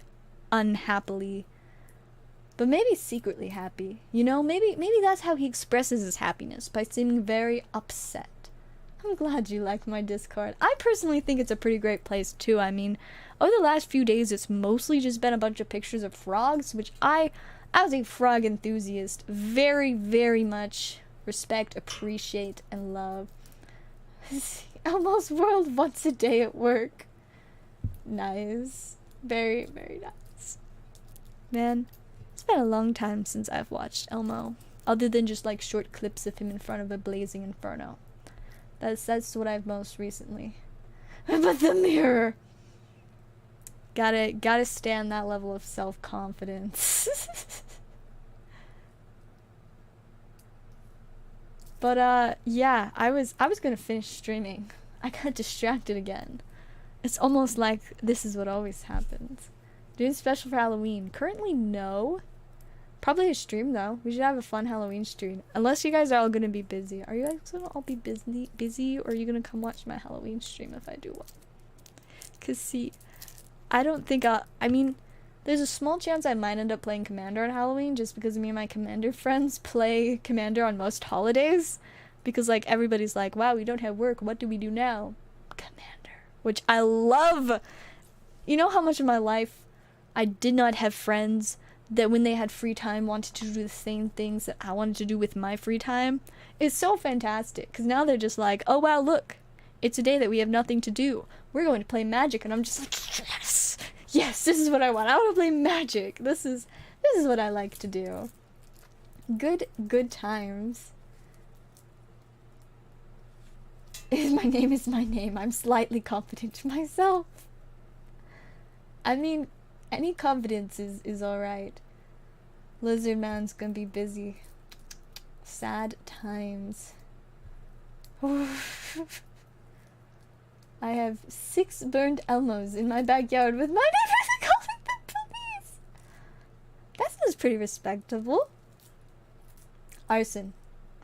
unhappily, but maybe secretly happy, you know? Maybe that's how he expresses his happiness, by seeming very upset. I'm glad you like my Discord. I personally think it's a pretty great place too. I mean, over the last few days, it's mostly just been a bunch of pictures of frogs, which I, as a frog enthusiast, very, very much respect, appreciate, and love. Elmo's world once a day at work. Nice. Very, very nice. Man, it's been a long time since I've watched Elmo, other than just like short clips of him in front of a blazing inferno. That's what I've most recently. But the mirror. Gotta stand that level of self-confidence. But yeah, I was gonna finish streaming. I got distracted again. It's almost like this is what always happens. Doing special for Halloween. Currently, no. Probably a stream though. We should have a fun Halloween stream. Unless you guys are all gonna be busy. Are you guys gonna all be busy, or are you gonna come watch my Halloween stream if I do one? Cause see, I don't think I mean, there's a small chance I might end up playing Commander on Halloween, just because me and my Commander friends play Commander on most holidays. Because like everybody's like, wow, we don't have work, what do we do now? Commander. Which I love. You know how much of my life I did not have friends that when they had free time wanted to do the same things that I wanted to do with my free time? It's so fantastic, because now they're just like, oh wow, look, it's a day that we have nothing to do. We're going to play Magic, and I'm just like, yes! Yes, this is what I want. I want to play Magic. This is what I like to do. Good times. My name is my name. I'm slightly confident to myself. I mean, any confidence is alright. Lizard Man's gonna be busy. Sad times. I have 6 burned Elmos in my backyard with my neighbors calling the police. That sounds pretty respectable. Arson.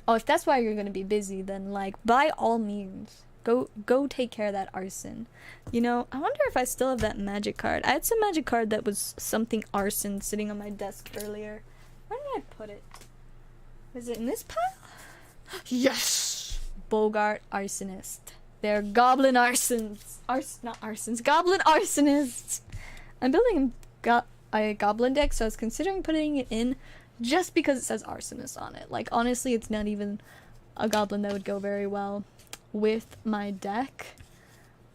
Oh, if that's why you're gonna be busy, then like by all means, go take care of that arson. You know, I wonder if I still have that magic card. I had some magic card that was something arson sitting on my desk earlier. Where did I put it? Was it in this pile? Yes! Bogart arsonist. They're goblin arsons. Not arsons. Goblin arsonists. I'm building a goblin deck, so I was considering putting it in just because it says arsonist on it. Like, honestly, it's not even a goblin that would go very well with my deck.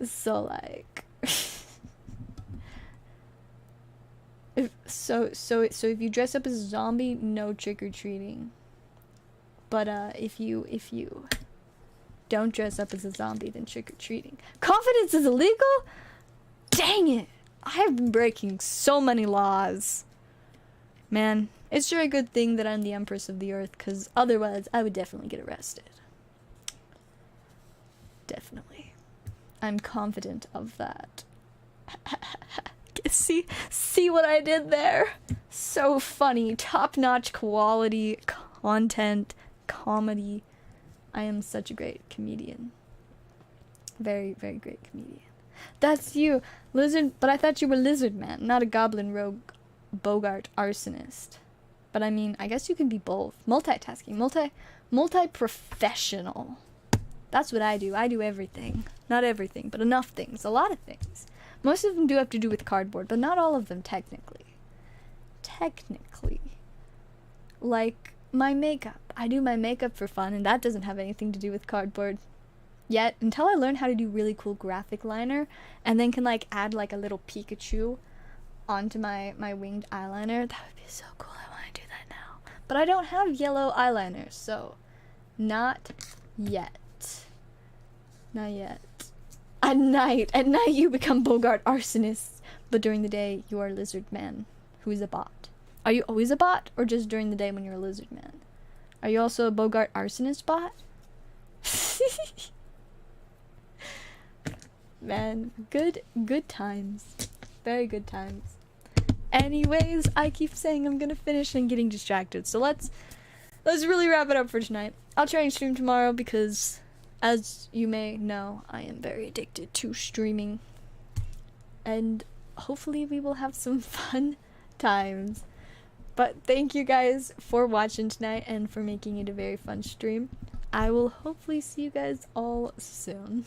So, like... So if you dress up as a zombie, no trick-or-treating. But, if you don't dress up as a zombie, then trick-or-treating. Confidence is illegal? Dang it! I have been breaking so many laws. Man, it's sure a good thing that I'm the Empress of the Earth, because otherwise I would definitely get arrested. Definitely. I'm confident of that. See what I did there? So funny. Top-notch quality, content, comedy. I am such a great comedian. Very, very great comedian. That's you, Lizard, but I thought you were Lizard Man, not a goblin rogue Bogart arsonist. But I mean, I guess you can be both. Multitasking, multi-professional. That's what I do. I do everything. Not everything, but enough things. A lot of things. Most of them do have to do with cardboard, but not all of them technically. Like my makeup. I do my makeup for fun, and that doesn't have anything to do with cardboard yet, until I learn how to do really cool graphic liner, and then can like add like a little Pikachu onto my winged eyeliner. That would be so cool. I want to do that now. But I don't have yellow eyeliner, so not yet. Not yet. At night you become Bogart Arsonist, but during the day you are Lizard Man, who is a bot. Are you always a bot, or just during the day when you're a Lizard Man? Are you also a Bogart Arsonist bot? Man, good times. Very good times. Anyways, I keep saying I'm gonna finish and getting distracted, so let's really wrap it up for tonight. I'll try and stream tomorrow because, as you may know, I am very addicted to streaming. And hopefully we will have some fun times. But thank you guys for watching tonight and for making it a very fun stream. I will hopefully see you guys all soon.